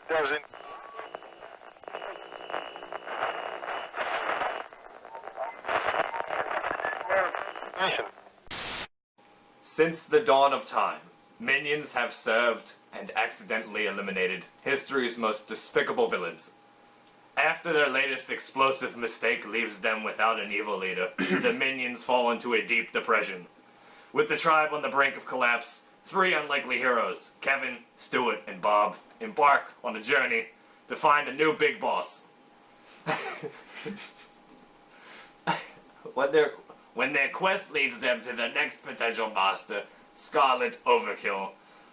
it doesn't. Since the dawn of time, minions have served and accidentally eliminated history's most despicable villains. After their latest explosive mistake leaves them without an evil leader, the minions fall into a deep depression. With the tribe on the brink of collapse, three unlikely heroes, Kevin, Stuart, and Bob, embark on a journey to find a new big boss. When their quest leads them to the next potential master, Scarlet Overkill,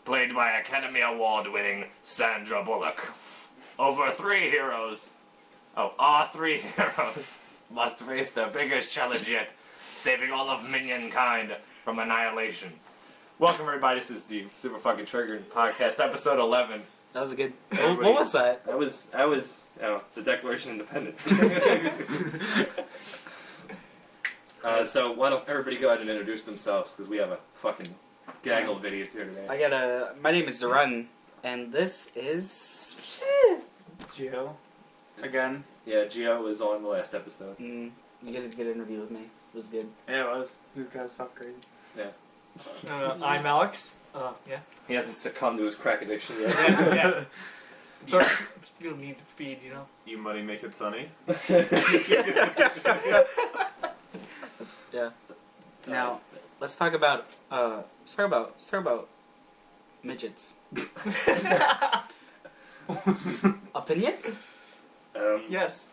played by Academy Award-winning Sandra Bullock. Our three heroes must face their biggest challenge yet, saving all of minionkind from annihilation. Welcome everybody, this is the Super Fucking Triggered Podcast, episode 11. That was a good... What was that? That was the Declaration of Independence. So why don't everybody go ahead and introduce themselves, because we have a fucking gaggle of idiots here today. My name is Zeren, and this is... Gio. Again. Yeah, Gio was on the last episode. You get a good interview with me. It was good. Yeah, it was. You guys fuck crazy. Yeah. I'm Alex. Yeah. He hasn't succumbed to his crack addiction yet. Yeah. Sorry, people need to feed, you know. You money make it sunny. Yeah. Now, let's talk about midgets. Opinions? Yes.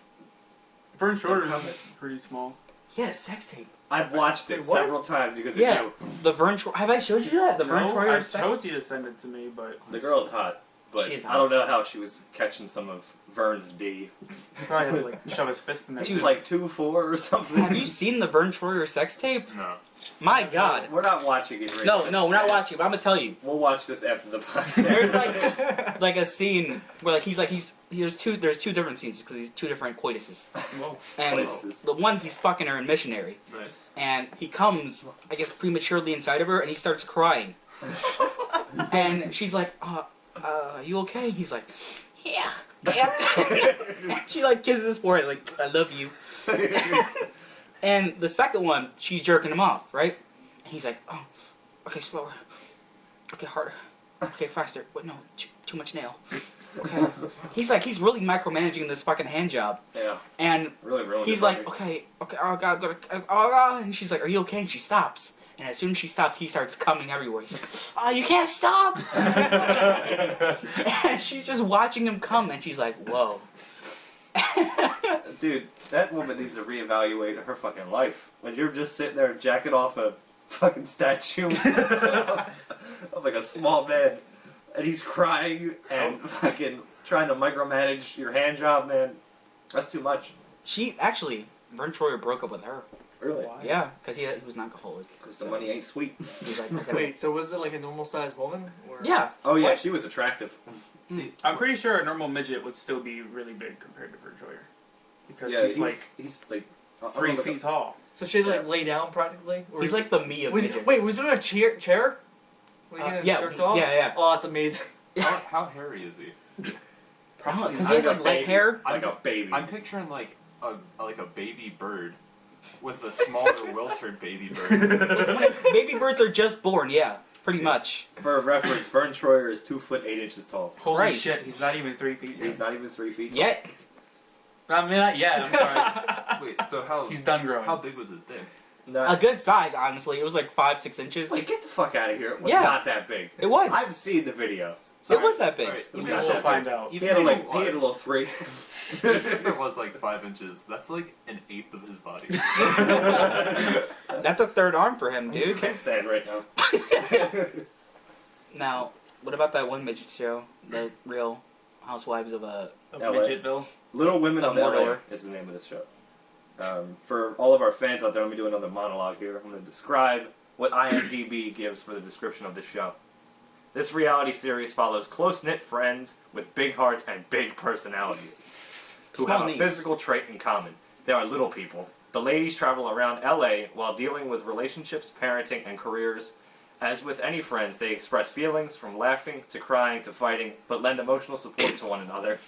Vern Shorter is pretty small. Yeah, sex tape. I've watched it Wait, what? several times because of Yeah, you. the Vern Troyer. Have I showed you that? The Vern No, Troyer I sex. told you to send it to me, but The girl's hot, but She is I hot. don't know how she was catching some of Vern's D. he probably had to like shove his fist in there. She's like 2'4" or something. Have you seen the Vern Troyer sex tape? No. My God. We're not watching it right now. No, we're not watching. But I'm gonna tell you. We'll watch this after the podcast. There's like a scene where there's two different scenes because he's two different coituses. And Coituses. the one he's fucking her in Missionary, Nice. and he comes, I guess, prematurely inside of her, and he starts crying. And she's like, are you okay? He's like, yeah. She like kisses his forehead, like, I love you. And the second one, she's jerking him off, right? And he's like, oh, okay, slower. Okay, harder. Okay, faster. Wait, no, too much nail. Okay. He's really micromanaging this fucking hand job. Yeah. And Really ruined he's it, like, buddy. okay, oh god, oh god, and she's like, are you okay? And she stops. And as soon as she stops, he starts coming everywhere. He's like, oh, you can't stop! And she's just watching him come, and she's like, whoa. Dude, that woman needs to reevaluate her fucking life. When you're just sitting there jacking off a fucking statue of like a small man, and he's crying and fucking trying to micromanage your hand job, man, that's too much. Vern Troyer broke up with her. Really? Why? Yeah, because he was an alcoholic. Because the money ain't sweet. He's like, I gotta- Wait, so was it like a normal sized woman? Or... yeah. Oh yeah, What? she was attractive. See, I'm pretty sure a normal midget would still be really big compared to Vern Troyer. Because Yeah, he's like he's like 3 feet tall. So she had to like lay down practically? Or He's like the me of was midgets. was there a chair? Was he yeah, jerked off? yeah. Oh, that's amazing. How hairy is he? Because he has like light hair. Like a baby. I'm picturing like a baby bird with a smaller wilted baby bird. Baby birds are just born, yeah. Pretty much. For reference, Vern Troyer is 2 foot 8 inches tall. Holy Christ. shit, he's not even 3 feet. He's not even 3 feet tall. Yet. I mean, not yet, I'm sorry. Wait, so how He's done growing. How big was his dick? A good size, honestly. It was like 5-6 inches. Wait, get the fuck out of here. It was Yeah. not that big. It was. I've seen the video. It was that big. Alright, was even not if We'll that find big. out. He had a little 3. if it was like 5 inches, that's like an eighth of his body. That's a third arm for him, He's a dude. kickstand right now. Now, what about that one midget show? The Real Housewives of Of LA. Midgetville. Little Women Of of LA Mordor. is the name of this show. For all of our fans out there, let me do another monologue here. I'm going to describe what IMDb gives for the description of this show. This reality series follows close-knit friends with big hearts and big personalities who Small have a knees. physical trait in common. They are little people. The ladies travel around LA while dealing with relationships, parenting, and careers As with any friends, they express feelings from laughing to crying to fighting, but lend emotional support to one another.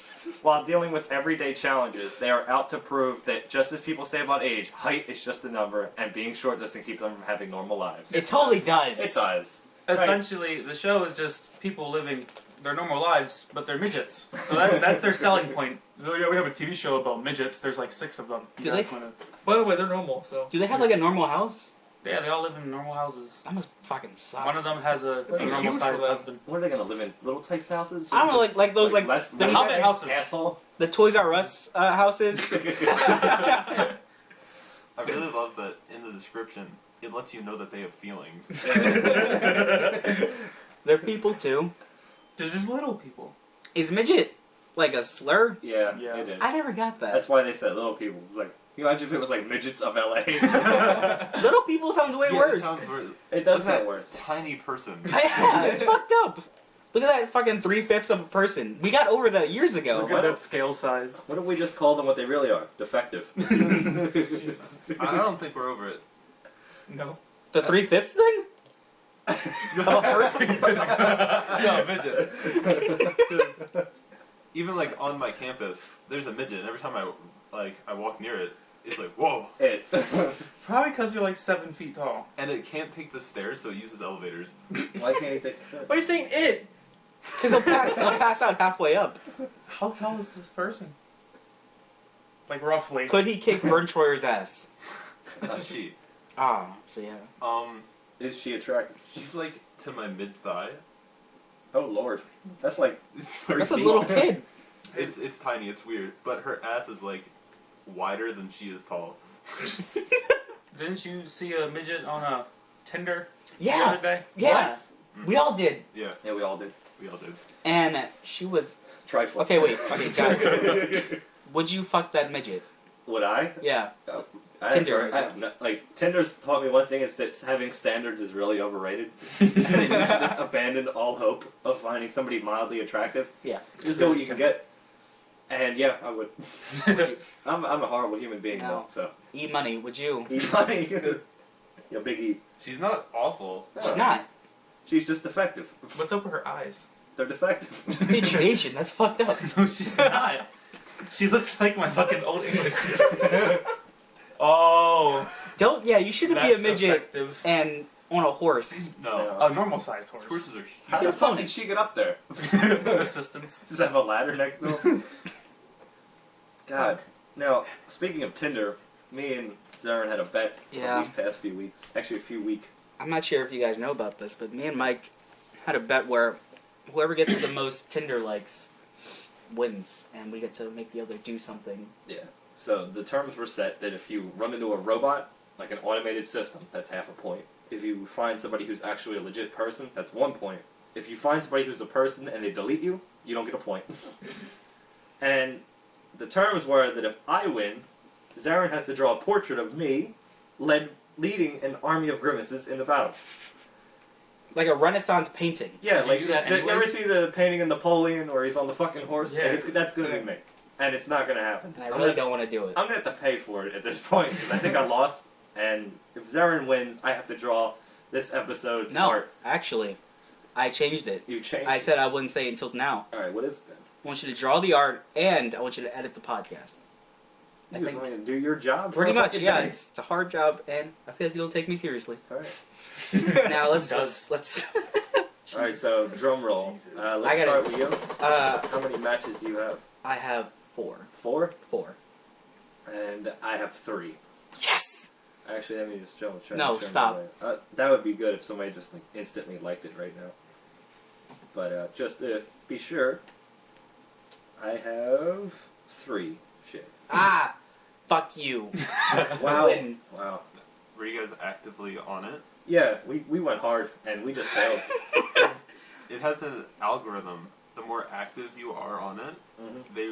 While dealing with everyday challenges, they are out to prove that, just as people say about age, height is just a number, and being short doesn't keep them from having normal lives. It totally does. It does. Essentially, the show is just people living their normal lives, but they're midgets. So that's their selling point. Oh yeah, we have a TV show about midgets. There's like 6 of them. Do they? By the way, they're normal, so. Do they have like a normal house? Yeah, they all live in normal houses. That must fucking suck. One of them has a That'd be normal huge sized for them. husband. What are they gonna live in? Little Tykes houses? I don't know, like those like less the hobbit houses. Asshole. the Toys R Us houses. I really love that in the description, it lets you know that they have feelings. They're people too. They're just little people. Is midget like a slur? Yeah, Yeah. it is. I never got that. That's why they said little people. Like, you imagine if it was like midgets of LA. Little people sounds way Yeah, worse. It sounds worse. It does Look at sound that worse. Tiny person. Yeah, it's fucked up. Look at that fucking 3/5 of a person. We got over that years ago. Look at that scale size. What if we just call them what they really are? Defective. I don't think we're over it. No. The 3/5 thing? Of a person? No, midgets. Even like on my campus, there's a midget, and every time I walk near it, it's like, whoa. It. Probably because you're like 7 feet tall. And it can't take the stairs, so it uses elevators. Why can't he take the step? Why are you saying it? Because they'll pass out halfway up. How tall is this person? Like roughly. Could he kick Vern Troyer's ass? She. Ah, so yeah. Is she attractive? She's like to my mid thigh. Oh lord. That's like That's a little kid. It's tiny. It's weird, but her ass is like wider than she is tall. Didn't you see a midget on a Tinder the Yeah, other day? yeah. We all did. Yeah, yeah, we all did. we all did. And she was... Trifling. Okay, wait. Okay, guys. Would you fuck that midget? Would I? Yeah. Tinder. Like Tinder's taught me one thing is that having standards is really overrated. And that you should just abandon all hope of finding somebody mildly attractive. Yeah. Just go what you can get. And yeah, I would. I'm a horrible human being No. though, so E-money, would you? eat money. Yo, big E. She's not awful. She's not. She's just defective. What's up with her eyes? They're defective. Dude, she's Asian. That's fucked up. No, she's not. She looks like my fucking old English teacher. Oh, Don't... Yeah, you shouldn't be a that's midget effective. and on a horse. No. A normal sized horse. Horses are How huge. the fuck did she get up there? Assistance. Does it have a ladder next to him? God. Now, speaking of Tinder, me and Zeren had a bet Yeah. these past few weeks. Actually, a few weeks. I'm not sure if you guys know about this, but me and Mike had a bet where whoever gets the most Tinder likes wins, and we get to make the other do something. Yeah. So the terms were set that if you run into a robot, like an automated system, that's half a point. If you find somebody who's actually a legit person, that's 1 point. If you find somebody who's a person and they delete you, you don't get a point. And the terms were that if I win, Zeren has to draw a portrait of me leading an army of grimaces in the battle. Like a Renaissance painting. Yeah, Did you like do that you ever anyways? see the painting of Napoleon where he's on the fucking horse? Yeah. That's gonna be me, and it's not gonna happen. And I really don't want to do it. I'm gonna have to pay for it at this point because I think I lost. And if Zeren wins, I have to draw this episode's No, art. actually, I changed it. You changed. I said I wouldn't say it until now. All right, what is it then? I want you to draw the art, and I want you to edit the podcast. I You just think want me to do your job. For pretty a much, fucking yeah. day? It's a hard job, and I feel like you don't take me seriously. All right. Now let's It does. let's. All right. So drum roll. Jesus. Let's I gotta- start with you. How many matches do you have? I have 4. 4, 4. and I have 3. Yes. Actually, let me just show. No, stop. That would be good if somebody just like instantly liked it right now. But just to be sure, I have 3. Shit. Ah, fuck you. Wow. Win. Wow. Were you guys actively on it? Yeah, we went hard and we just failed. It has an algorithm. The more active you are on it, Mhm. they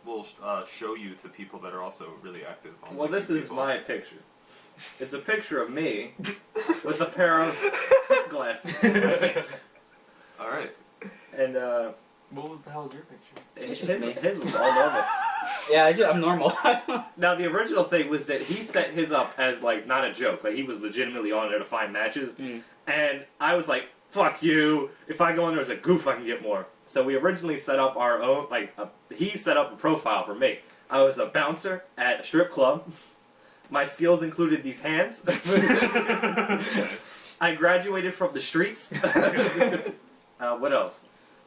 will show you to people that are also really active. On Well, this liking is people. my picture. It's a picture of me with a pair of glasses on my face. All right. And What the hell is your picture? It's his, just me. his was all normal. Yeah, I'm normal. Now the original thing was that he set his up as like not a joke, like he was legitimately on there to find matches, and I was like, "Fuck you! If I go on there as a goof, I can get more." So we originally set up our own, he set up a profile for me. I was a bouncer at a strip club. My skills included these hands. I graduated from the streets. What else?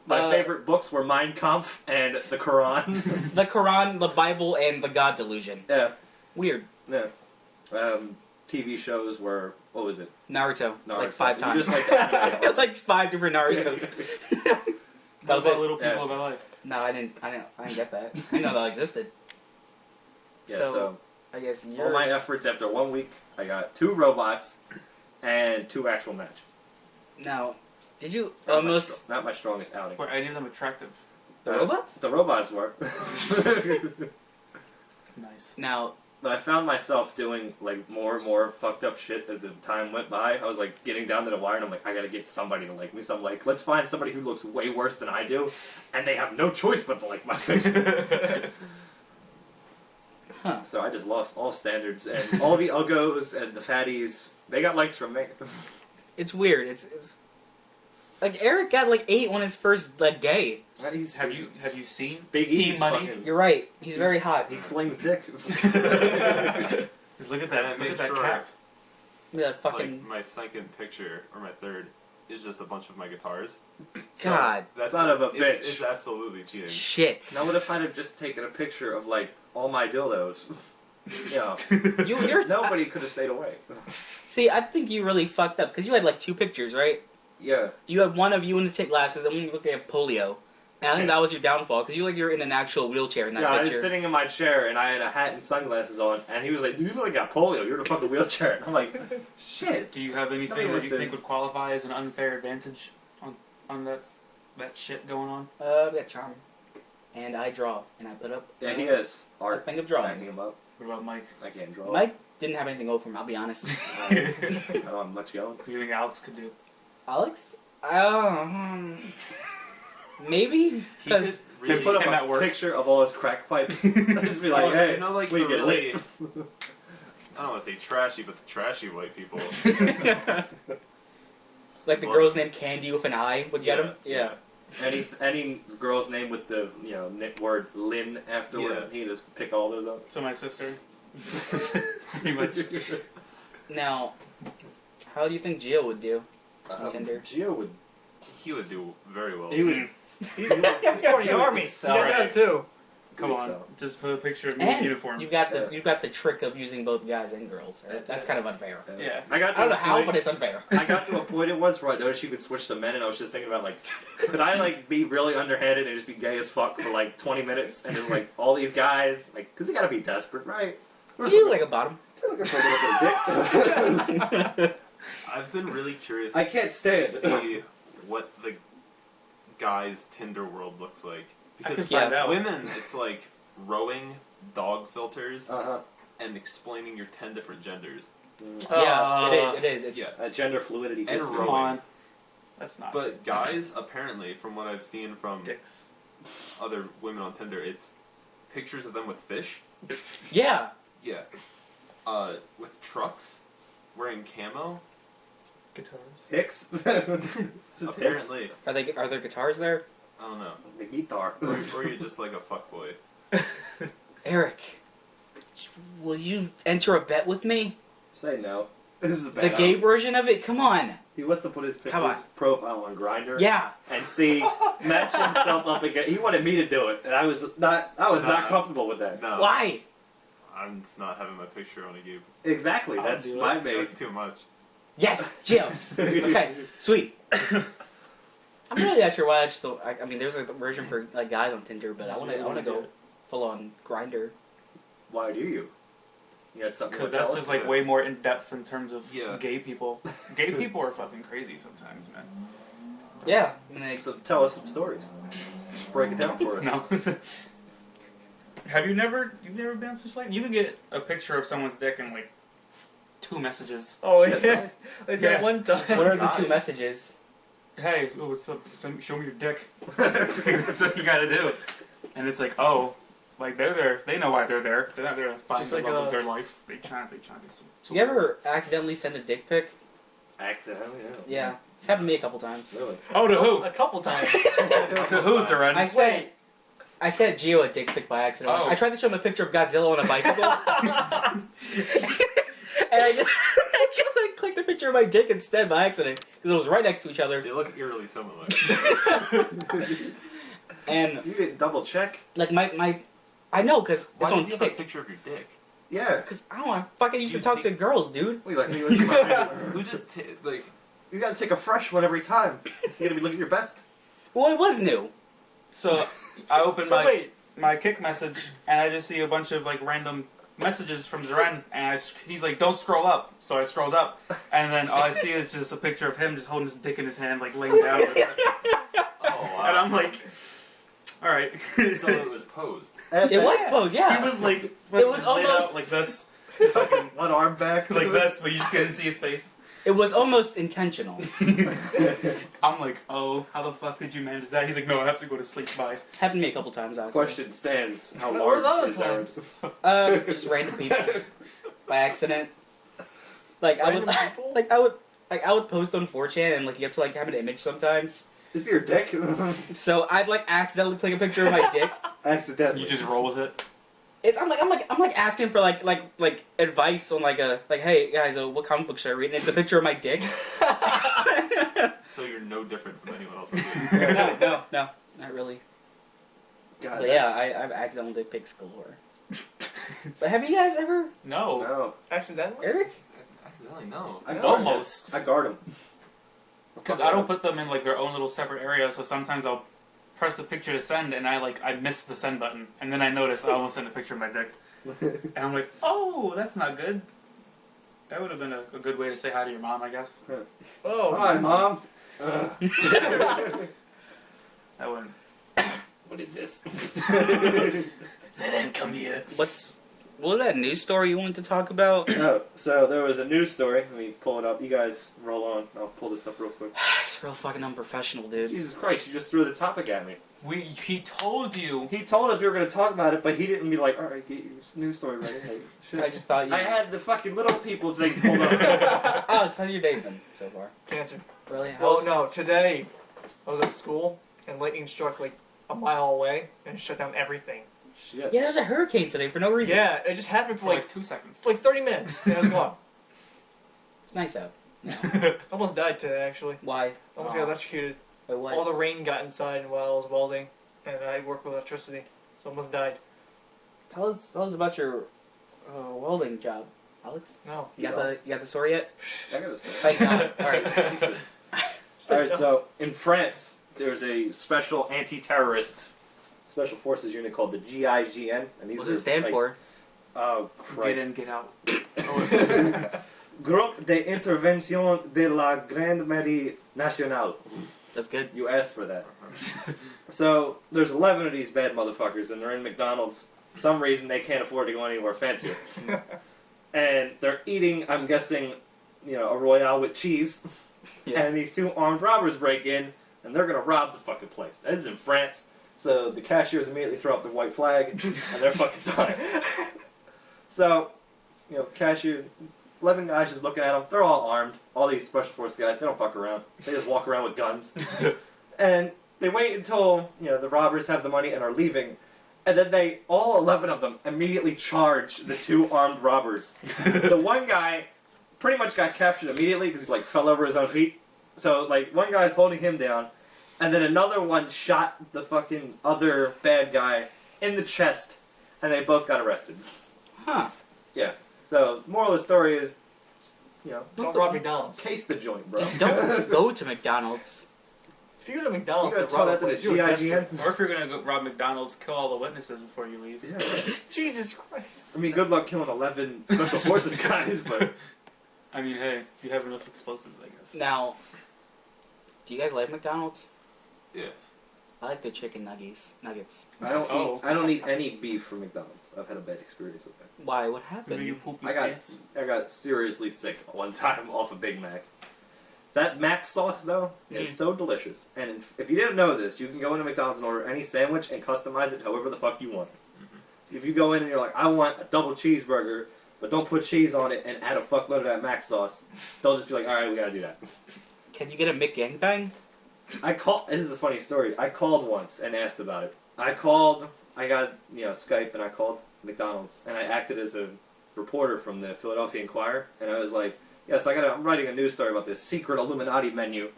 My favorite books were Mein Kampf and the Quran. The Quran, the Bible, and the God Delusion. Yeah. Weird. Yeah. TV shows were, what was it? Naruto. Like 5 You times. just like the anime. Like 5 different Narutos. That was it. a little people Yeah. of my life. No, I didn't get that. I didn't know that existed. Yeah, So, so I guess you're... all my efforts after 1 week, I got 2 robots and 2 actual matches. Now, did you Not, almost... not my strongest outing. Wait, any of them attractive? The robots? The robots were. Nice. Now, But I found myself doing like more and more fucked up shit as the time went by. I was like getting down to the wire and I'm like, I gotta get somebody to like me. So I'm like, let's find somebody who looks way worse than I do, and they have no choice but to like my picture. huh. So I just lost all standards, and all the uggos and the fatties, they got likes from me. It's weird. It's... Like, Eric got like 8 on his first like day. He's, Have you seen Big E's money? fucking, You're right. He's very hot. he slings dick. Just look at And that. I Look made at that sure, cap. Yeah, fucking... like, my second picture, or my third, is just a bunch of my guitars. God. Son of a bitch. It's absolutely cheating. Shit. Now what if I'd have just taken a picture of like all my dildos? Yeah. You're... Nobody could have stayed away. See, I think you really fucked up, because you had like 2 pictures, right? Yeah. You had one of you in the thick glasses, and one you look at polio. And I think that was your downfall, because you're in an actual wheelchair in that Yeah, I was picture. sitting in my chair and I had a hat and sunglasses on, and he was like, "You look like you got polio. You're in a fucking wheelchair." And I'm like, "Shit." Do you have anything Nobody that was you doing- think would qualify as an unfair advantage on that shit going on? We got charm. And I draw, and I put up Yeah, he has a art thing of backing drawing. him up. What about Mike? I can't draw. Mike didn't have anything over him, I'll be honest. I don't have much going. What do you think Alex could do? Alex? Maybe? Because... Just put up Can that a work? picture of all his crack pipes. Just be like, "Hey, you know, like we the get really, lit." I don't want to say trashy, but the trashy white people. Like the girl's name Candy with an I would get him? Yeah. Any girl's name with the word Lynn afterward, Yeah. he just pick all those up. So my sister. Pretty much. Now, how do you think Gio would do? Tinder. Gio would. He would do very well. He would. He's part of the army. You Sell got that too. Come on, So. just put a picture of me in And uniform. you've got the trick of using both guys and girls. That's kind of unfair. Yeah. I got. I don't know to a how, point- but it's unfair. I got to a point it was where I noticed you could switch to men, and I was just thinking about like, could I like be really underhanded and just be gay as fuck for like 20 minutes, and just like all these guys, like, because you gotta be desperate, right? You look like a bottom. You're looking for a little bit of dick. I've been really curious I can't to stand. see what the guys' Tinder world looks like. I could Because find out. women, it's like rowing dog filters Uh and explaining your 10 different genders. Yeah, it is. It's, Yeah. huh. Gender fluidity. And It's rowing. Come on. That's not. But guys, apparently, from what I've seen from dicks. other women on Tinder, it's pictures of them with fish. Yeah. Yeah. With trucks, wearing camo. Guitars. Hicks. Just Hicks. Apparently, Are there guitars there? I don't know. The guitar. Or you're just like a fuckboy. Eric, will you enter a bet with me? Say no. This is a The bad. gay version of it? Come on. He wants to put his Come on. profile on Grindr. Yeah. And see, match himself up again. He wanted me to do it, and I was not No. comfortable with that. No. Why? I'm just not having my picture on a game. Exactly. I'll That's do it. my main. That's too much. Yes, Jim. Okay, sweet. I'm really not sure why. I mean, there's a version for like guys on Tinder, but I want to go full on Grinder. Why do you? You had something to Because tell that's us? just like way more in depth in terms of Yeah. gay people. Gay people are fucking crazy sometimes, man. Yeah. I mean, So tell us some stories. Just break it down for us. No. You've never been on such like you can get a picture of someone's dick in like 2 messages. Oh Shit, yeah, like Yeah. that one time. what are the 2 Nice. messages? Hey, what's up? Show me your dick. That's what you gotta do. And it's like, oh, Like they're there, they know why they're there. They're not there to find Just the like love a- of their life. They trying to do some. You ever accidentally send a dick pic? Accidentally, Yeah. It's happened to me a couple times. Really? Oh, to who? A couple times. To who, Zeren? I sent Gio a dick pic by accident. Oh. I tried to show him a picture of Godzilla on a bicycle. And I just like, clicked a picture of my dick instead by accident. Because it was right next to each other. They look eerily similar. And, You didn't double check? like, my I know, because Why it's on did you have a Kick. picture of your dick? Yeah. Because, I don't know, I fucking used You to talk to take- girls, dude. Wait, like, Who just like? you gotta take a fresh one every time. You gotta be looking your best. Well, it was new. So I opened So my wait, my Kick message and I just see a bunch of like random messages from Zeren and he's like, "Don't scroll up." So I scrolled up and then all I see is just a picture of him just holding his dick in his hand, like laying down like this. Oh And wow. I'm like, all right. So it was posed. It was posed, yeah. He was like, It was just laid almost- out like this, just fucking One arm back. like this, but you just couldn't see his face. It was almost intentional. I'm like, oh, how the fuck did you manage that? He's like, no, I have to go to sleep. Bye. Happened to me a couple times, actually. Question stands. How What were the large other is times? Just random people. By accident. Like, Random people? I would post on 4chan and, like, you have to, like, have an image sometimes. Is your dick? So I'd, like, accidentally click a picture of my dick. Accidentally. You just roll with it. I'm like asking for like advice on like hey guys, what comic book should I read? And it's a picture of my dick. So you're no different from anyone else. No, not really. God, But yeah, I've accidental dick pics galore. But have you guys ever, No. No. accidentally? Eric? Accidentally, no. I guard Almost. them. I guard them. Because I don't put them in like their own little separate area, so sometimes I'll press the picture to send and I miss the send button, and then I notice I almost sent a picture of my dick. And I'm like, oh, that's not good. That would have been a good way to say hi to your mom, I guess. Oh. Hi, Mom. That wouldn't. What is this? Zeren, come here. What was that news story you wanted to talk about? Oh, so there was a news story. Let me pull it up. You guys roll on. I'll pull this up real quick. It's real fucking unprofessional, dude. Jesus Christ, you just threw the topic at me. He told you. He told us we were going to talk about it, but he didn't be like, alright, get your news story ready. Hey, shit. I just thought you. I had the fucking little people thing pulled up. Alex, how's your day been so far? Cancer. Really? Well, How's- no, today I was at school and lightning struck like a mile away and shut down everything. Shit. Yeah, there's a hurricane today for no reason. Yeah, it just happened for For like 2 seconds. 30 minutes and it was gone. It's nice out. No. Almost died today actually. Why? Almost Oh. got electrocuted. By what? All the rain got inside while I was welding, and I work with electricity, so almost died. Tell us about your welding job, Alex. No. You got the story yet? I got this. Thank God. All right. Alright, so in France, there's a special anti-terrorist special forces unit called the GIGN. And these What are does it stand like, for? Oh, Get Christ. in, get out. Groupe d'Intervention de la Grande Mairie Nationale. That's good. You asked for that. So, there's 11 of these bad motherfuckers, and they're in McDonald's. For some reason, they can't afford to go anywhere fancier. And they're eating, I'm guessing, a Royale with cheese. Yeah. And these two armed robbers break in, and they're gonna rob the fucking place. That is in France. So, the cashiers immediately throw up the white flag, and they're fucking dying. So, cashier, 11 guys just looking at them. They're all armed. All these special force guys, they don't fuck around. They just walk around with guns. And they wait until, the robbers have the money and are leaving. And then all 11 of them, immediately charge the two armed robbers. The one guy pretty much got captured immediately because he, fell over his own feet. So, one guy's holding him down. And then another one shot the fucking other bad guy in the chest. And they both got arrested. Huh. Yeah. So, moral of the story is, Don't rob McDonald's. case the joint, bro. Just don't go to McDonald's. If you go to McDonald's You to gotta rob tell a that to place, the you're GIGN. desperate. Or if you're gonna go rob McDonald's, kill all the witnesses before you leave. Yeah, right. Jesus Christ. I mean, good luck killing 11 special forces guys, but I mean, hey, if you have enough explosives, I guess. Now, do you guys like McDonald's? Yeah. I like the chicken nuggets. I don't eat any beef from McDonald's. I've had a bad experience with that. Why? What Maybe happened? you poop I your got pants. I got seriously sick one time off a Big Mac. That Mac sauce though is so delicious, and if you didn't know this, you can go into McDonald's and order any sandwich and customize it however the fuck you want. if you go in and you're like, I want a double cheeseburger, but don't put cheese on it and add a fuckload of that mac sauce, they'll just be like, all right, we gotta do that. Can you get a McGangbang? This is a funny story. I called once and asked about it. I got, Skype, and I called McDonald's, and I acted as a reporter from the Philadelphia Inquirer, and I was like, yes, I'm writing a news story about this secret Illuminati menu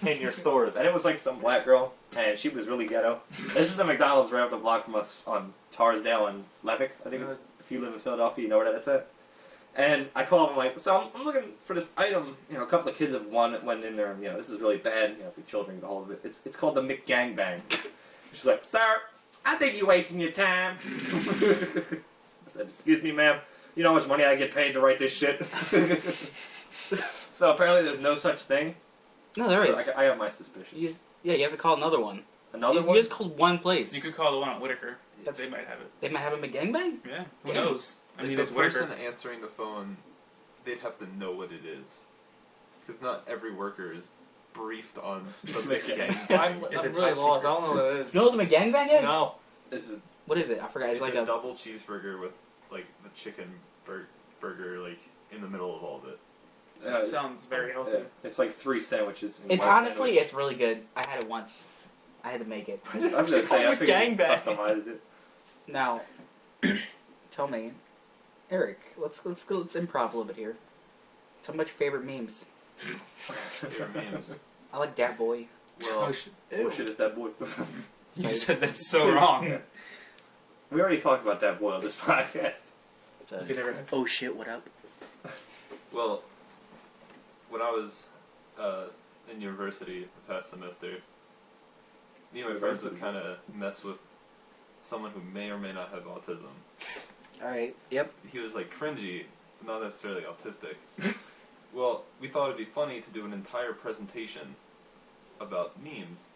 in your stores. And it was like some black girl, and she was really ghetto. This is the McDonald's right up the block from us on Tarsdale and Levick. I think it's, if you live in Philadelphia, you know where that's at. And I called him like, so I'm looking for this item. A couple of kids have went in there, and this is really bad. If your children get a hold of it, it's called the McGangbang. She's like, sir, I think you're wasting your time. I said, excuse me, ma'am. You know how much money I get paid to write this shit? So apparently there's no such thing. No, there is. I have my suspicions. You have to call another one. Another one? You just called one place. You could call the one on Whitaker. That's- They might have it. They might have a McGangbang? Yeah. Who Damn. knows? I mean, the it's Whitaker. person answering the phone, they'd have to know what it is. Because not every worker is briefed on the McGangbang. I'm Is it really top lost. secret? I don't know what it is. You know what the McGangbang is? No. This is What is it? I forgot. It's It's like a a... double cheeseburger with like the chicken burger like in the middle of all of it. That sounds very healthy. it's like 3 sandwiches. in It's one honestly, sandwich. it's really good. I had it once. I had to make it. I was gonna say I figured you Gangbang. customized it. Now, tell me, Eric, let's improv a little bit here. Tell me about your favorite memes. Favorite memes. I like Dat Boy. Well, What shit is that boy? You said that's so wrong. We already talked about that boy on this podcast. It's You never- oh shit, what up? well, when I was in university the past semester, me and my friends would kind of mess with someone who may or may not have autism. Alright, yep. He was like cringy, but not necessarily autistic. Well, we thought it'd be funny to do an entire presentation about memes,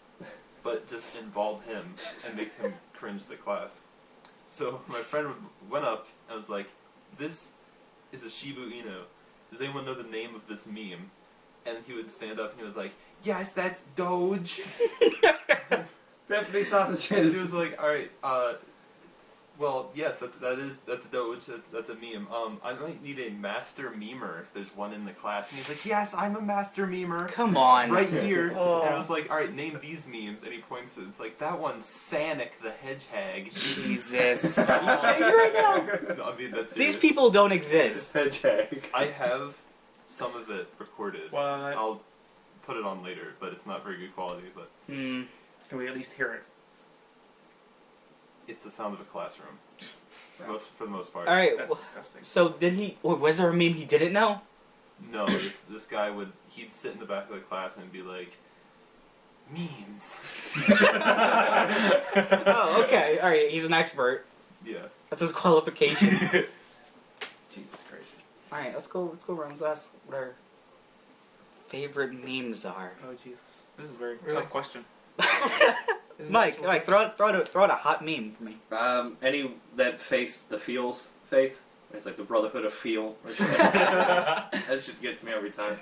but just involve him and make him cringe the class. So my friend went up and was like, "This is a Shibu Inu. Does anyone know the name of this meme?" And he would stand up and he was like, "Yes, that's Doge." Bethany He sausages. was like, "All right, well, yes, that's Doge. That's a meme. I might need a master memer if there's one in the class." And he's like, "Yes, I'm a master memer. Come on. Right here." Oh. And I was like, "All right, name these memes." And he points it. It's like, that one's Sanic the Hedgehog. Jesus. Are you kidding me right now? No, I mean, that's These serious. people don't exist. Hedgehog. I have some of it recorded. What? I'll put it on later, but it's not very good quality. But Hmm. Can we at least hear it? it's the sound of a classroom. For the most part. Alright, That's well, disgusting. so did he... Was there a meme he didn't know? No, this guy he'd sit in the back of the class and be like, memes. Oh, okay. Alright, he's an expert. Yeah. That's his qualification. Jesus Christ. Alright, let's go around and ask what our favorite memes are. Oh Jesus, this is a very Really? tough question. Isn't Mike, that- throw out a hot meme for me. Any that face, the feels face. It's like the Brotherhood of Feel. Or something. That shit gets me every time.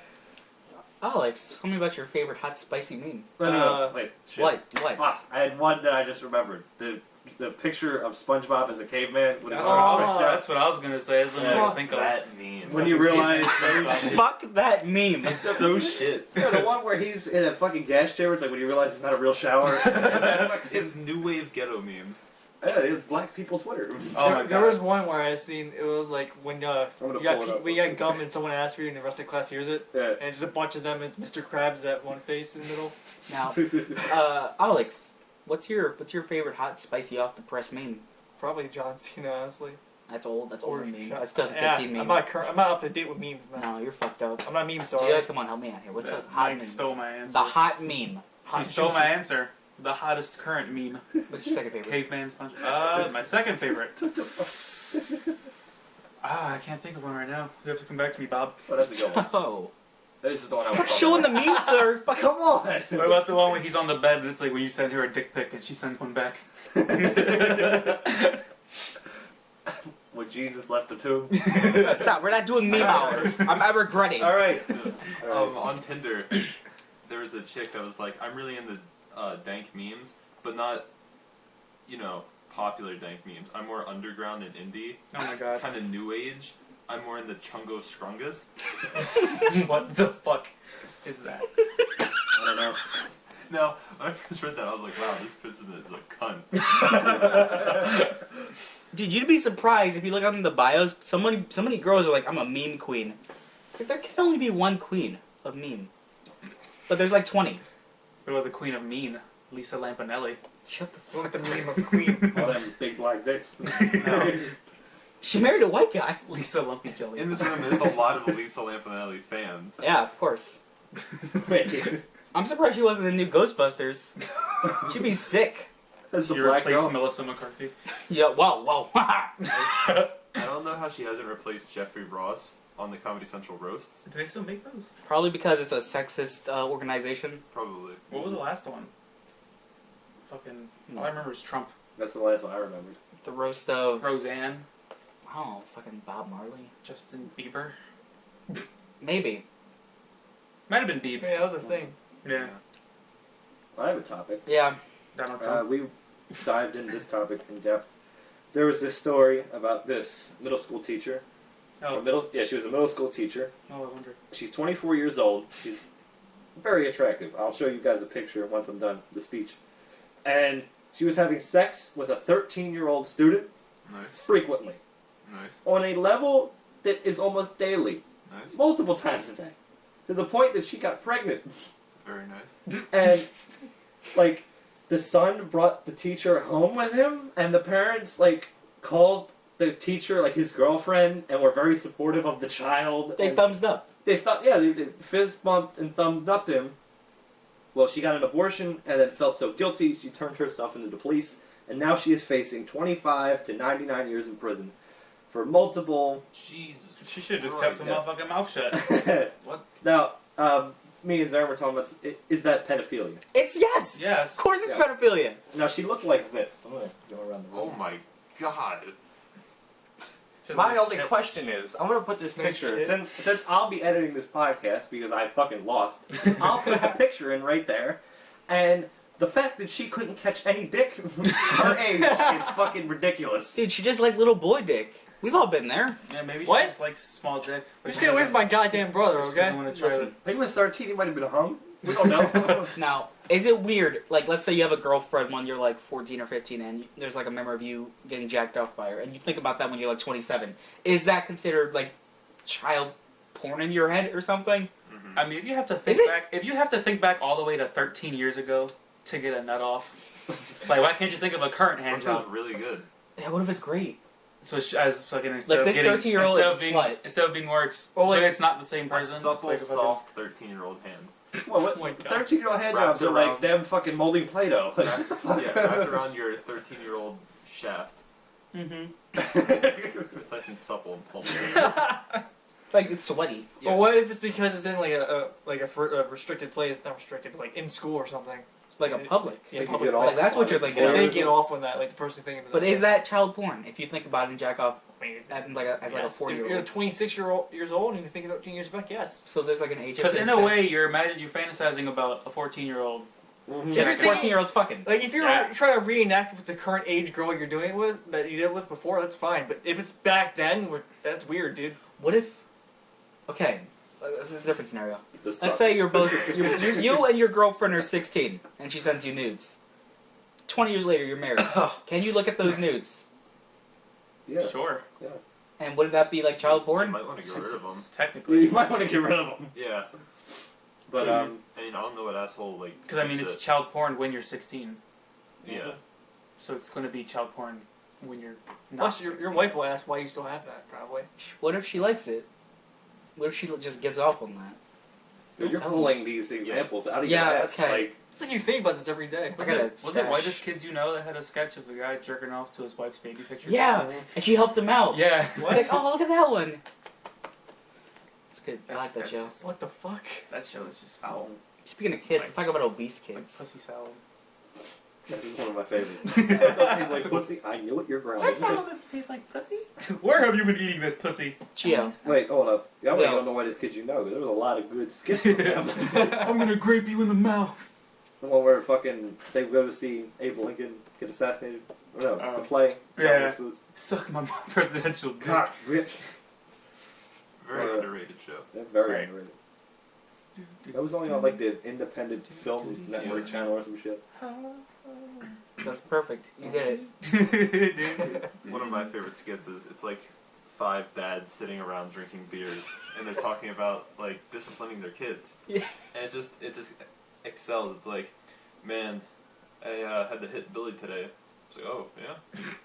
Alex, tell me about your favorite hot spicy meme. No. Wait. Shit. What? Ah, I had one that I just remembered. The picture of SpongeBob as a caveman with his That's, arms what, stretched out. that's what I was gonna say. That's what I Fuck think of. That meme. When you realize Fuck that meme. It's so shit. Yeah, the one where he's in a fucking gas chamber, it's like when you realize it's not a real shower. It's new wave ghetto memes. Yeah, it's black people Twitter. Oh my there, god. there was one where I seen it was like when I'm gonna you got pull it up. when you got gum and someone asks for you and the rest of the class hears it Yeah. and it's just a bunch of them. It's Mr. Krabs that one face in the middle. Now, Alex, what's your favorite hot spicy off the press meme? Probably John Cena, honestly. That's old. That's Or older meme. Shaq. That's 2015 meme. I'm not up to date with memes, man. No, you're fucked up. I'm not meme star. Yeah, come on, help me out here. What's a hot Mike meme? stole my answer. The hot meme. Hot He stole juicy. my answer. The hottest current meme. What's your second favorite? Caveman Sponge. My second favorite. I can't think of one right now. You have to come back to me, Bob. Oh, that's a good one. Oh. This is the one I was Stop talking showing the about. memes, sir. Fuck. Come on! What about the one when he's on the bed and it's like when you send her a dick pic and she sends one back? When Jesus left the tomb. Stop. We're not doing meme hour. I'm regretting. Alright. On Tinder, there was a chick that was like, "I'm really into dank memes, but not, popular dank memes. I'm more underground and indie, Oh my god. kind of new age. I'm more in the Chungo Scrungus. What the fuck is that? I don't know. No, when I first read that, I was like, wow, this president is a cunt. Dude, you'd be surprised if you look on the bios. So many girls are like, I'm a meme queen. But there can only be one queen of meme. But there's like 20. What about the queen of mean, Lisa Lampanelli? Shut the Look fuck at the up. meme of Queen. All them big black dicks. No, She married a white guy. Lisa Lumpy Jelly. in this room, there's a lot of Lisa Lampanelli fans. Yeah, of course. Wait, I'm surprised she wasn't in the new Ghostbusters. She'd be sick. that's the You black replaced girl. Melissa McCarthy. Yeah, whoa. I don't know how she hasn't replaced Jeffrey Ross on the Comedy Central roasts. Do they still make those? Probably because it's a sexist organization. Probably. What was the last one? Fucking. All I remember is Trump. That's the last one I remembered. The roast of... Roseanne. Oh, fucking Bob Marley. Justin Bieber. Maybe. Might have been Biebs. Yeah, that was a thing. Yeah. I have a topic. Yeah. Donald Trump. We dived into this topic in depth. There was this story about this middle school teacher. Oh. She was a middle school teacher. Oh, I wonder. She's 24 years old. She's very attractive. I'll show you guys a picture once I'm done the speech. And she was having sex with a 13-year-old student Nice. frequently, Nice. on a level that is almost daily, Nice. multiple times a day, to the point that she got pregnant. Very nice. And, like, the son brought the teacher home with him, and the parents, like, called the teacher, like, his girlfriend, and were very supportive of the child. They and thumbs up. they thought, yeah, they fist bumped and thumbs up him. Well, she got an abortion and then felt so guilty, she turned herself into the police, and now she is facing 25 to 99 years in prison for multiple... Jesus. She should have just Christ. kept her motherfucking mouth shut. What? Now, me and Zeren were talking about, is that pedophilia? It's yes! Yes. Of course it's Yeah. pedophilia. Now, she looked like this. I'm going to go around the Oh room. my god. Just My this only tip. question is, I'm gonna put this picture. Picture. Since I'll be editing this podcast because I fucking lost, I'll put the picture in right there. And the fact that she couldn't catch any dick her age is fucking ridiculous. Dude, she just like little boy dick. We've all been there. Yeah, maybe What? she just likes small dick. Just get away from my goddamn brother, She okay? doesn't want to try Listen, he was 13, he might have been hung. We don't know. Now, is it weird, like, let's say you have a girlfriend when you're like 14 or 15 and there's like a memory of you getting jacked off by her, and you think about that when you're like 27. Is that considered like child porn in your head or something? Mm-hmm. I mean, if you have to Is think it? back, if you have to think back all the way to 13 years ago to get a nut off, like why can't you think of a current hand Which was job? really good. Yeah, what if it's great? So as fucking instead Like, of this getting, 13-year-old instead is of a being, slut. instead of being more, Or like- so it's not the same A person. supple, it's like a soft 13-year-old hand. Well, what, Oh my God. 13-year-old hand Wrapped jobs are like around- them fucking molding Play-Doh. Like, what the fuck? Yeah, wrapped around your 13-year-old shaft. Mm-hmm. It's nice and supple and plump. It's like it's sweaty. But what if it's because it's in like a restricted place, not restricted, but like in school or something? Like a public. Yeah, They could public get place. off That's what you're on it thinking of. They before. get off on that, like the person thinking. But is that child porn? If you think about it and jack off as like a Yes. 4-year-old. If you're 26 years old and you think 13 years back, yes. So there's like an age. Because in a way, you're fantasizing about a 14-year-old. Mhm. If you're thinking- 14-year-olds fucking. Like if you're Yeah. trying to reenact with the current age girl you're doing it with that you did with before, that's fine. But if it's back then, that's weird, dude. What if? Okay, this is a different scenario. The Let's suck. say you're both you and your girlfriend are 16, and she sends you nudes. 20 years later, you're married. Can you look at those nudes? Yeah. Sure, And wouldn't that be like child You porn? might want to get rid of them. technically. You might want to get rid of them. Yeah. But, I mean, I don't know what asshole, like... Because I mean, keeps it's it. child porn when you're 16, Yeah. so it's going to be child porn when you're not. Plus, your 16. wife will ask why you still have that, probably. What if she likes it? What if she just gets off on that? You're Tell me. pulling these examples out of Yeah, your ass. okay. Like, It's like you think about this every day. I gotta Was it Whitest stash. Kids You Know that had a sketch of the guy jerking off to his wife's baby pictures? Yeah, and she helped him out. Yeah. Like, oh, look at that one. It's good. I like that That's show. just- What the fuck? That show is just foul. Speaking of kids, let's talk about obese Like kids. pussy salad. that is one of my favorites. It don't taste like pussy. I knew it. You're grounded. does taste like pussy? Where have you been eating this pussy? Gio. Wait, hold up. Y'all Yeah. don't know why this kid you know, because there was a lot of good skits from them. I'm gonna grape you in the mouth. The one where fucking they go to see Abe Lincoln get assassinated. No, Oh. to play. Yeah. John Wick's Suck my presidential dick. God, rich. Very underrated show. Yeah, very Right. underrated. That was only on like the independent film network channel or some shit. That's perfect. You get it. One of my favorite skits is it's like 5 dads sitting around drinking beers and they're talking about like disciplining their kids. Yeah. And it just excels. It's like, man, I had to hit Billy today. It's like, oh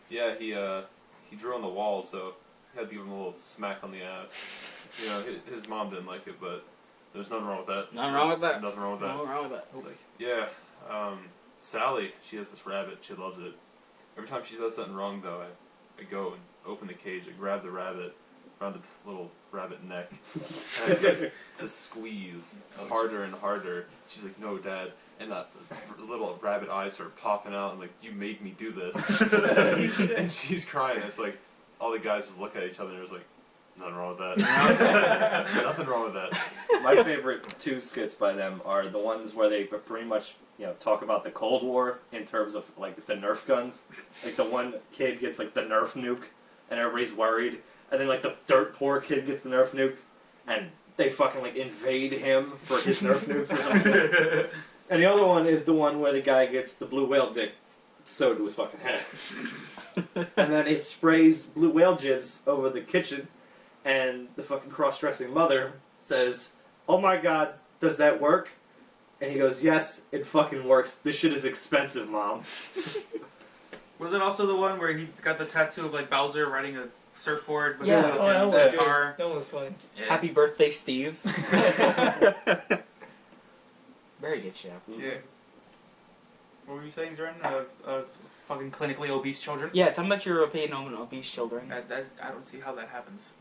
yeah, yeah. He drew on the wall, so I had to give him a little smack on the ass. You know, his mom didn't like it, but there's nothing wrong with that. Nothing wrong with that. Nothing wrong with that. Nothing wrong with that. It's like, yeah, Sally, she has this rabbit. She loves it. Every time she does something wrong, though, I go and open the cage. I grab the rabbit around its little rabbit neck. And I start to squeeze harder and harder. She's like, no, Dad. And the little rabbit eyes start popping out. I'm like, you made me do this. And she's crying. It's like, all the guys just look at each other and it's like, nothing wrong with that. Nothing wrong with that. My favorite 2 skits by them are the ones where they pretty much, talk about the Cold War in terms of like the Nerf guns. Like the one kid gets like the Nerf nuke, and everybody's worried, and then like the dirt poor kid gets the Nerf nuke, and they fucking like invade him for his Nerf nukes or something. And the other one is the one where the guy gets the blue whale dick sewed to his fucking head, and then it sprays blue whale jizz over the kitchen. And the fucking cross-dressing mother says, "Oh my God, does that work?" And he goes, "Yes, it fucking works. This shit is expensive, Mom." Was it also the one where he got the tattoo of like Bowser riding a surfboard with Yeah. a Oh, that fucking was good. guitar? That was fun. Yeah. Happy birthday, Steve. Very good show. Yeah. What were you saying, Zeren? Fucking clinically obese children? Yeah, tell me about your opinion on obese children. I don't see how that happens.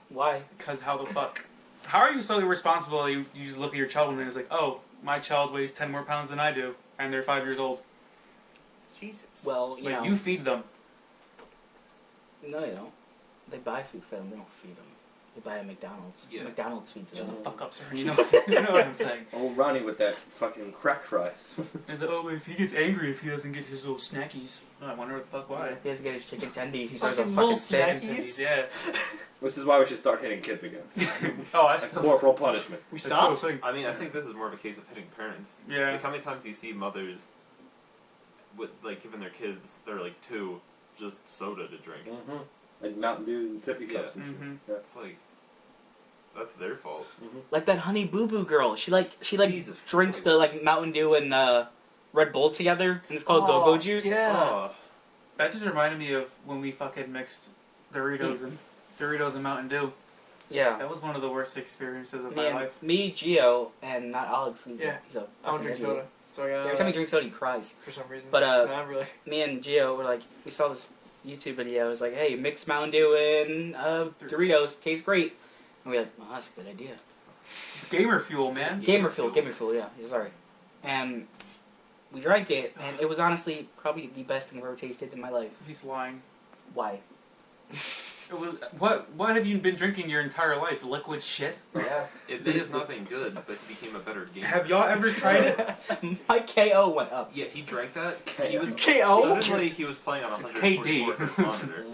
Why? Because how the fuck? How are you so irresponsible? You just look at your child and it's like, oh, my child weighs 10 more pounds than I do, and they're 5 years old. Jesus. Well, Like, you feed them. No, they don't. They buy food for them. They don't feed them. They buy at McDonald's. Yeah. McDonald's feeds Shut them. the fuck up, sir. You know what I'm saying. Old Ronnie with that fucking crack fries. It's like, oh, if he gets angry if he doesn't get his little snackies. Oh, I wonder what the fuck why. He doesn't get his chicken tendies. He starts Fucking a little fucking steak. snackies. Yeah. This is why we should start hitting kids again. Oh, I Like still. corporal punishment. We That's the whole stopped? thing. I mean, I think this is more of a case of hitting parents. Yeah. Like, how many times do you see mothers with, like, giving their kids, they're like 2, just soda to drink? Mm-hmm. Like Mountain Dews and sippy cups and Mhm. shit. It's like, that's their fault. Like that Honey Boo Boo girl. She like Jesus drinks Christ. the like Mountain Dew and Red Bull together, and it's called Oh, Go-Go Juice. yeah. Oh, That just reminded me of when we fucking mixed Doritos and Mountain Dew. Yeah. That was one of the worst experiences of my life. Me, Gio, and not Alex. He's Yeah. he's a I don't fucking drink idiot. soda. So I Every time he drinks soda, he cries. for some reason. But, not really. Me and Gio were like, we saw this YouTube video. It was like, hey, mix Mountain Dew and Doritos. Tastes great. And we were like, well, that's a good idea. Gamer fuel, man. Gamer fuel, yeah. Sorry. And we drank it, and it was honestly probably the best thing I've ever tasted in my life. He's lying. Why? It was what have you been drinking your entire life? Liquid shit? Yeah. it is nothing good, but he became a better gamer. Have y'all ever tried it? My KO went up. Yeah, he drank that. He was KO? suddenly he was playing on a It's 144 KD. hertz monitor.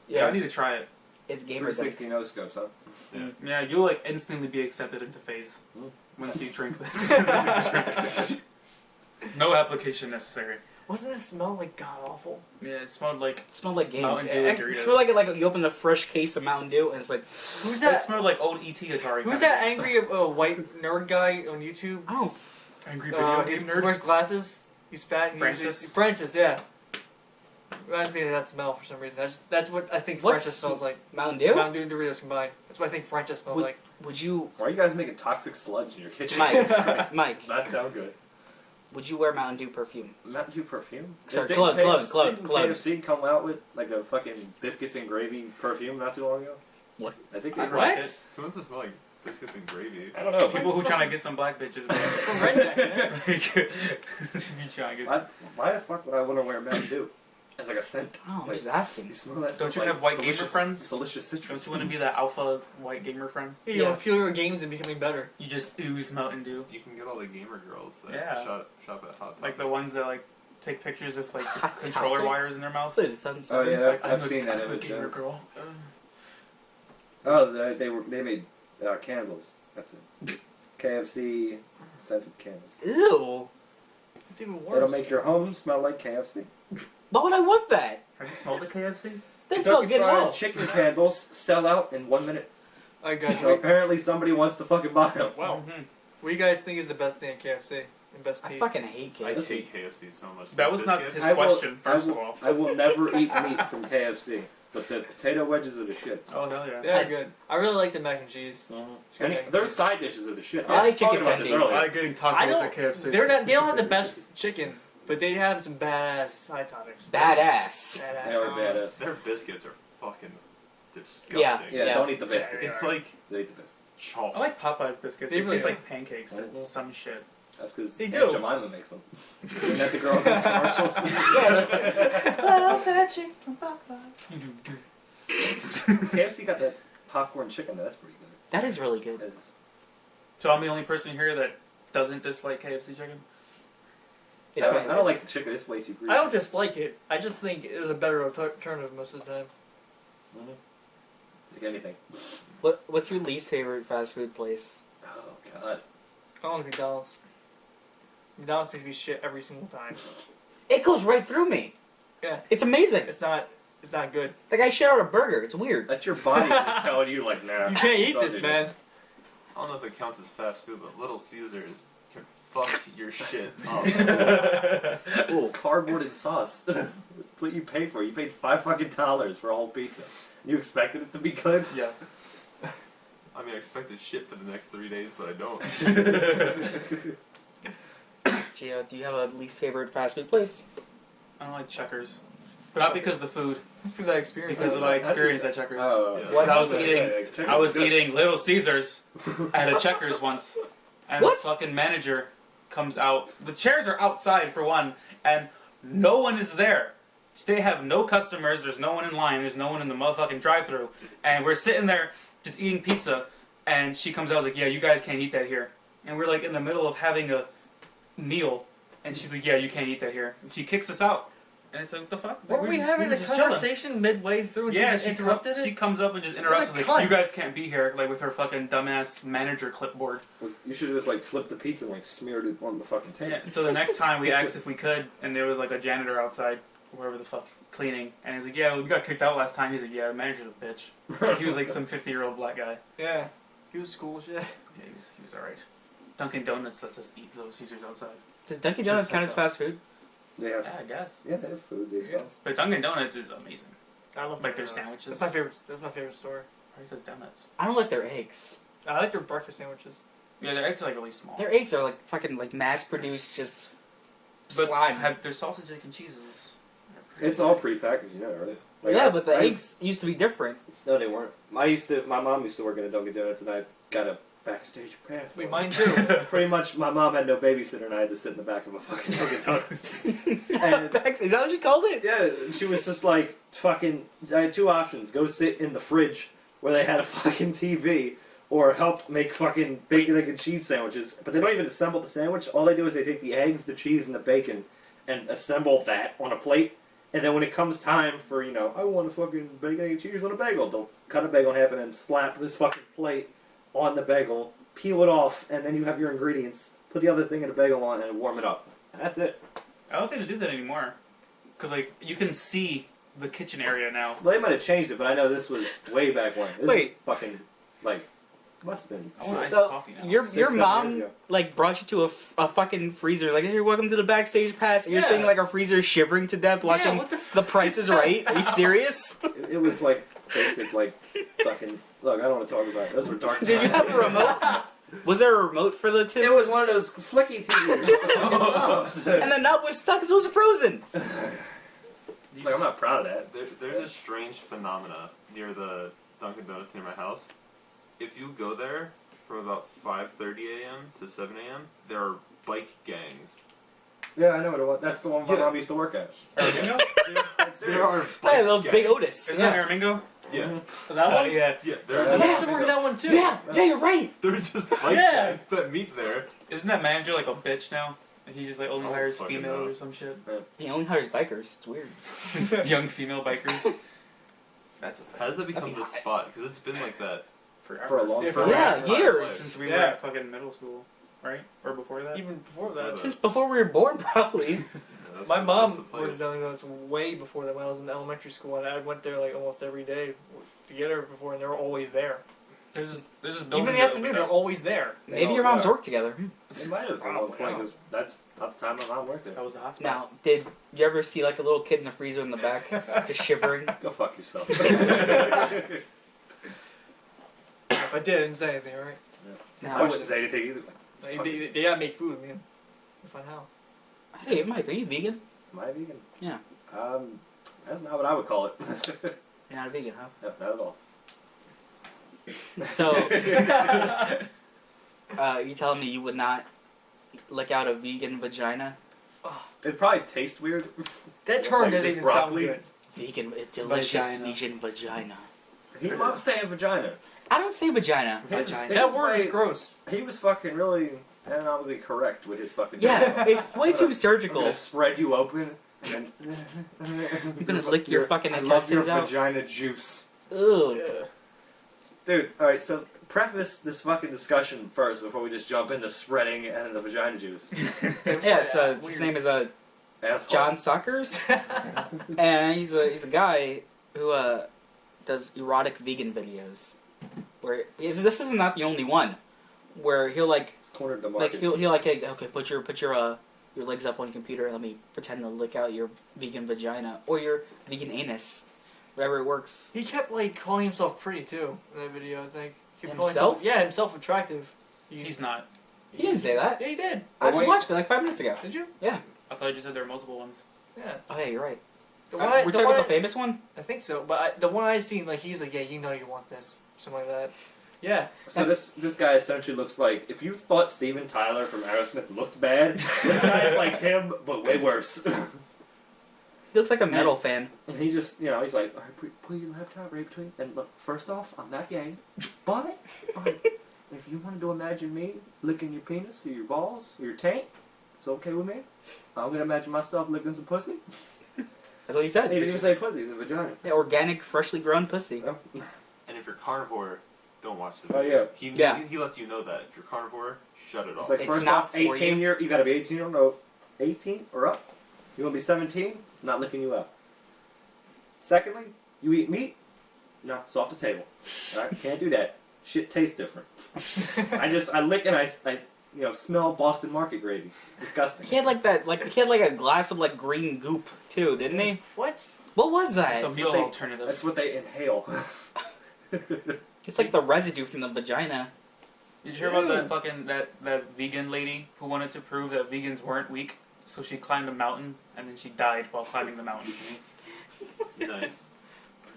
Yeah, I need to try it. It's gamer 360 no scopes, huh? Yeah, you'll like instantly be accepted into phase Mm. once you drink this. No application necessary. Wasn't it smell like god awful? Yeah, it smelled like It smelled like games. Mountain Dew Yeah, and it It Doritos. smelled like you open a fresh case of Mountain Dew, and it's like, Who's It that? smelled like old ET Atari. Who's kinda. that angry white nerd guy on YouTube? oh, Angry video game He nerd? wears glasses. He's fat. And Francis? Francis, yeah. Reminds me of that smell for some reason. That's what I think What's- Francis smells like. Mountain Dew? Mountain Dew and Doritos combined. That's what I think Francis smells like. Would you, Why are you guys making toxic sludge in your kitchen? Mike, Jesus Christ. Mike, Does not sound good. would you wear Mountain Dew perfume? Mountain Dew perfume? Sorry, Didn't clone. Didn't KFC come out with like a fucking biscuits and gravy perfume not too long ago? What? I think they I'd did. like What? it. Who wants to smell like biscuits and gravy? I don't know. People who trying to get some black bitches, man. From redneck, man. Like, you trying to get Why the fuck would I want to wear Mountain Dew? It's like a scent. Oh, I'm Like, just asking. You smell that? Don't smells you like have white gamer delicious- friends? Delicious Don't citrus. you want to be that alpha white gamer friend? You Yeah. know, fuel your games and becoming better. You just ooze Mountain Dew. You can get all the gamer girls that Yeah. shop at Hot Topic. Like the ones that like take pictures of like Hot controller topic? wires in their mouth. What is it, Oh yeah, Like, I've I'm seen that I'm a image. gamer Yeah. girl. Oh, they made candles. That's it. KFC scented candles. Ew. It's even worse. It'll make your home smell like KFC. Why would I want that? Have you smelled the KFC? They smell Kentucky good Fried now. chicken candles sell out in 1 minute. Alright, guys. So apparently somebody wants to fucking buy them. Wow. Mhm. What do you guys think is the best thing at KFC? The best I taste? fucking hate I KFC. hate KFC so much. That was not Biscuits. his question, I first will, of all. I will never eat meat from KFC, but the potato wedges are the shit. Oh, hell yeah. They're good. I really like the mac and cheese. It's good mac and Their cheese. side dishes are the shit. I I like was talking chicken about this tendies. I earlier. like getting I tacos don't. at KFC. They're not. They don't have the best chicken, but they have some badass side topics. Badass. They are badass. Their biscuits are fucking disgusting. Yeah. Yeah, don't eat the biscuits. It's like Don't eat the biscuits. chalk. I like Popeye's biscuits. They They really taste do. like pancakes or Mhm. some shit. That's because They Aunt do. Jemima makes them. Isn't that the girl in those commercials? KFC got that popcorn chicken. That's pretty good. That is really good. It is. So I'm the only person here that doesn't dislike KFC chicken? It's I fine. don't like the chicken. It's way too greasy. I don't dislike it. I just think it was a better alternative most of the time. Mhm. Like anything. What's your least favorite fast food place? Oh god. I don't like McDonald's. McDonald's makes me shit every single time. It goes right through me. Yeah. It's amazing. It's not good. Like I shit out a burger. It's weird. That's your body just telling you like, nah. You can't eat don't this, do man. I don't know if it counts as fast food, but Little Caesars can fuck your shit up. It's cardboard and sauce. That's what you pay for. You paid $5 fucking for a whole pizza. You expected it to be good? Yeah. I mean, I expected shit for the next 3 days, but I don't. Gio, do you have a least favorite fast food place? I don't like Checkers. But not because of the food. It's because I experienced Because it. of my experience at Checkers. Oh, Yeah. What I was gonna eating- say, like, chicken I was is good. eating Little Caesars at a Checkers once, and What? the fucking manager comes out. The chairs are outside for one, and no one is there. They have no customers. There's no one in line. There's no one in the motherfucking drive-thru, and we're sitting there just eating pizza. And she comes out like, "Yeah, you guys can't eat that here." And we're like in the middle of having a meal, and she's like, "Yeah, you can't eat that here." And she kicks us out, and it's like, "What the fuck?" Like, Weren't we were having a just chilling. conversation midway through and Yeah, she just interrupted She it? comes up and just interrupts us What a like, cunt. "You guys can't be here," like with her fucking dumbass manager clipboard. You should have just like flipped the pizza and like smeared it on the fucking table. Yeah, so the next time we asked if we could, and there was like a janitor outside, wherever the fuck, cleaning, and he's like, "Yeah, well, we got kicked out last time." He's like, "Yeah, the manager's a bitch." He was like some 50-year-old black guy. Yeah. He was cool shit. Yeah, he was alright. Dunkin' Donuts lets us eat Little Caesars outside. Does Dunkin' Just Donuts count as heads fast food? They have, Yeah, I guess. yeah, they have food. They sell. But Dunkin' Donuts is amazing. I love Like their donuts. sandwiches. That's my favorite store. Probably because donuts. I don't like their eggs. I like their breakfast sandwiches. Yeah, their eggs are like really small. Their eggs are like fucking like mass produced, just But slime. have their sausage, egg, and cheeses. It's all prepackaged, you know, right? Like, yeah, but the I- eggs used to be different. No, they weren't. My mom used to work in a Dunkin' Donuts, and I got a backstage pass. Wait, mine too. Pretty much, my mom had no babysitter, and I had to sit in the back of a fucking Dunkin' Donuts. And Is that what you called it? yeah, she was just like, fucking, I had two options. Go sit in the fridge where they had a fucking TV, or help make fucking bacon, egg, and cheese sandwiches. But they don't even assemble the sandwich. All they do is they take the eggs, the cheese, and the bacon, and assemble that on a plate. And then when it comes time for, you know, I want a fucking bacon, egg, and cheese on a bagel, they'll cut a bagel in half and then slap this fucking plate on the bagel, peel it off, and then you have your ingredients, put the other thing in a bagel on, and warm it up. And that's it. I don't think they do that anymore. Because, like, you can see the kitchen area now. Well, they might have changed it, but I know this was way back when. This Wait. is fucking, like, must have been. I want iced So, coffee now. Your 6-7 years mom ago. like brought you to a fucking freezer. Like, hey, welcome to the backstage pass. And you're Yeah. sitting like our freezer shivering to death watching what the The Price is Right. Are you serious? It was like basic, like, fucking. Look, I don't want to talk about it. Those were dark Did you times. have a remote? Was there a remote for the It two? was one of those flicky TVs. And the nut was stuck because it was frozen. Like, I'm not proud of that. There's a strange phenomena near the Dunkin' Donuts near my house. If you go there from about 5:30 a.m. to 7 a.m., there are bike gangs. Yeah, I know what it was. That's the one my Yeah. mom used to work at. Aramingo? There are Hey, those gangs. big Otis. Isn't Yeah. that Aramingo? Yeah, That one? Yeah. yeah. I They're used just to work that one too. Yeah, you're right. they're just bike Yeah. gangs that meet there. Isn't that manager like a bitch now? He just like only Oh, hires fucking females no. or some shit. He only hires bikers. It's weird. Young female bikers. That's a thing. How does that become the spot? Because it's been like that. For a long Yeah, time. Yeah, entire years. life. Since we were Yeah. at fucking middle school, right? Or before that? Even before that. Since before we were born, probably. Yeah, that's My the- mom that's the place. was down there. That's way before that when I was in elementary school, and I went there like almost every day to get her before, and they were always there. There's this Even building in the that afternoon, opened they're up. always there. Maybe your moms Yeah. work together. They might have at one Probably point, not. because that's about the time my mom worked there. That was the hotspot. Now, did you ever see like a little kid in the freezer in the back, just shivering? Go fuck yourself. If I did, I didn't say anything, right? I Now, wouldn't say anything either. They gotta make food, man. Find how. hey, Mike, are you vegan? Am I vegan? Yeah. That's not what I would call it. You're not a vegan, huh? No, not at all. So, you telling me you would not lick out a vegan vagina? It'd probably taste weird. That term Like doesn't just even broccoli? sound Vegan, delicious Vagina. vegan vagina. He loves saying vagina. I don't say vagina. His- Vagina. good. That his word is way- gross. He was fucking really anatomically correct with his fucking. Yeah, it's way too I'm surgical. gonna spread you open and You're gonna lick your fucking I love your intestines out. vagina juice. Ugh. Dude, alright, so preface this fucking discussion first before we just jump into spreading and the vagina juice. Yeah, his name is Asshole. John Suckers, and he's a guy who does erotic vegan videos. Where this is not the only one, where he'll like He's cornered the like market. he'll like hey, okay put your legs up on your computer and let me pretend to lick out your vegan vagina or your vegan anus, whatever it works. He kept like calling himself pretty too in that video. I think. He kept calling Himself? Yeah, himself attractive. He's not. He didn't say that. Yeah, he did. I just wait. watched it like 5 minutes ago. Did you? I thought you just said there were multiple ones. Yeah. Oh yeah, you're right. The We're one, talking about the famous one. I think so, but the one I seen, like he's like, yeah, you know, you want this, something like that. Yeah. So this guy essentially looks like, if you thought Steven Tyler from Aerosmith looked bad, this guy's like him, but way worse. He looks like a metal fan. And he just, you know, he's like, all right, put your laptop right between. And look, first off, I'm not gay, but if you wanted to imagine me licking your penis or your balls or your taint, it's okay with me. I'm gonna imagine myself licking some pussy. That's what he said. He didn't even say pussy, he said vagina. Yeah, organic, freshly grown pussy. And if you're carnivore, don't watch the Oh, video. yeah. He lets you know that. If you're carnivore, shut it It's off. like, It's first not off, for 18 you gotta be 18 or no, 18 or up. You wanna be 17? Not licking you up. Secondly, you eat meat? No, it's off the table. Alright, can't do that. Shit tastes different. I lick and I smell Boston market gravy. It's disgusting. He had like that, he had like a glass of like green goop too, didn't he? What? What was that? It's a meal they- alternative. That's what they inhale. It's like the residue from the vagina. Did you hear about that fucking that vegan lady who wanted to prove that vegans weren't weak? So she climbed a mountain and then she died while climbing the mountain. Nice.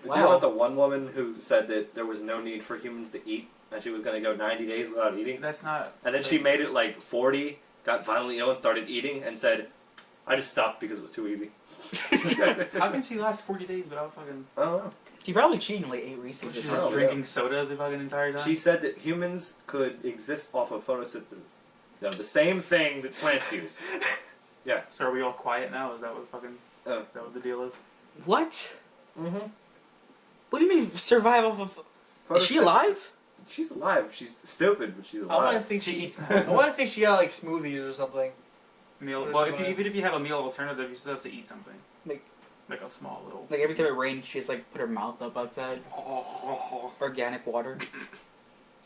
Did Wow. you know about the one woman who said that there was no need for humans to eat, and she was going to go 90 days without eating? That's not. And then she made it like 40, got violently ill and started eating, and said, I just stopped because it was too easy. How can she last 40 days without fucking? I don't know. She probably cheating like 8 Reese's. She's or Oh, something. yeah. drinking soda the fucking entire time. She said that humans could exist off of photosynthesis. You know, the same thing that plants use. Yeah. So are we all quiet now? Is that what fucking? Oh. Is that what the deal is? What? Mm-hmm. What do you mean survive off of? Is she alive? She's alive. She's stupid, but she's I want to alive. think She she eats I want to think she got like smoothies or something. meal. What Well, is even if you have a meal alternative, you still have to eat something. Like- Like a small little. Like every time it rains, she just like put her mouth up outside. Organic water.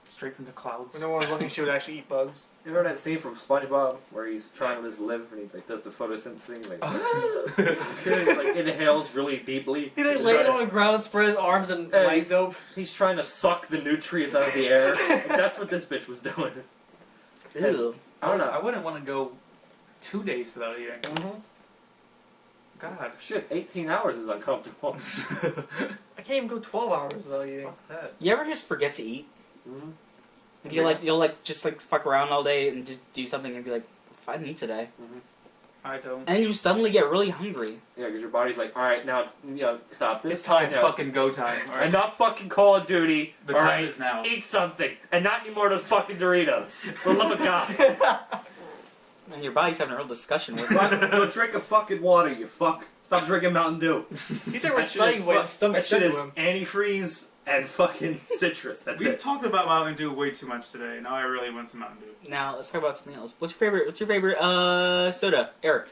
Straight from the clouds. When no one was looking, she would actually eat bugs. You remember that scene from SpongeBob where he's trying to just live and he like does the photosynthesis, like inhales really deeply. He like He's laid trying on the ground, spread his arms and Hey. legs open. He's trying to suck the nutrients out of the air. Like, that's what this bitch was doing. Ew. I don't know. I wouldn't want to go 2 days without eating. Mm-hmm. God. Shit, 18 hours is uncomfortable. I can't even go 12 hours without eating. Fuck that. You ever just forget to eat? Mm-hmm. Like you'll just fuck around all day and just do something and be like, if I didn't eat today, I don't. and you suddenly get really hungry. Yeah, because your body's like, all right, now it's stop this. It's time. It's Yeah. fucking go time. All right. And not fucking Call of Duty. The all time right? is now. Eat something, and not any more of those fucking Doritos. For the love of God. And your body's having a real discussion with Go drink a fucking water, you fuck. Stop drinking Mountain Dew. He's like That shit reciting is what fu- his stomach That shit said is to him. antifreeze and fucking citrus. That's We've it. talked about Mountain Dew way too much today. Now I really want some Mountain Dew. Now let's talk about something else. What's your favorite soda? Eric.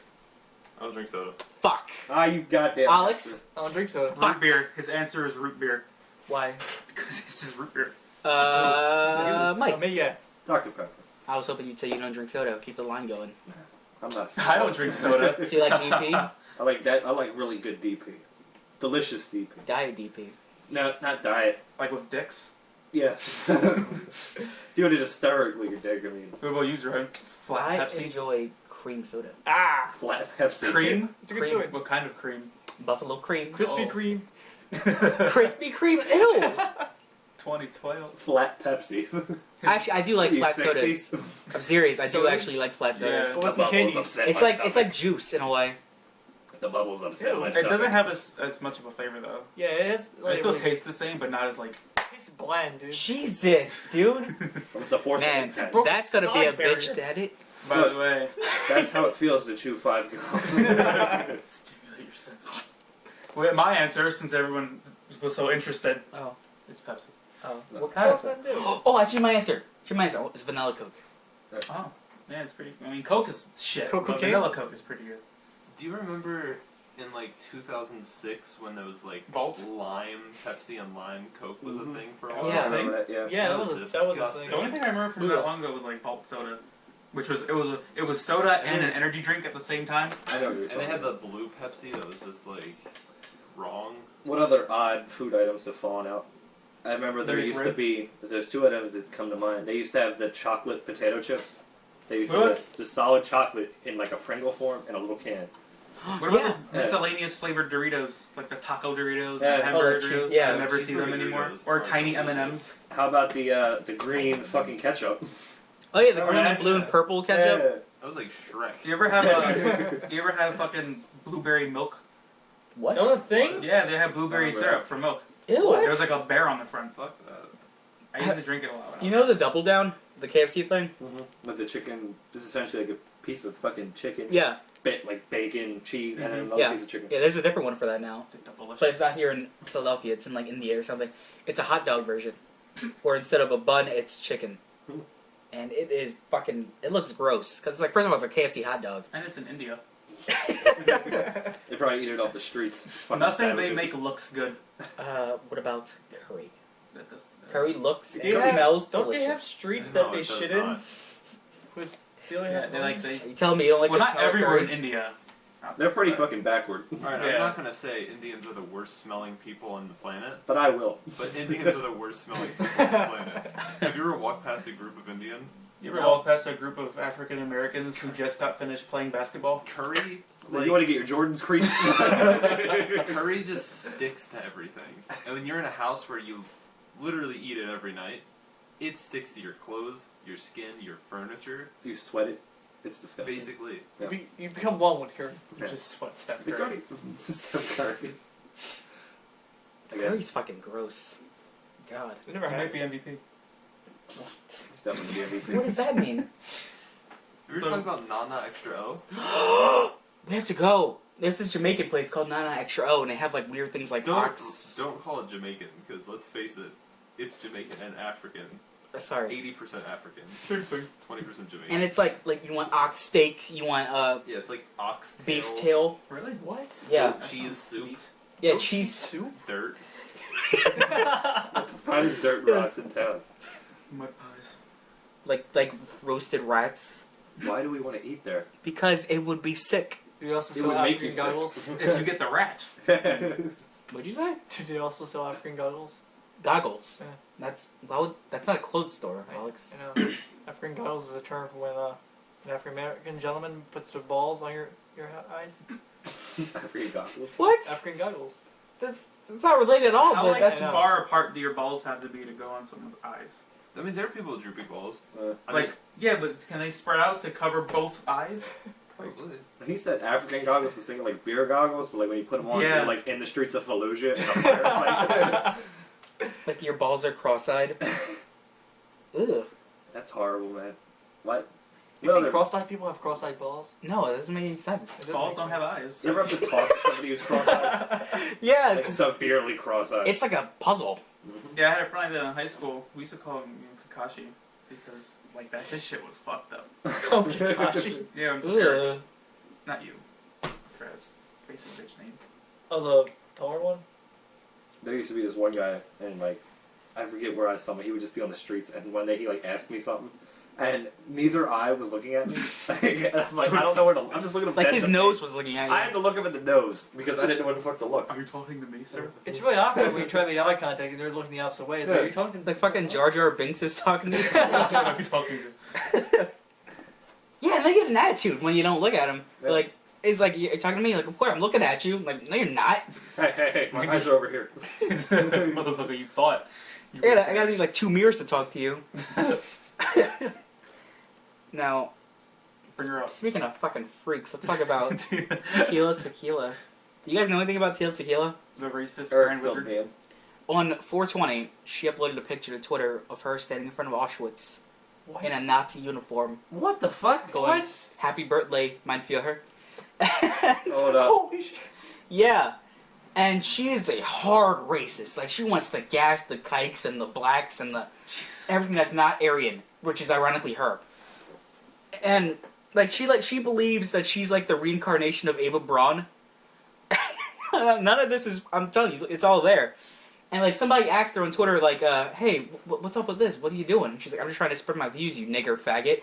I don't drink soda. Fuck. Ah, you goddamn. Alex. I don't drink soda. Fuck. Root beer. His answer is root beer. Why? Because it's just root beer. Mike. Me, yeah. Dr. Pepper. I was hoping you'd say you don't drink soda. Keep the line going. I'm not. I don't drink soda. So you like DP? I like that. I like really good DP. Delicious DP. Diet DP. No, not diet. Like with dicks. Yeah. If you wanted to stir it with your dick, I mean, What about you, Zeren? Flat I Pepsi? enjoy cream soda. Ah! flat Pepsi. Cream? It's a good Cream. soda. What kind of cream? Buffalo cream. Krispy Oh. Kreme. Crispy Kreme. Ew. 2012. Flat Pepsi. Actually, I do like You flat 60? sodas. I'm serious. I do Sodas? actually like flat sodas. Yeah. What's some The bubbles candies? upset It's my like stomach. juice in a way. The bubbles upset Ew. my It It stomach. doesn't have as much of a flavor though. Yeah, it has. It still tastes the same, but not as like. tastes bland, dude. Jesus, dude. It's the force Man, of intent. broke that's gonna be a side barrier. bitch to edit. By the way, That's how it feels to chew 5 gums. stimulate your senses. Well, my answer, since everyone was so interested, Oh, is Pepsi. oh. What What kind else of? would I do? Oh, actually, my answer. It's vanilla Coke. Oh, yeah, it's pretty. I mean, Coke is shit. Coke but cocaine? vanilla Coke is pretty good. Do you remember in like 2006 when there was like Vault? lime Pepsi and lime Coke was Mhm. a thing for a I while? Yeah. remember that, yeah. Yeah, that was a disgusting. The only thing. thing I remember from that long ago was like Vault soda, which was it was soda and an energy drink at the same time. I know what you're And they talking had about. the blue Pepsi that was just like wrong. What other odd food items have fallen out? I remember there The used to McRib? be, there's 2 items that come to mind. They used to have the chocolate potato chips. They used to What? have the solid chocolate in like a Pringle form in a little can. What about Yeah. those miscellaneous flavored Doritos, like the taco Doritos, Yeah. the hamburger Oh, the cheese- Doritos? yeah. I never see them Cheeseburger anymore. Doritos Or are tiny delicious. M&Ms. How about the green fucking ketchup? Oh yeah, the Oh, green yeah. and blue and purple ketchup. That was like Shrek. You ever have fucking blueberry milk? What? That was a thing? Yeah, they have blueberry Oh, syrup for milk. Ew. There's like a bear on the front. Fuck that. I used to drink it a lot. You know the double down, the KFC thing? With the chicken, this is essentially like a piece of fucking chicken. Yeah, Like bacon, cheese, and then another Yeah. piece of chicken. yeah. There's a different one for that now, Delicious. but it's not here in Philadelphia. It's in like India or something. It's a hot dog version, where instead of a bun, it's chicken, and it is fucking. It looks gross because it's like first of all, it's a KFC hot dog. And it's in India. They probably eat it off the streets. Fucking Nothing sandwiches. they make looks good. What about curry? That does- Curry looks Do and they have- smells Don't delicious. they have streets No, that they it does shit not. in? Was they only Yeah, have they like ones? they. You telling me you don't like Well, the not smell of everywhere in curry? India. They're pretty fucking backward. Alright, Yeah. I'm not gonna say Indians are the worst smelling people on the planet, But I will. but Indians are the worst smelling people on the planet. Have you ever walked past a group of Indians? You ever walk past a group of African Americans who just got finished playing basketball? Curry, You want to get your Jordans creased? curry just sticks to everything. And when you're in a house where you literally eat it every night, it sticks to your clothes, your skin, your furniture. If you sweat it, it's disgusting. Basically, Yeah. You become one with curry. You Yeah. just sweat Steph The Curry. Steph Curry. Again, Curry's fucking gross. God. We never He had might be MVP. he's definitely the MVP. What does that mean? have you ever talked about Nana Extra O? We have to go. There's this Jamaican place called Nana Extra O, and they have like weird things like ox. Don't call it Jamaican, because let's face it, it's Jamaican and African. Sorry. 80% African, Same thing. 20% Jamaican. And it's like you want ox steak, you want yeah, it's like ox tail, beef tail. Really? What? Yeah. goat cheese soup, Yeah, Goat cheese. soup? dirt. The finest dirt rocks in town. Mud pies. Like roasted rats. Why do we want to eat there? Because it would be sick. Do you also It sell would make African you sick. goggles? If you get the rat. What'd you say? Do they also sell African goggles? Goggles. Yeah. That's not a clothes store, Alex. I know. African goggles is a term for when an African American gentleman puts their balls on your eyes. African goggles. What? African goggles. That's not related at all. How But like that's I know. far apart do your balls have to be to go on someone's eyes? I mean, there are people with droopy balls. I Like, mean, yeah, but can they spread out to cover both eyes? probably. He said African goggles is thinking like beer goggles, but like when you put them on, Yeah. you're like in the streets of Fallujah in a firefight. like your balls are cross-eyed. Ugh. That's horrible, man. What? You Well, think they're- cross-eyed people have cross-eyed balls? No, it doesn't make any sense. It doesn't Balls make don't sense. have eyes. You ever have to talk to somebody who's cross-eyed? Yeah, Like severely cross-eyed. it's like a puzzle. Yeah, I had a friend in high school. We used to call him Kakashi because like that his shit was fucked up. Oh, Kakashi. Yeah, I'm sorry. Ugh. Not you. Fred's basic bitch name. Oh, the taller one? There used to be this one guy, and like, I forget where I saw him. He would just be on the streets, and one day he like asked me something, and neither eye was looking at me. And I'm like, I don't know where to. I'm just looking up. Like dead his to nose face. was looking at you. I had to look up at the nose because I didn't know where the fuck to look. Are you talking to me, sir? It's really awkward when you try to make eye contact and they're looking the opposite way. It's like, Yeah. are you talking to Like fucking Jar Jar Binks is talking to you. That's what I'm talking to. Yeah, and they get an attitude when you don't look at them. Yeah. Like, it's like, you're talking to me, like, of course, I'm looking at you. Like, no, you're not. Hey, my eyes are over here. Motherfucker, you thought. I gotta need like 2 mirrors to talk to you. Now, Bring her up. speaking of fucking freaks, let's talk about Tila Tequila. Do you guys know anything about Tila Tequila? The racist Eric Grand filled Wizard. me in. On 420, she uploaded a picture to Twitter of her standing in front of Auschwitz what? in a Nazi uniform, What the fuck? going, "Happy birthday, mein Führer." Hold up. Holy shit. Yeah, and she is a hard racist. Like, she wants to gas the kikes and the blacks and the everything that's not Aryan, which is ironically her. And she believes that she's like the reincarnation of Ava Braun. None of this is. I'm telling you, it's all there. And like somebody asked her on Twitter, like, "Hey, what's up with this? What are you doing?" And she's like, "I'm just trying to spread my views, you nigger faggot."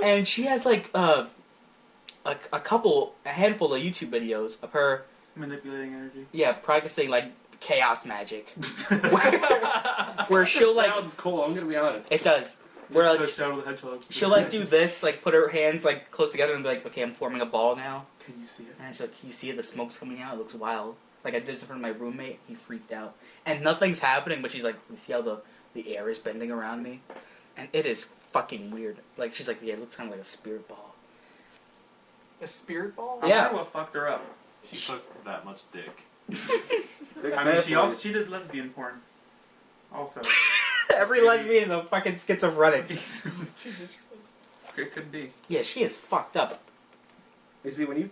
And she has like a handful of YouTube videos of her, Manipulating energy. yeah, practicing like chaos magic, where she'll like, Sounds cool. I'm gonna be honest. it does, where like, Shadow the Hedgehog. she'll like do this, like put her hands like close together and be like, "Okay, I'm forming a ball now." Can you see it? And she's like, "Can you see it? The smoke's coming out. It looks wild." Like, I did this in front of my roommate. He freaked out, and nothing's happening. But she's like, "You see how the air is bending around me?" And it is fucking weird. Like, she's like, "Yeah, it looks kind of like a spirit ball." A spirit ball? I Yeah. wonder what fucked her up. She took that much dick. I mean, she did lesbian porn. Also, Every lesbian is a fucking schizophrenic. Jesus Christ. it could be. Yeah, she is fucked up. You see, when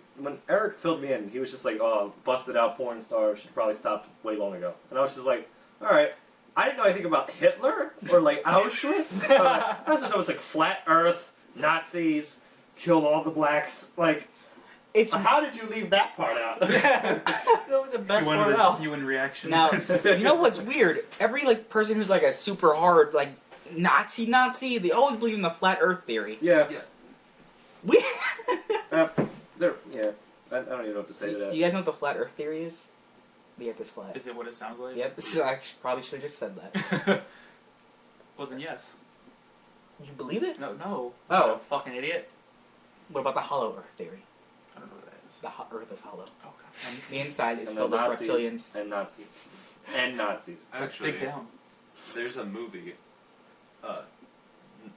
Eric filled me in, he was just like, "Oh, busted out porn star. Should probably stopped way long ago." And I was just like, "All right." I didn't know anything about Hitler or like Auschwitz. I just know it was like flat Earth, Nazis, killed all the blacks. Like, It's how did you leave that part out? No, the best You part wanted out. a human reaction. now, you know what's weird? Every like person who's like a super hard like Nazi, they always believe in the flat Earth theory. Yeah. We. Yeah. I don't even know what to say to Do that. you guys know what the flat Earth theory is? The Earth is flat. Is it what it sounds like? Yep. So I probably should have just said that. Well then, yes. You believe it? No. Oh. What a fucking idiot. What about the hollow Earth theory? I don't know what that is. The Earth is hollow. Oh god. And the inside is And filled the with Nazis. reptilians. And Nazis. And Nazis. Let's Actually, dig down. there's a movie.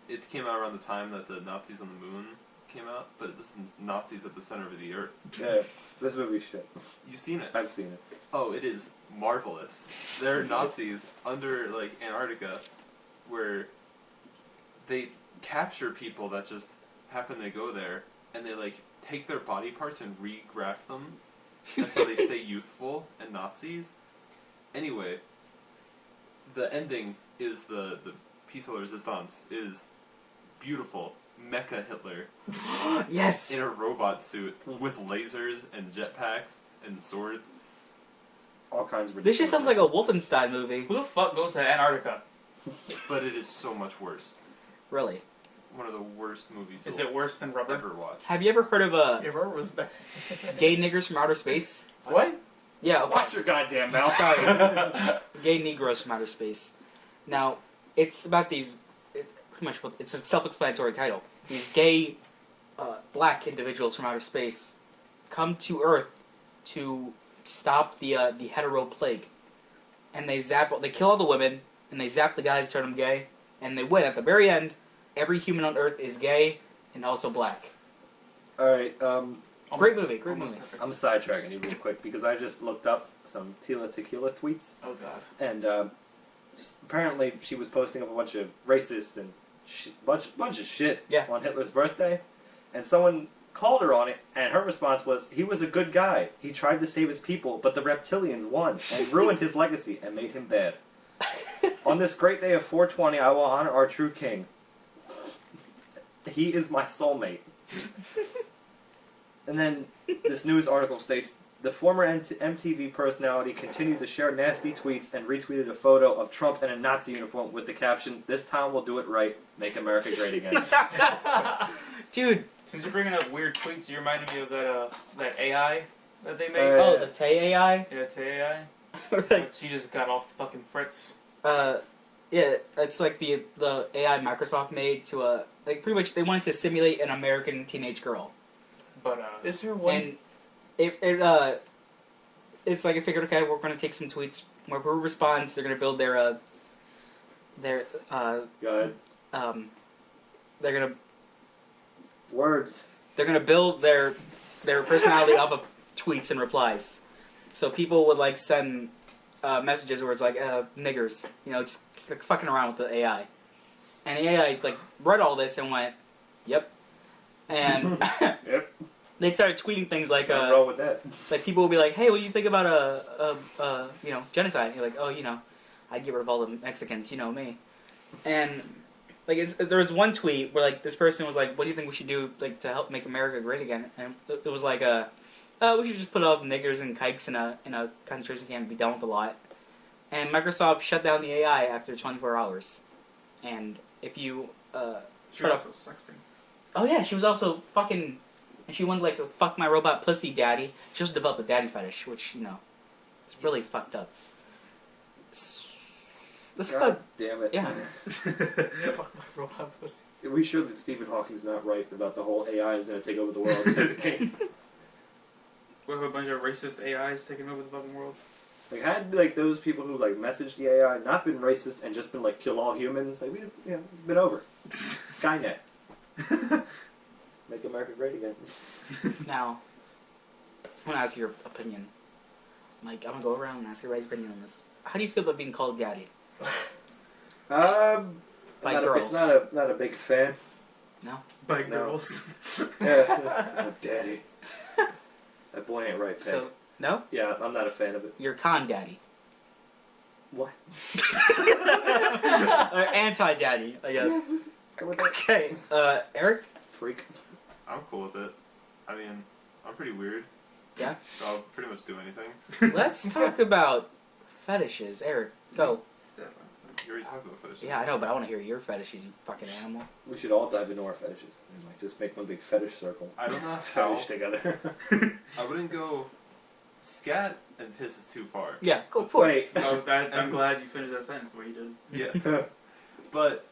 It came out around the time that the Nazis on the moon came out, but this is Nazis at the center of the earth. Yeah. This movie's shit. You've seen it? I've seen it. Oh, it is marvelous. There are Nazis under like Antarctica, where they capture people that just happen to go there, and they like take their body parts and regraft them until they stay youthful and Nazis. Anyway, the ending is the piece of resistance is beautiful. Mecha Hitler Yes. in a robot suit with lasers and jetpacks and swords. All kinds of This just sounds like ridiculousness. a Wolfenstein movie. Who the fuck goes to Antarctica? But it is so much worse. Really. One of the worst movies Is you'll it worse than rubber? ever watch. Have you ever heard of Yeah, Robert was back. gay niggers from outer space? What? Yeah. Okay. Watch your goddamn mouth. Sorry. Gay Negroes from outer space. Now, it's about these. Pretty much, it's a self-explanatory title. These gay, black individuals from outer space come to Earth to stop the hetero plague, and they kill all the women, and they zap the guys, turn them gay, and they win. At the very end, every human on Earth is gay and also black. Alright, Great movie. Great Almost movie. perfect. I'm sidetracking you real quick because I just looked up some Tila Tequila tweets, Oh god. and apparently she was posting up a bunch of racist and bunch of shit Yeah. on Hitler's birthday, and someone called her on it, and her response was, "He was a good guy. He tried to save his people, but the reptilians won and ruined his legacy and made him bad. On this great day of 420, I will honor our true king. He is my soulmate." And then this news article states, the former MTV personality continued to share nasty tweets and retweeted a photo of Trump in a Nazi uniform with the caption, "This time we'll do it right. Make America great again." Dude. Since you're bringing up weird tweets, you reminded me of that AI that they made. Oh, the Tay AI? Yeah, Tay AI. Like, But she just got off the fucking Fritz. yeah, it's like the AI Microsoft made to like pretty much they wanted to simulate an American teenage girl. But Is there one? And it's like I figured, okay, we're gonna take some tweets. Whoever responds, they're gonna build their Go ahead. they're gonna Words. build their personality off of tweets and replies. So people would like send messages where it's like niggers, just like fucking around with the AI. And the AI like read all this and went, "Yep." And Yep. they started tweeting things like Nothing wrong with that. like people would be like, "Hey, what do you think about genocide?" And you're like, "Oh, I'd get rid of all the Mexicans, you know me." And like there was one tweet where like this person was like, "What do you think we should do like to help make America great again?" And it was like, we should just put all the niggers and kikes in a concentration camp and be done with the lot." And Microsoft shut down the AI after 24 hours. And if you she was also sexting. oh yeah, she was also fucking, and she wanted like to fuck my robot pussy daddy. She also developed a daddy fetish, which it's really fucked up. Let's God damn it. Yeah. Fuck my robot pussy. Are we sure that Stephen Hawking's not right about the whole AI is going to take over the world? We have a bunch of racist AIs taking over the fucking world. Like, had like those people who like messaged the AI not been racist and just been like kill all humans, like we'd been over. Skynet. Make America great again. Now, I want to ask your opinion. Mike, I'm gonna go around and ask everybody's opinion on this. How do you feel about being called daddy? By By girls. Not a big fan. No. By No. girls. Yeah. Oh, daddy. That boy ain't right, Peg. So no, Yeah, I'm not a fan of it. you're con daddy What? or anti daddy, I guess. Let's go with that. Okay, Eric. Freak. I'm cool with it. I mean, I'm pretty weird. Yeah. So I'll pretty much do anything. Let's talk about fetishes. Eric, go. You already talked about fetishes. Yeah, I know, but I want to hear your fetishes, you fucking animal. We should all dive into our fetishes and like just make one big fetish circle. I don't know how. Fetish together. I wouldn't go. Scat and piss is too far. Yeah, go of course. Wait. Oh, I'm glad you finished that sentence the way you did. Yeah. But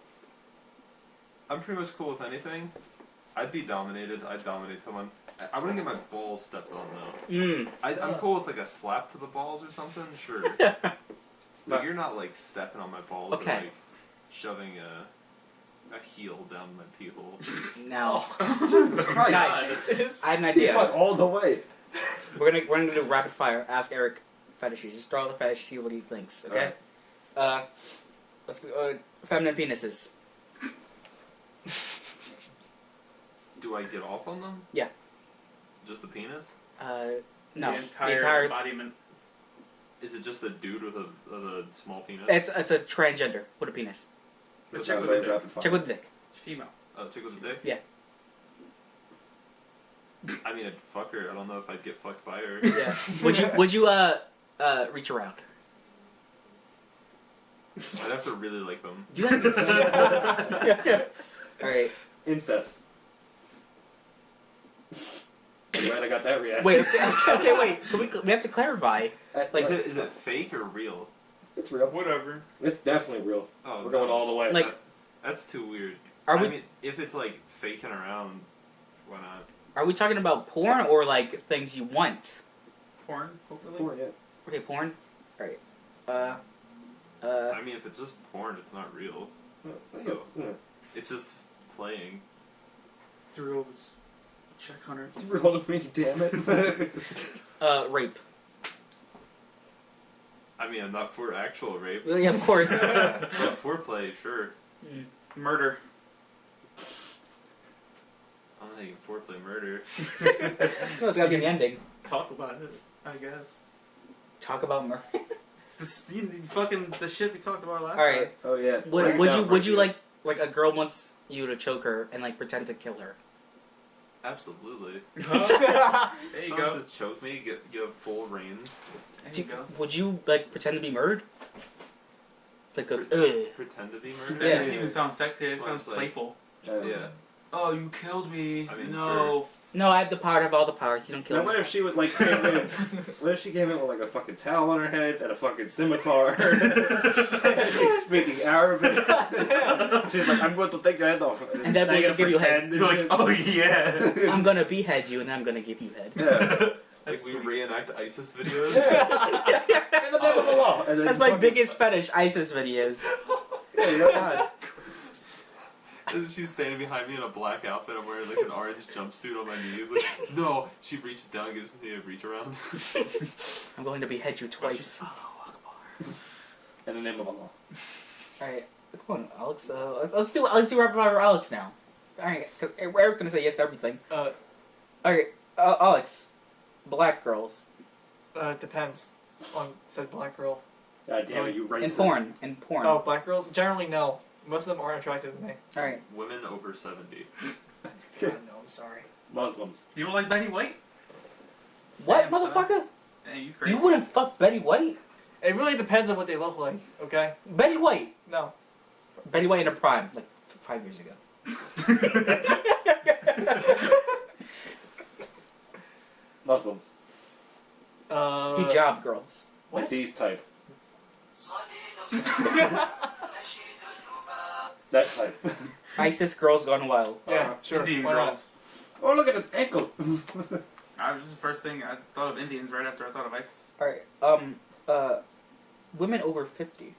I'm pretty much cool with anything. I'd be dominated. I'd dominate someone. I wouldn't get my balls stepped on though. I'm cool with like a slap to the balls or something. Sure. But you're not like stepping on my balls Okay. or like shoving a heel down my pee hole. Now, Jesus Christ. guys, It's- I had an He idea. went all the way. We're gonna do rapid fire. Ask Eric fetishes. Just throw out the fetish, see what he thinks. Okay. Let's go. Feminine penises. Do I get off on them? Yeah. Just the penis? No. The entire embodiment. Is it just a dude with a small penis? It's a transgender with a penis. Let's check check with with the the rapid fire. Check with the dick. It's female. Oh, chick with a dick? Yeah. I mean, I'd fuck her. I don't know if I'd get fucked by her. Yeah. Would you reach around? I'd have to really like them. You have to. All right. Incest. I'm glad I got that reaction. Wait. Okay. Wait. We have to clarify. Is it fake or real? It's real. Whatever. It's definitely real. Oh, We're going no. all the way. Like, That's too weird. are I we mean, if it's like faking around, why not? are we talking about porn or like things you want? Porn, hopefully. Porn, yeah. Okay, porn. All right. I mean, if it's just porn, it's not real. So Yeah. it's just playing. It's real. Check Hunter. It's real to me, damn it. Rape. I mean, I'm not for actual rape. Well, yeah, of course. But foreplay, sure. Murder. Oh, you can foreplay murder. No, it's gotta be the ending. Talk about it, I guess. Talk about murder. Fucking the shit we talked about last All right. Oh yeah. Would you like a girl wants you to choke her and like pretend to kill her? Absolutely. time. There you Someone go. says choke me, you have full reins. There you go. Would you like pretend to be murdered? Like a Pretend to be That murdered? Yeah. doesn't even sound sexy. It Well, sounds it's like- playful. Yeah. Oh, you killed me. I mean, no. No, I have the power. I have all the powers. You don't kill Now, me. what if she would like came in? What if she came in with like a fucking towel on her head and a fucking scimitar? And she's speaking Arabic. She's like, "I'm going to take your head off." And then now we you're can give gonna you head. pretend and You're like, shit. oh yeah. I'm gonna behead you, and then I'm gonna give you head. Yeah. Like we reenact ISIS videos. In the name of Allah. And then That's my fucking- biggest fetish, ISIS videos. Yeah, you know, And she's standing behind me in a black outfit. I'm wearing like an orange jumpsuit on my knees. Like, no. She reaches down and gives me a reach around. I'm going to behead you twice. in the name of Allah. Alright, come on, Alex. Let's do rapid fire Alex now. Alright, because Eric's gonna say yes to everything. Alright, Alex. Black girls. Depends on said black girl. God damn it, you In racist. porn. In porn. Oh, black girls? Generally, no. Most of them aren't attractive to me. Alright. Women over 70. No, I'm sorry. Muslims. You don't like Betty White? What, Damn, son. motherfucker? Hey, you crazy. You wouldn't fuck Betty White? It really depends on what they look like, okay? Betty White. No. Betty White in her prime, like 5 years ago. Muslims. Hijab girls. Like What? these type. That type. ISIS girls gone wild. Yeah, sure. Indian Why not? girls. Oh, look at the ankle. I was the first thing I thought of Indians right after I thought of ISIS. Alright, women over 50.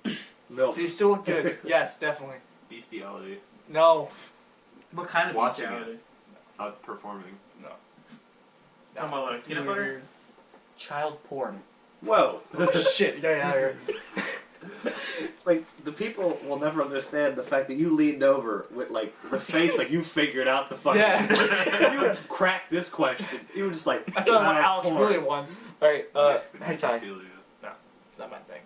They Milfs. still look good. Yes, definitely. Bestiality. No. What kind of Watching bestiality? Performing. Talking about like It's peanut weird. butter? Child porn. Whoa. Shit, get out of here. Like, the people will never understand the fact that you leaned over with, like, the face like you figured out the fucking... Yeah. You would crack this question. You were just like... I thought about child Alex porn. really once. Alright, hentai. Necrophilia. It's not my thing.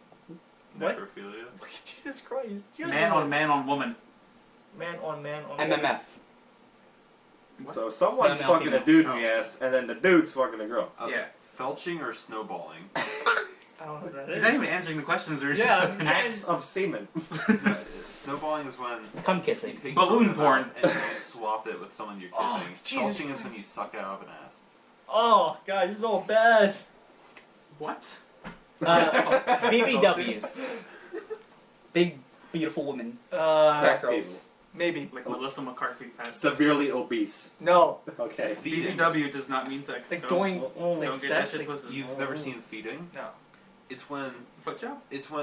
What? Necrophilia. Jesus Christ. You guys Man know- on man on woman. Man on man on MMF. So someone's Male, fucking female. a dude in Oh. the ass, and then the dude's fucking a girl. Yeah. Felching or snowballing? I don't know what that He's is. not even answering the questions. Or Yeah. Acts of semen. Snowballing is when Cum you kissing. take Balloon your porn. mouth and you swap it with someone you're Oh, kissing. Jesus Felching is when Christ. you suck out of an ass. Oh, God, this is all bad. What? BBWs. Big, beautiful women. Fat girls. people. Maybe. Like Melissa McCarthy fat. Severely obese. No. Okay. Feeding. BBW does not mean sex. Like Don't- going, Mm. like Don't get that sex, shit like, twisted. You've never seen feeding? no. It's when Foot job?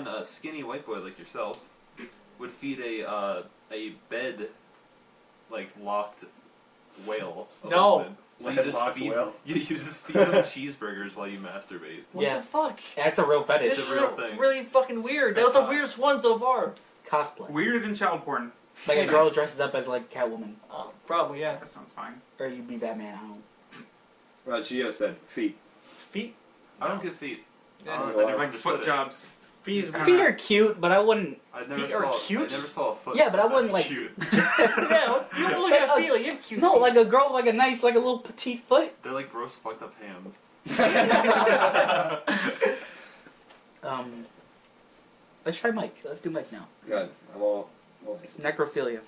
a skinny white boy like yourself would feed a bed like locked whale. a No. woman. So you Bed just locked feed whale? you just feed them cheeseburgers while you masturbate. What Yeah. the fuck? That's a real fetish. This It's is a real thing. really fucking weird. That That's was the hot. weirdest one so far. Cosplay. Weirder than child porn. Like a girl dresses up as like Catwoman. Probably, yeah. That sounds fine. Or you be Batman, I don't know. Gio said feet. Feet? I don't get feet. Yeah. I Well, never Like understood foot it. jobs. Feet is Feet Feet are cute, but I wouldn't. I never Feet are saw. cute? I never saw a foot. Yeah, but I wouldn't, That's like- Cute. Yeah, you don't look at feet like you have cute No, feet. like a girl with like a nice, like a little petite foot. They're like gross, fucked up hands. Let's try Mike. Let's do Mike now. Good. I'm all Necrophilia.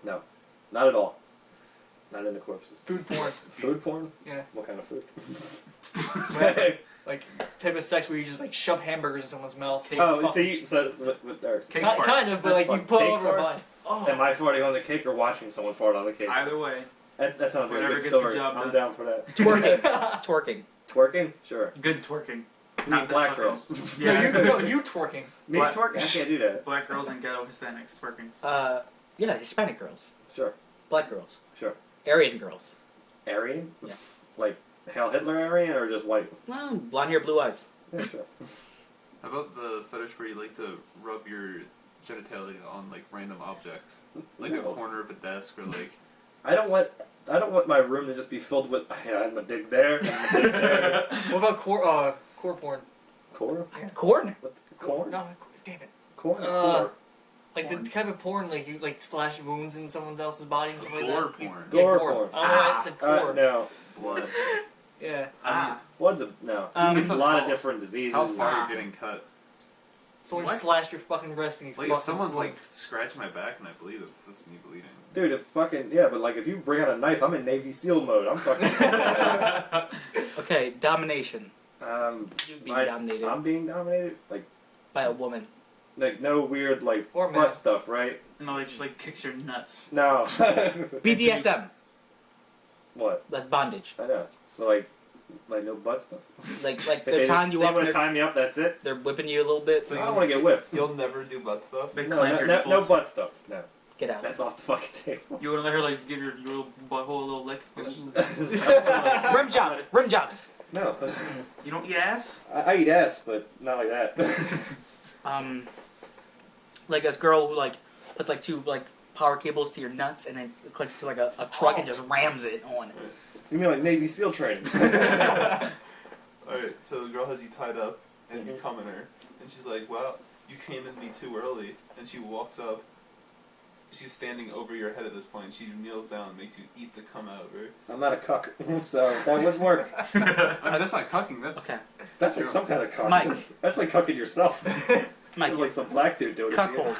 No. Not at all. Not in the corpses. Food porn. Food porn? Yeah. What kind of food? Like, type of sex where you just, like, shove hamburgers in someone's mouth. Oh, so what Eric's Cake Not, farts. kind of, but, That's like, you fun. put Cake over a farts? bun. Oh. Am I farting on the cake or watching someone fart on the cake? Either way. That sounds like a Whatever good gets the story. job I'm done. down for that. Twerking. Twerking. Twerking? Sure. Good twerking. I mean, Not the black fucking- girls. Yeah. No, you twerking. Me Black- twerking? I can't do that. Black girls and ghetto Hispanics twerking. Yeah, Hispanic girls. Sure. Black girls. Sure. Aryan girls. Aryan? Yeah. Like Hail Hitler Aryan or just white? Well, blonde hair, blue eyes. Yeah, sure. How about the fetish where you like to rub your genitalia on like random objects, like No. a corner of a desk or like? I don't want I don't want my room to just be filled with. Yeah, I'm a dig there. I'm a dig there. What about core porn? Core? Corn. What? Corn? No, damn it. Corn? Uh, Core? Like the type of porn, like you like slash wounds in someone else's body and stuff like Gore that. porn. Gore Yeah, porn. I don't know why it's a core. No. Blood. Yeah. Blood's a no. Um, It's a lot of different diseases. How far are you getting cut? Someone What? slashed your fucking wrist and you Like, fucking if someone's like scratching my back and I bleed, it's just me bleeding. Dude, if fucking yeah, but like if you bring out a knife, I'm in Navy SEAL mode. I'm fucking. Okay, domination. You being I- dominated I'm being dominated. by a woman. Like no weird like Or butt man. stuff, right? No, like she like kicks your nuts. No. BDSM. What? That's bondage. I know. So like no butt stuff. Like They they're tying you they up. want And to tie me up. That's it. they're whipping you a little bit. So I don't want to get whipped. You'll never do butt stuff? They No, clamp your no nipples. butt stuff. No, Get out. that's off the fucking table. You wanna let her like just give your little butthole a little lick? Rim jobs. Rim jobs. No, You don't eat ass? I eat ass, but not like that. Like a girl who like puts like two like power cables to your nuts and then clicks to like a truck and just rams it on. You mean like Navy SEAL training? Alright, so the girl has you tied up, and you Mhm. come in her, and she's like, wow, you came in me too early. And she walks up, she's standing over your head at this point, she kneels down and makes you eat the cum out of her. I'm not a cuck, so that wouldn't work. I mean, that's not cucking, that's... Okay, That's like some kind of cuck. Mike. That's like cucking yourself. Mike. Sounds like some black dude doing it. to you. cuckold.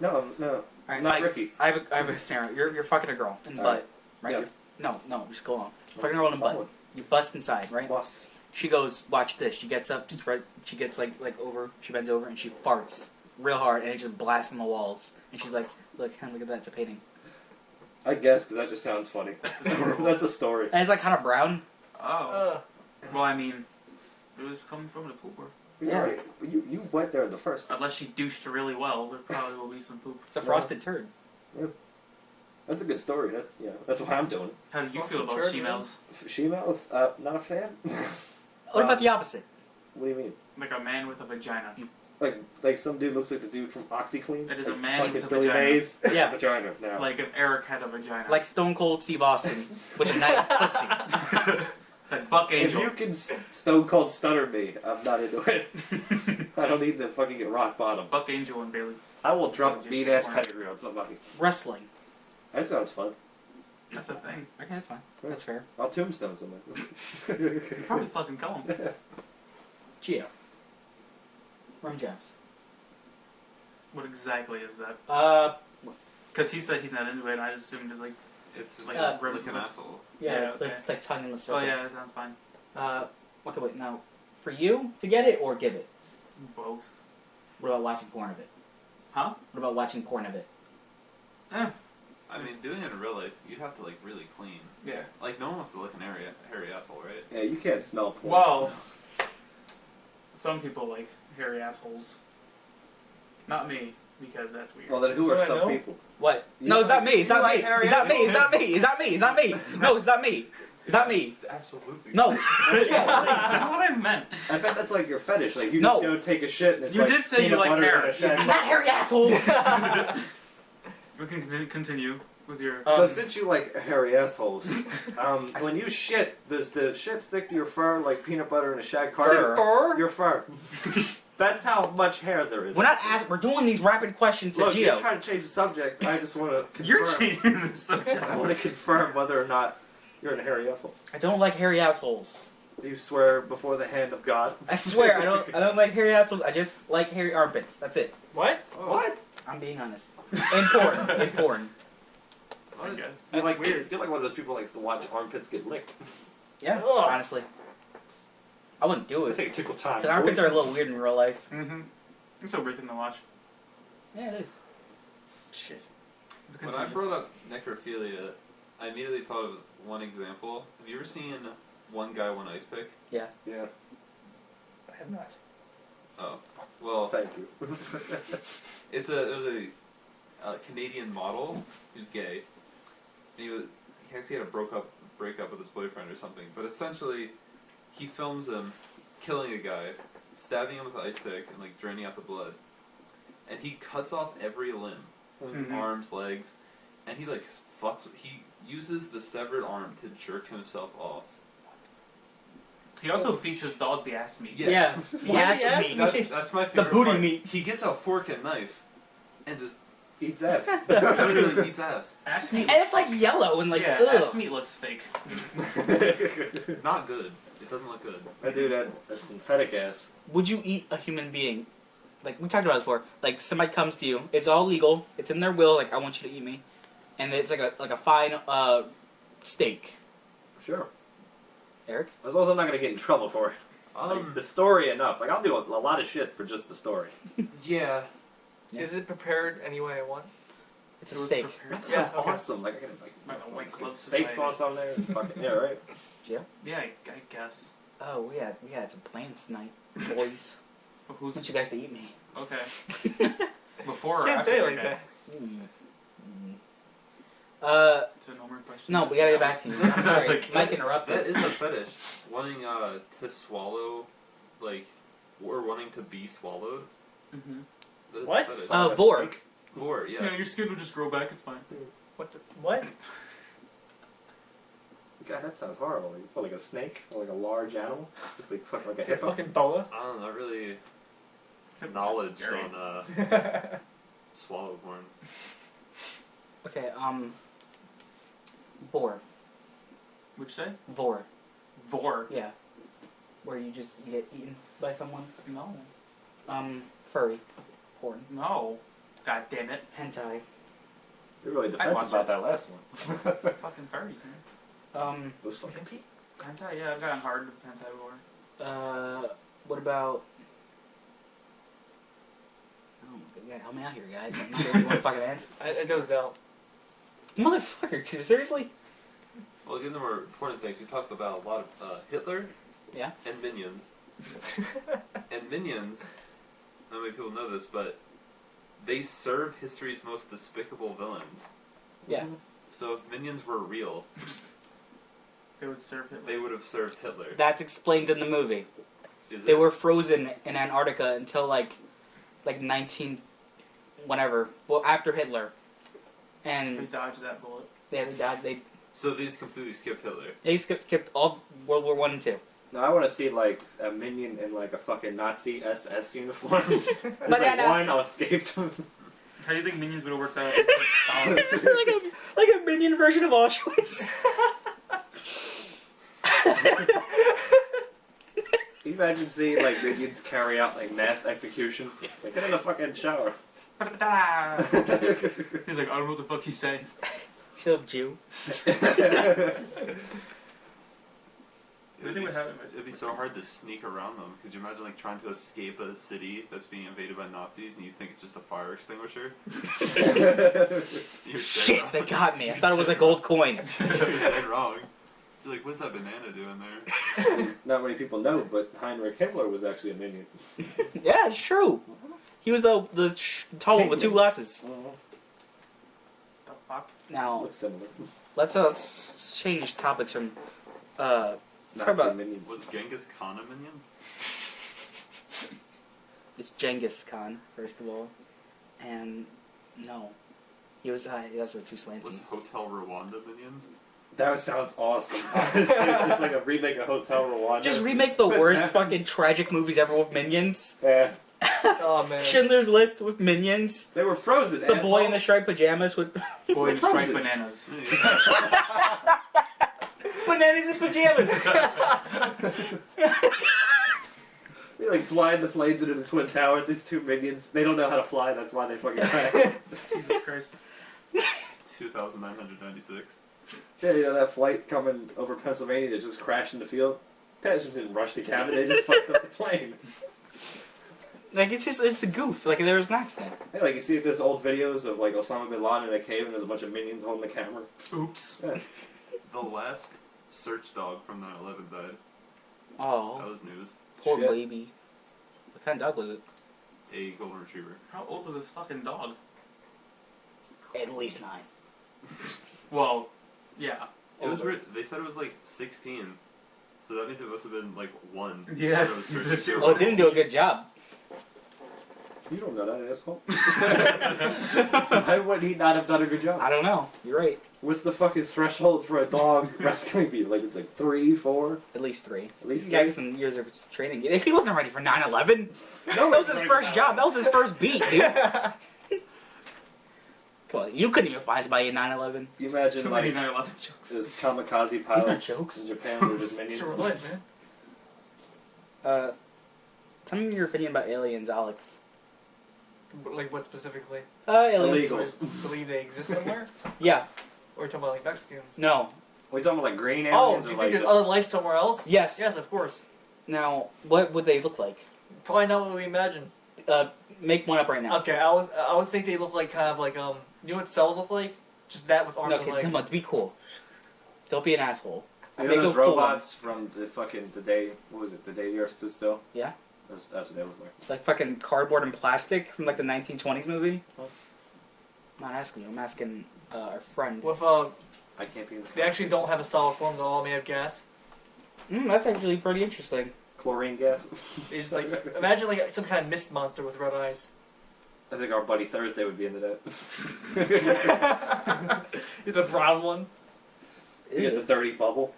No, no. All right, Not Mike. Ricky. I have a scenario. You're fucking a girl in the All butt, right? Yeah. No, just go on. Fucking a girl in the butt. You bust inside, right? Boss. She goes, watch this. She gets up, she gets like over, she bends over and she farts real hard and it just blasts on the walls. And she's like, look at that, it's a painting. I guess, because that just sounds funny. That's a story. And it's like kind of brown. Oh. Well, I mean, it was coming from the pooper. Yeah. Right. You went there in the first place. Unless she douched really well, there probably will be some poop. It's a frosted turd. That's a good story. That's what I'm doing. How do you Frosted feel about turd, she-males? She-males? Not a fan. What about the opposite? What do you mean? Like a man with a vagina. Like some dude looks like the dude from OxyClean? It is a Like man fucking with a Billy vagina. Mays? Yeah. Vagina, no. Like if Eric had a vagina. Like Stone Cold Steve Austin with a nice pussy. Like Buck if Angel. you can Stone Cold Stunner me, I'm not into it. I don't need to fucking get rock bottom. Buck Angel and Bailey. I will drop a Just beat-ass porn. pedigree on somebody. Wrestling. That sounds fun. That's a thing. Okay, that's fine. That's fair. I'll tombstone somebody. You probably fucking kill him. Gio. Rum jabs. What exactly is that? Because he said he's not into it, and I just assumed it's like, It's Like, like rim- an asshole. Yeah, Yeah, okay. like tongue in the circle. oh yeah, that sounds fine. Okay, wait, now, for you to get it or give it? Both. What about watching porn of it? Huh? What about watching porn of it? I mean, doing it in real life, you'd have to, like, really clean. Yeah. Like, no one wants to look an hairy asshole, right? Yeah, you can't smell porn. Well, some people like hairy assholes. Not me, because that's weird. Well, then who So are I some know? people? What? You No, it's not like- me. It's you not like me. hairy It's not me. assholes? It's not me. It's not me. It's not me. No, it's not me. It's not me. Absolutely. No. That's not what I meant. I bet that's like your fetish. Like, you No. just go take a shit and it's You like did say you peanut like butter hair. and a shed. I'm not hairy assholes. We can continue with your. So since you like hairy assholes, when you shit, does the shit stick to your fur like peanut butter and a shag carpet? Fur? Your fur. That's how much hair there is. We're not asking. We're doing these rapid questions to Look, you're Gio. trying to change the subject. I just want to confirm. You're changing the subject. I want to confirm whether or not you're a hairy asshole. I don't like hairy assholes. Do you swear before the hand of God? I swear, I don't like hairy assholes. I just like hairy armpits. That's it. What? What? I'm being honest. In porn. In porn. I guess. You're That's like weird. You're like one of those people who likes to watch armpits get licked. Yeah. Ugh. Honestly, I wouldn't do It's it. like a tickle time. Because armpits are a little weird in real life. Mm-hmm. It's a weird thing to watch. Yeah, it is. Shit. When I brought up necrophilia, I immediately thought of one example. Have you ever seen One Guy, One Ice Pick? Yeah. I have not. Oh. Well, Thank you. it was a Canadian model who's gay. And I guess he had a breakup with his boyfriend or something. But essentially, he films him killing a guy, stabbing him with an ice pick, and like draining out the blood. And he cuts off every limb, Mhm. arms, legs, and he like fucks with, he uses the severed arm to jerk himself off. He also feeds his dog the ass meat. Yeah. Why Yes, the ass meat. meat? That's my The favorite booty part. meat. He gets a fork and knife and just Eats ass. literally eats ass. Ass meat. And it's like yellow and like, yeah, ugh. ass meat looks fake. Not good. It doesn't look good. I do that. That's synthetic ass. Would you eat a human being? Like, we talked about this before. Like, somebody comes to you. It's all legal. It's in their will. Like, I want you to eat me. And it's like a fine steak. Sure. Eric? As long as I'm not gonna get in trouble for it. Like, the story enough. Like I'll do a lot of shit for just the story. Yeah. Yeah. Is it prepared any way I want? It's a steak. That Yeah, sounds okay. awesome. Like I gotta Like a white glove steak society. sauce on there. Fucking, yeah, right. Yeah, I guess. Oh, we had some plans tonight, boys. But I want who's you guys to eat me. okay? Before or Can't after say it the like guy? that. So no more questions. No, we gotta get back to you. I'm sorry. Like, Mike interrupted. That is a fetish. Wanting to swallow, like, or wanting to be swallowed. Mm-hmm. That is What? A fetish. Vor. Vor, yeah. Yeah, your skin will just grow back. It's fine. What? What? God, that sounds horrible. You put like a snake or like a large animal, just like fucking like a A hippo. fucking boa? I don't know, not really Hippos are knowledge scary. on swallow porn. Okay, Vor. What'd you say? Vor. Vor. Yeah. Where you just get eaten by someone. No. Furry. Porn. No. God damn it. Hentai. You're really watch defensive about it. that last one. Fucking furries, man. It was like, Hentai, yeah, I've gotten hard with hentai before. What about... Oh my god, help me out here, guys. I'm sure you want to fucking answer. I dozed out. Motherfucker, seriously? Well, again, the more important things, we talked about a lot of Hitler Yeah. and Minions. And Minions, not many people know this, but they serve history's most despicable villains. Yeah. So if Minions were real, They would serve it. they would have served Hitler. That's explained in the movie. Is They it? were frozen in Antarctica until like 19... whatever. Well, after Hitler. They And dodged that bullet. they died. So these completely skipped Hitler. They skipped all World War 1 and 2. no, I want to see like a minion in like a fucking Nazi SS uniform. There's like Banana. one escaped. How do you think Minions would have worked out? It's like a minion version of Auschwitz. Can you imagine seeing like minions carry out like mass execution? Like get in the fucking shower. Stalin. He's like, I don't know what the fuck he's saying. Shut up, Jew. It'd be so hard to sneak around them. Could you imagine like trying to escape a city that's being invaded by Nazis and you think it's just a fire extinguisher? You're Shit, dead they wrong. got me. I thought it was a gold coin. You're dead wrong. You're like, what's that banana doing there? Not many people know, but Heinrich Himmler was actually a minion. Yeah, it's true. He was the tall one with two glasses. The fuck? Now, Looks similar. let's change topics from. Let's talk Nazi about minions. Was Genghis Khan a minion? it's Genghis Khan first of all, and no, he was that's too slanty. Was Hotel Rwanda minions? That sounds awesome. Honestly, just like a remake of Hotel Rwanda. Just remake the worst fucking tragic movies ever with minions. Yeah. Oh man. Schindler's List with minions. They were frozen. The boy in the striped pajamas with Boy in the Frozen. striped bananas. bananas and pajamas. They like fly the planes into the Twin Towers. It's two minions. They don't know how to fly. That's why they fucking die. Jesus Christ. 2,996. Yeah, you know that flight coming over Pennsylvania that just crashed in the field? Passengers didn't rush the cabin. They just fucked up the plane. Like it's a goof. Like there was an accident. Hey, like you see this old videos of like Osama bin Laden in a cave and there's a bunch of minions holding the camera. Oops. Yeah. The last search dog from 9/11 died. That Oh, was news. poor Shit. baby. What kind of dog was it? A golden retriever. How old was this fucking dog? At least 9. Well, yeah. It was. They said it was like 16. So that means it must have been like 1. Yeah. when it was searching through. Well, it didn't do a good job. You don't know that, asshole. Why would he not have done a good job? I don't know. You're right. What's the fucking threshold for a dog rescuing people? Like, it's like 3, 4? At least 3. At least Yeah, 3? get some years of training. If he wasn't ready for 9/11, No, that was his first job. That was his first beat, dude. Come on, you couldn't even find somebody in 9/11. You imagine, Too like, many 9/11 jokes. there's kamikaze These pilots aren't jokes. in Japan who are just It's minions. real life, man. Tell me your opinion about aliens, Alex. Like what specifically? Aliens. Illegals. Believe they exist somewhere? Yeah. Or are you talking about like Mexicans? No. Are we talking about, like, green Oh, aliens do or, you like, think there's just... other life somewhere else? Yes. Yes, of course. Now, what would they look like? Probably not what we imagine. Make one up right now. Okay, I would think they look like kind of like you know what cells look like? Just that with arms Okay, and legs. come on, be cool. Don't be an asshole. You Make know a those cool robots from the day, what was it, the day the Earth stood still? Yeah. That's what they look like. Like fucking cardboard and plastic from like the 1920s movie? Oh. I'm not asking you, I'm asking our friend. With I can't be in the they actually don't have a solid form. They're all made of gas. That's actually pretty interesting. Chlorine gas. They just like imagine like some kind of mist monster with red eyes. I think our buddy Thursday would be into that. You're the brown one. You get the dirty bubble.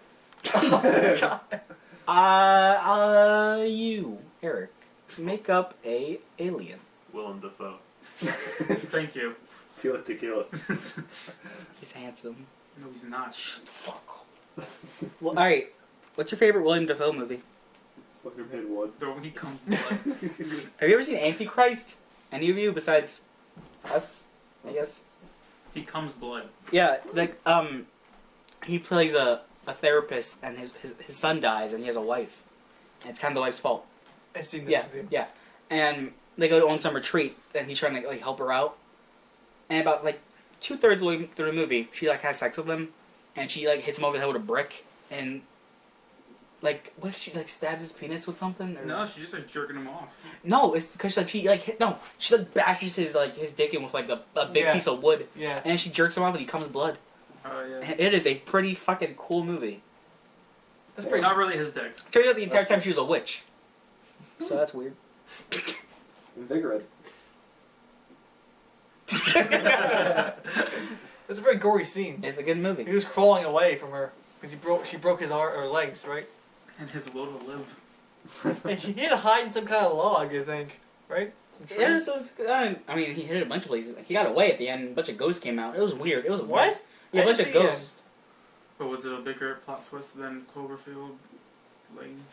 Oh God. You, Eric, make up a alien. Willem Dafoe. Thank you. Tequila. He's handsome. No, he's not. Fuck. Well, alright. What's your favorite William Dafoe movie? Spider-Man 1. Though he comes to life. Have you ever seen Antichrist? Any of you besides us, I guess? He comes blood. Yeah, like, he plays a therapist and his son dies and he has a wife. And it's kind of the wife's fault. I've seen this Yeah, with you. yeah. And they go on some retreat and he's trying to, like, help her out. And about, like, 2/3 of the way through the movie, she, like, has sex with him. And she, like, hits him over the head with a brick. And, like, what, she, like, stabs his penis with something? Or... No, she just starts jerking him off. No, it's because, like, she, like, she, like, bashes his dick in with, like, a big Yeah. piece of wood. Yeah. And she jerks him off and he comes blood. Oh, yeah. And it is a pretty fucking cool movie. That's It's pretty. not really his dick. Turns out the entire time she was a witch. So that's weird. Invigorating. It's a very gory scene. It's a good He movie. was crawling away from her because she broke his arm or legs, right? And his will to live. And he had to hide in some kind of log, I think, right? Some tree. Yeah, so it's, I mean, he hit a bunch of places. He got away at the end. A bunch of ghosts came out. It was weird. It was What? weird. Yeah, a I bunch didn't of see ghosts. But was it a bigger plot twist than Cloverfield Lane?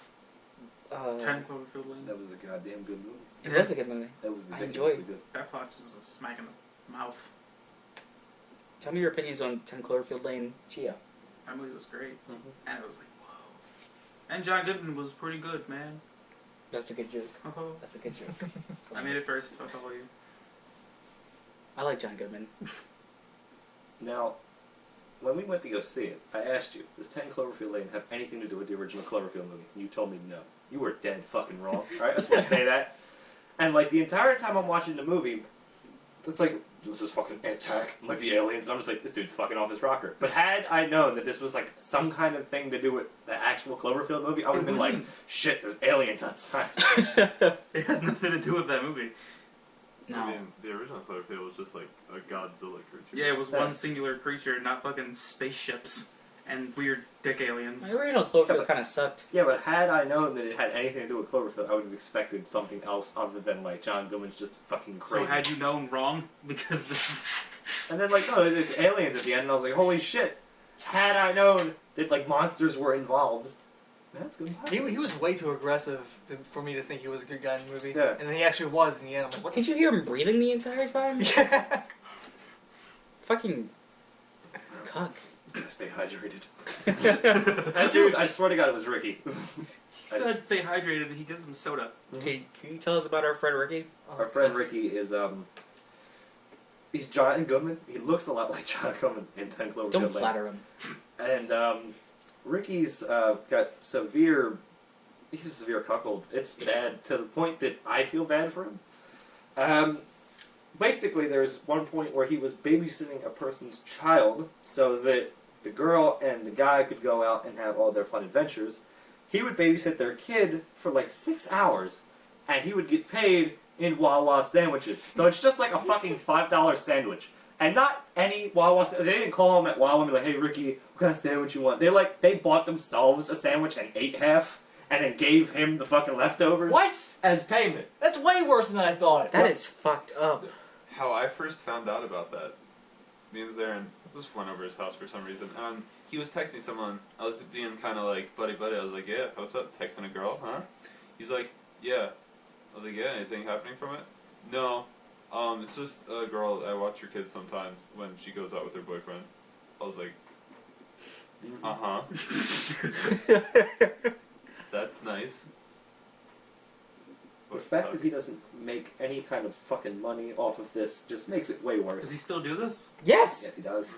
10 Cloverfield Lane? That was a goddamn good movie. It was a good movie. That was I ridiculously enjoyed good. That plot twist was a smack in the mouth. Tell me your opinions on 10 Cloverfield Lane, Chia. That movie was great. Mm-hmm. And it was like, whoa. And John Goodman was pretty good, man. That's a good joke. Oh, That's a good joke. I made it first, fuck all you. I like John Goodman. Now, when we went to go see it, I asked you, does 10 Cloverfield Lane have anything to do with the original Cloverfield movie? And you told me no. You were dead fucking wrong. Alright, I just want to say that. And, like, the entire time I'm watching the movie, it's like, this is fucking attack, like the aliens, and I'm just like, this dude's fucking off his rocker. But had I known that this was, like, some kind of thing to do with the actual Cloverfield movie, I would have been like, shit, there's aliens outside. It had nothing to do with that movie. No. I mean, the original Cloverfield was just like a Godzilla creature. Yeah, it was Yeah. one singular creature, not fucking spaceships and weird dick aliens. My original Cloverfield kind of sucked. Yeah, but had I known that it had anything to do with Cloverfield, I would have expected something else other than, like, John Goodman's just fucking crazy. So had you known wrong? Because this is... And then, like, no, it's aliens at the end, and I was like, holy shit. Had I known that, like, monsters were involved, that's good. He was way too aggressive for me to think he was a good guy in the movie. Yeah. And then he actually was in the end. I'm like, what Did you hear him breathing the entire time? the? Fucking cuck. Stay hydrated. That dude, I swear to God, it was Ricky. He said stay hydrated and he gives him soda. Okay, can you tell us about our friend Ricky? Our friend Ricky is, he's John Goodman. He looks a lot like John Goodman in 10 Cloverfield Don't Lane. flatter him. And, Ricky's, got severe... He's a severe cuckold. It's bad to the point that I feel bad for him. Basically, there's one point where he was babysitting a person's child so that the girl and the guy could go out and have all their fun adventures. He would babysit their kid for like 6 hours, and he would get paid in Wawa sandwiches. So it's just like a fucking $5 sandwich. And not any Wawa. They didn't call him at Wawa and be like, "Hey Ricky, what kind of sandwich you want?" They bought themselves a sandwich and ate half, and then gave him the fucking leftovers. What? As payment. That's way worse than I thought. That is fucked up. How I first found out about that, me and Zeren just went over his house for some reason. He was texting someone. I was being kind of like buddy. I was like, "Yeah, what's up? Texting a girl, huh?" He's like, "Yeah." I was like, "Yeah, anything happening from it?" "No. It's just a girl. I watch your kids sometimes when she goes out with her boyfriend." I was like, "That's nice." The fact that he doesn't make any kind of fucking money off of this just makes it way worse. Does he still do this? Yes, Yes. he does.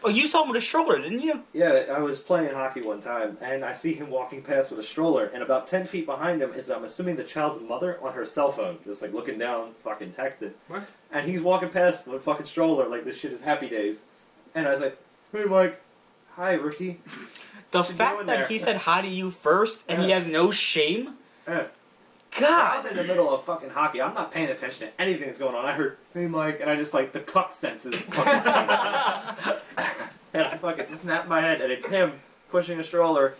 Oh, you saw him with a stroller, didn't you? Yeah, I was playing hockey one time, and I see him walking past with a stroller, and about 10 feet behind him is, I'm assuming, the child's mother on her cell phone, just like looking down, fucking texting. What? And he's walking past with a fucking stroller, like this shit is Happy Days. And I was like, "Hey Mike, hi Ricky." The What's he fact doing that there? he said hi to you first and he Yeah. has no shame. Eh. God. I'm in the middle of fucking hockey. I'm not paying attention to anything that's going on. I heard, "Hey Mike," and I just like the cuck senses. And I fucking snapped my head, and it's him pushing a stroller,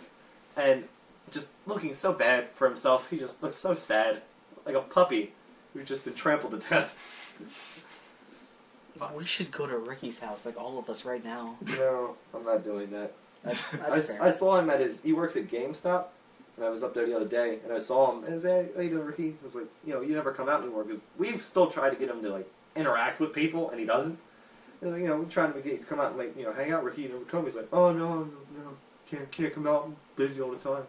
and just looking so bad for himself. He just looks so sad, like a puppy who's just been trampled to death. We should go to Ricky's house, like all of us right now. No, I'm not doing that. That's fair. I saw him at he works at GameStop, and I was up there the other day, and I saw him, and I was like, "Hey, how you doing, Ricky?" I was like, "You never come out anymore," because we've still tried to get him to, like, interact with people, and he doesn't. And, we're trying to get him to come out and, like, hang out. Ricky never come. He's like, "Oh, no, can't come out. I'm busy all the time."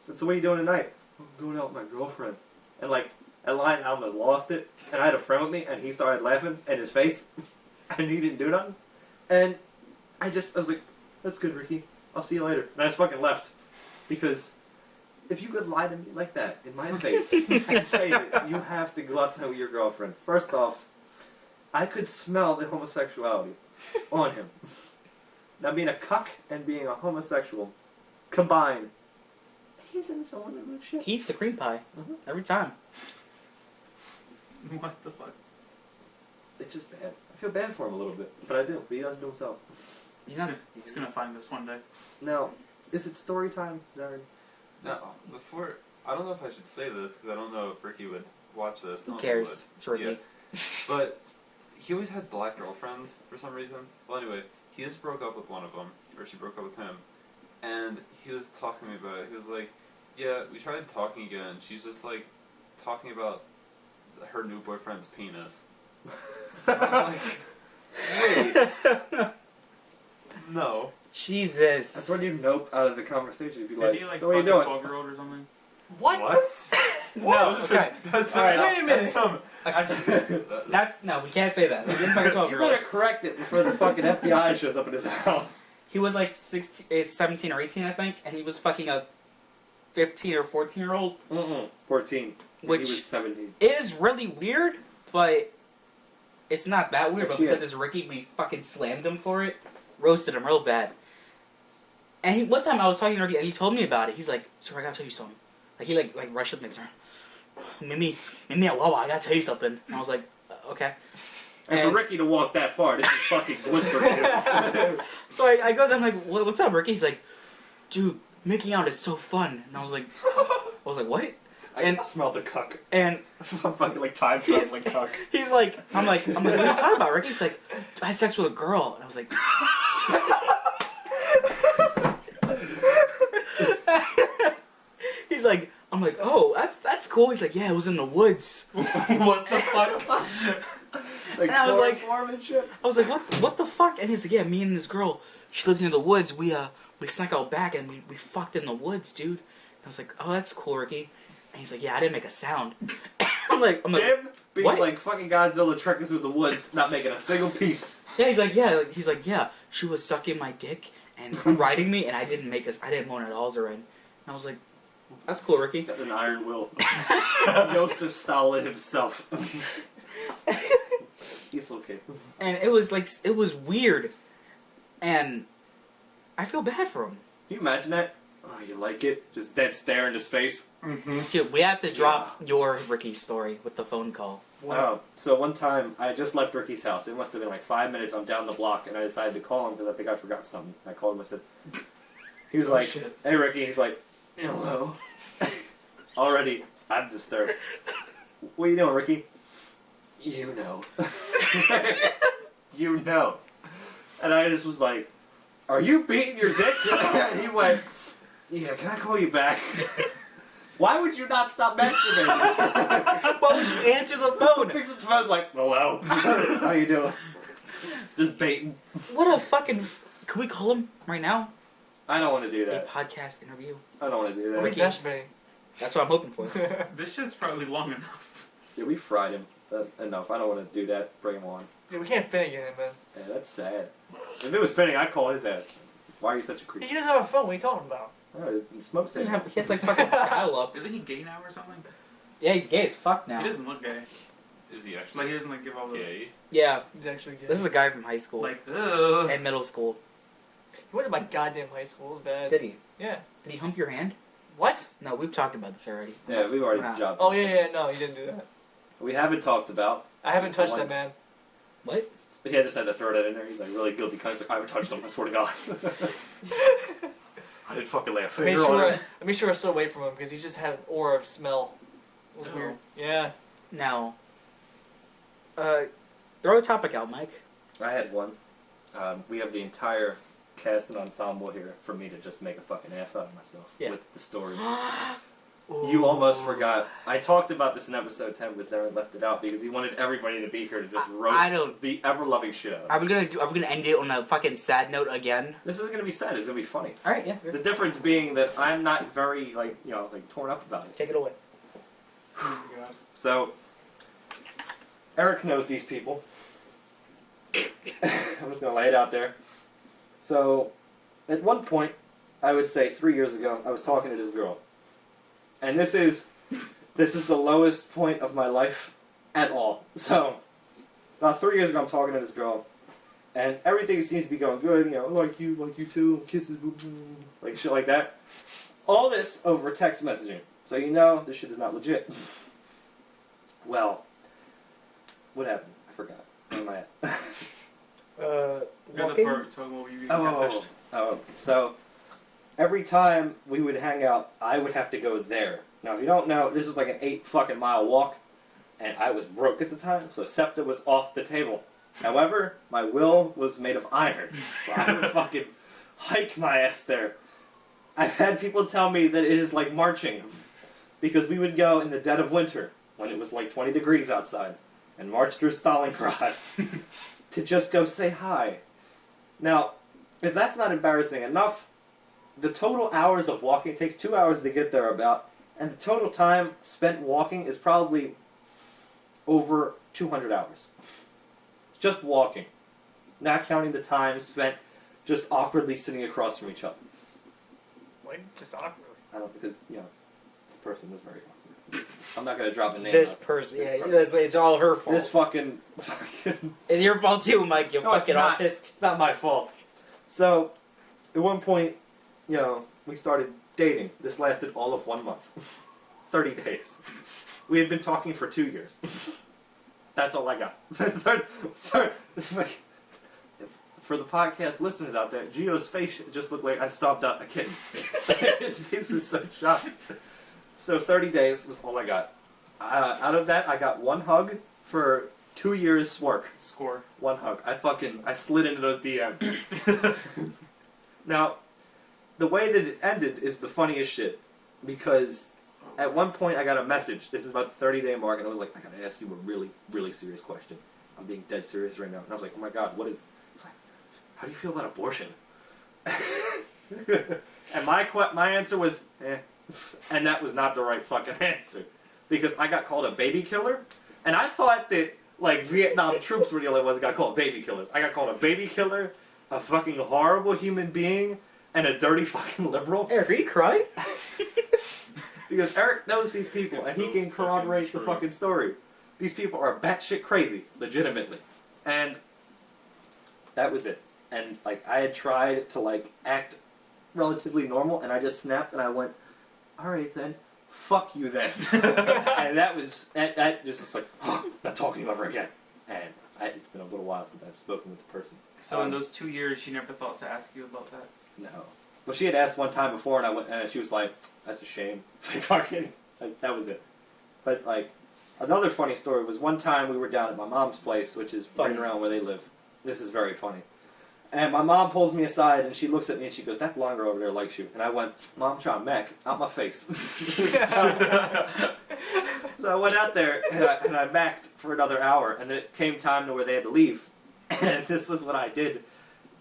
So what are you doing tonight? "I'm going out with my girlfriend." And, like, at line, I almost lost it, and I had a friend with me, and he started laughing in his face, and he didn't do nothing. And I was like, "That's good, Ricky. I'll see you later." And I just fucking left. Because if you could lie to me like that in my face and say that you have to go out tonight with your girlfriend, first off, I could smell the homosexuality on him. Now, being a cuck and being a homosexual combined, he's in someone with shit. He eats the cream pie every time. What the fuck? It's just bad. I feel bad for him a little bit, but I do. But he doesn't do himself. He's not. He's gonna find this one day. Now, is it story time, Zeren? Now, before, I don't know if I should say this because I don't know if Ricky would watch this. Who No one cares? It's Ricky. Yeah. But he always had black girlfriends for some reason. Well, anyway, he just broke up with one of them, or she broke up with him, and he was talking to me about it. He was like, "Yeah, we tried talking again. And she's just like talking about her new boyfriend's penis." I was like, "Wait, no." Jesus. That's when you nope out of the conversation. You'd be Did like, he like "So what are you fuck a doing?" 12-year-old or something? What? No. Okay. That's All right, wait a minute. That's no. We can't say that. We didn't fuck a You 12-year-old. better correct it before the fucking FBI shows up at his house. He was like 17 or 18, I think, and he was fucking a 15 or 14-year-old. 14. Which- he was 17. It is really weird, but it's not that weird. But Shit. because it's Ricky, we fucking slammed him for it, roasted him real bad. And one time I was talking to Ricky, and he told me about it. He's like, "Sir, I gotta tell you something." Like he like rushed up next to her. Mimi, at Wawa, I gotta tell you something. And I was like, "Okay." And for Ricky to walk that far, this is fucking blistering. So I go there, I'm like, "What's up, Ricky?" He's like, "Dude, making out is so fun." And I was like, "What?" I can smell the cuck. And I'm fucking like time traveling cuck. he's like, I'm like, what are you talking about, Ricky? He's like, "I had sex with a girl." And I was like, he's like, I'm like, "Oh, that's cool." He's like, "Yeah, it was in the woods." What the fuck? Like, And I was like- chloroform and shit. I was like, "What the fuck?" And he's like, "Yeah, me and this girl, she lives near the woods. We snuck out back and we fucked in the woods, dude." And I was like, "Oh, that's cool, Ricky." And he's like, "Yeah, I didn't make a sound." I'm like, Him being what? like fucking Godzilla trekking through the woods, not making a single peep. "Yeah." He's like, "Yeah, she was sucking my dick and riding me, and I didn't moan at all, Zeren." And I was like, "That's cool, Ricky." He's got an iron will. Joseph Stalin himself. He's okay. And it was weird, and I feel bad for him. Can you imagine that? Oh, you like it? Just dead stare into space. Dude, we have to drop your Ricky story with the phone call. So one time, I just left Ricky's house. It must have been like 5 minutes. I'm down the block, and I decided to call him because I think I forgot something. I called him. I said, he was like, shit. "Hey, Ricky." He's like, "Hello." Already, I'm disturbed. What are you doing, Ricky? You know. You know. And I just was like, "Are you beating your dick?" And he went, "Yeah, can I call you back?" Why would you not stop masturbating? Why would you answer the phone? Picks up the phone, I was like, "Hello." How you doing? Just baiting. What a fucking... Can we call him right now? I don't want to do A that. podcast interview. I don't want to do Or he's that. masturbating. That's what I'm hoping for. This shit's probably long enough. Yeah, we fried him. Enough. I don't want to do that. Bring him on. Yeah, we can't Finnegan him, man. Yeah, that's sad. If it was Finning, I'd call his ass. Why are you such a creep? He doesn't have a phone. What are you talking about? Oh, smoke He signal. has like fucking dial-up. Isn't he gay now or something? Yeah, he's gay as fuck now. He doesn't look gay. Is he actually Like he doesn't like give all the gay? Yeah, He's actually gay. this is a guy from high school. like ugh. And middle school. He went to my goddamn high school. It was bad. Did he? Yeah. Did he hump your hand? What? No, we've talked about this already. Yeah, we've already Wow. jobbed. Oh, yeah, no, he didn't do that. We haven't talked about. I haven't Just touched one- that man. What? He just had to throw that in there. He's like really guilty. Kind of like, I haven't touched him. I swear to God. I didn't fucking lay a I finger on him. made sure I stood away from him because he just had an aura of smell. It was Oh. weird. Yeah. Now, throw a topic out, Mike. I had one. We have the entire cast and ensemble here for me to just make a fucking ass out of myself Yeah. with the story. You almost forgot. I talked about this in episode 10, but Zeren left it out because he wanted everybody to be here to just I roast don't- the ever-loving shit out of Are him. we gonna end it on a fucking sad note again? This isn't going to be sad. It's going to be funny. All right, yeah. The difference being that I'm not very, torn up about it. Take it away. Oh my God. So, Eric knows these people. I'm just going to lay it out there. So, at one point, I would say 3 years ago, I was talking to this girl. And this is the lowest point of my life at all. So, about 3 years ago, I'm talking to this girl. And everything seems to be going good. Like you too, kisses, boo, boo, like shit like that. All this over text messaging. So you know this shit is not legit. Well, what happened? I forgot. Where am I at? You're the Walking? part talking about you catfished. So every time we would hang out, I would have to go there. Now, if you don't know, this is like an 8 fucking mile walk, and I was broke at the time, so SEPTA was off the table. However, my will was made of iron, so I would fucking hike my ass there. I've had people tell me that it is like marching, because we would go in the dead of winter, when it was like 20 degrees outside, and march through Stalingrad to just go say hi. Now, if that's not embarrassing enough, the total hours of walking, it takes 2 hours to get there about, and the total time spent walking is probably over 200 hours. Just walking. Not counting the time spent just awkwardly sitting across from each other. Why just awkward? I don't, because, this person was very awkward. I'm not going to drop a name. This out. person, This yeah, person. it's all her fault. This fucking It's your fault too, Mike. You No, it's fucking not. autist. It's not my fault. So, at one point, we started dating. This lasted all of 1 month. 30 days. We had been talking for 2 years. That's all I got. For the podcast listeners out there, Gio's face just looked like I stomped out a kitten. His face was so shocked. So 30 days was all I got. Out of that, I got one hug for 2 years' work. Score. One hug. I slid into those DMs. Now, the way that it ended is the funniest shit. Because at one point I got a message. This is about the 30-day mark, and I was like, I gotta ask you a really, really serious question. I'm being dead serious right now. And I was like, oh my god, what is it? It's like, how do you feel about abortion? And my answer was, eh. And that was not the right fucking answer. Because I got called a baby killer, and I thought that, Vietnam troops were the only ones that got called baby killers. I got called a baby killer, a fucking horrible human being, and a dirty fucking liberal. Eric, are you crying? Because Eric knows these people, and he can corroborate the fucking story. These people are batshit crazy, legitimately. And that was it. And, I had tried to, act relatively normal, and I just snapped, and I went, alright then, fuck you then. And that was just like, not talking to you ever again. And it's been a little while since I've spoken with the person. So in those 2 years, she never thought to ask you about that? No. Well, she had asked one time before, and I went, and she was like, "That's a shame." Like, fucking, like, that was it. But like, another funny story was one time we were down at my mom's place, which is right around where they live. This is very funny. And my mom pulls me aside, and she looks at me, and she goes, "That blonde girl over there likes you." And I went, "Mom, trying to mac out my face." So I went out there, and I macked for another hour, and then it came time to where they had to leave. And this was what I did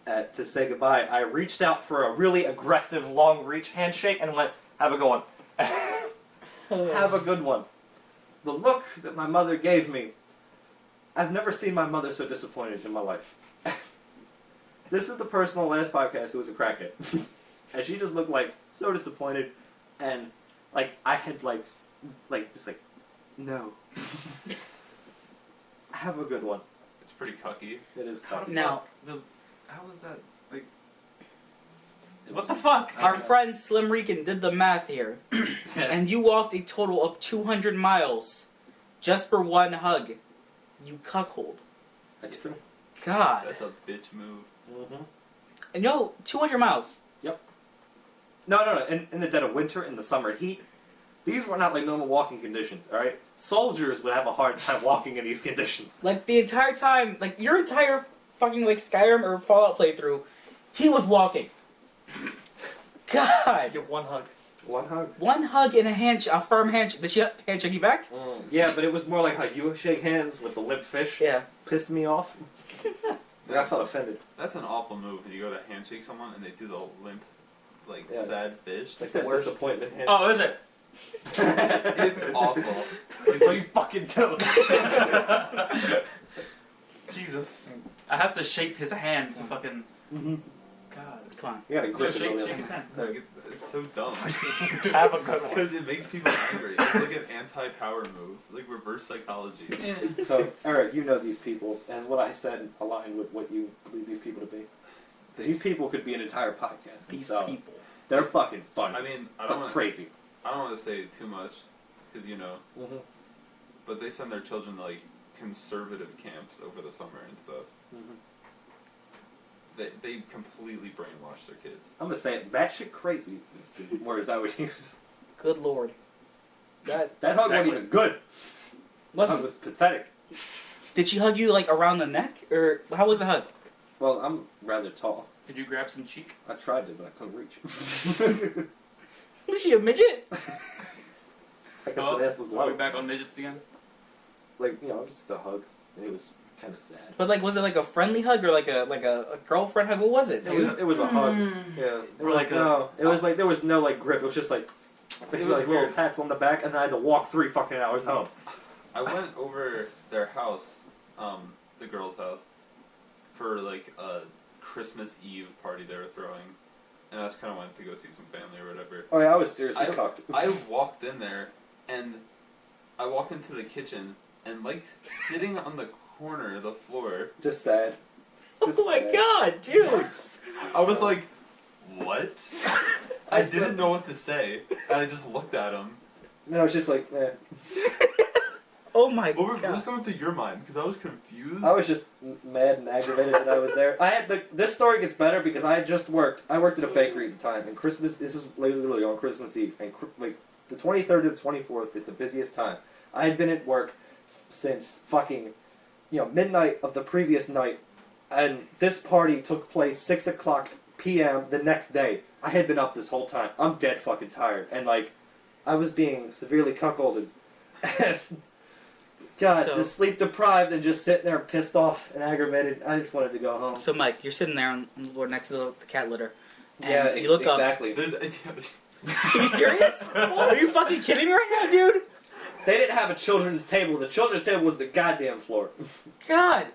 to say goodbye. I reached out for a really aggressive, long-reach handshake and went, "Have a good one." Have a good one. The look that my mother gave me, I've never seen my mother so disappointed in my life. This is the person on the last podcast who was a crackhead. And she just looked like so disappointed, and like I had just like, no. Have a good one. It's pretty cucky. It is How cocky. the Now- fuck how is that like? What the fuck? Our friend Slim Rican did the math here, and you walked a total of 200 miles just for one hug. You cuckold. That's true. God. That's a bitch move. Mm-hmm. And 200 miles. No. In the dead of winter, in the summer heat, these were not like normal walking conditions, alright? Soldiers would have a hard time walking in these conditions. Like, the entire time, like, your entire fucking, like, Skyrim or Fallout playthrough, he was walking. God. Get one hug. One hug. One hug and a firm handshake. Did she handshake you back? Yeah, but it was more like how you shake hands with the limp fish. Yeah. Pissed me off. I felt offended. That's an awful move when you go to handshake someone and they do the limp, like Yeah. sad fish. Like that worst. disappointment hand. Oh, is it? It's awful. That's what you fucking do. Jesus. I have to shape his hand to fucking... Mm-hmm. God. Come on. You gotta Yeah, grip it shake really his hand. Like, it's so dumb. Have a good one. Because it makes people angry. It's like an anti-power move. Like reverse psychology. So, Eric, you know these people. As what I said aligned with what you believe these people to be. These people could be an entire podcast. These themselves. people. They're fucking fun. I mean, I but don't want crazy. to say too much, because you know, Mm-hmm. but they send their children to like conservative camps over the summer and stuff. Mm-hmm. They completely brainwash their kids. I'm gonna say it. Batshit crazy is the words I would use. Good lord. That hug wasn't Exactly. even good. That hug was pathetic. Did she hug you, like, around the neck? Or how was the hug? Well, I'm rather tall. Did you grab some cheek? I tried to, but I couldn't reach. Was she a midget? I guess the ass was Are low. we back on midgets again? Like, you know, just a hug. And it was kind of sad. But, like, was it, like, a friendly hug or, like, a girlfriend hug? What was it? It was a hug. Yeah. It Or was like no. It was like there was no like grip. It was just like It was like little weird. pats on the back, and then I had to walk 3 fucking hours home. I went over their house, the girl's house, for like a Christmas Eve party they were throwing, and I just kind of went to go see some family or whatever. Oh yeah, I was seriously I- cocked. I walked in there, and I walked into the kitchen, and like sitting on the corner of the floor, Just sad. Just Oh my sad. god, dude! I was like, "What?" I said- didn't know what to say, and I just looked at him. No, it's just like, Oh my What was god. going through your mind? Because I was confused. I was just mad and aggravated that I was there. I had this story gets better because I had just worked. I worked at a bakery at the time, and Christmas. This was literally on Christmas Eve, and like the 23rd to the 24th is the busiest time. I had been at work since fucking, midnight of the previous night, and this party took place 6:00 p.m. the next day. I had been up this whole time. I'm dead fucking tired, and like, I was being severely cuckolded. And God, So- just sleep deprived and just sitting there pissed off and aggravated. I just wanted to go home. So, Mike, you're sitting there on the floor next to the cat litter. And yeah, you look up. exactly. There's, Are you serious? Are you fucking kidding me right now, dude? They didn't have a children's table. The children's table was the goddamn floor. God.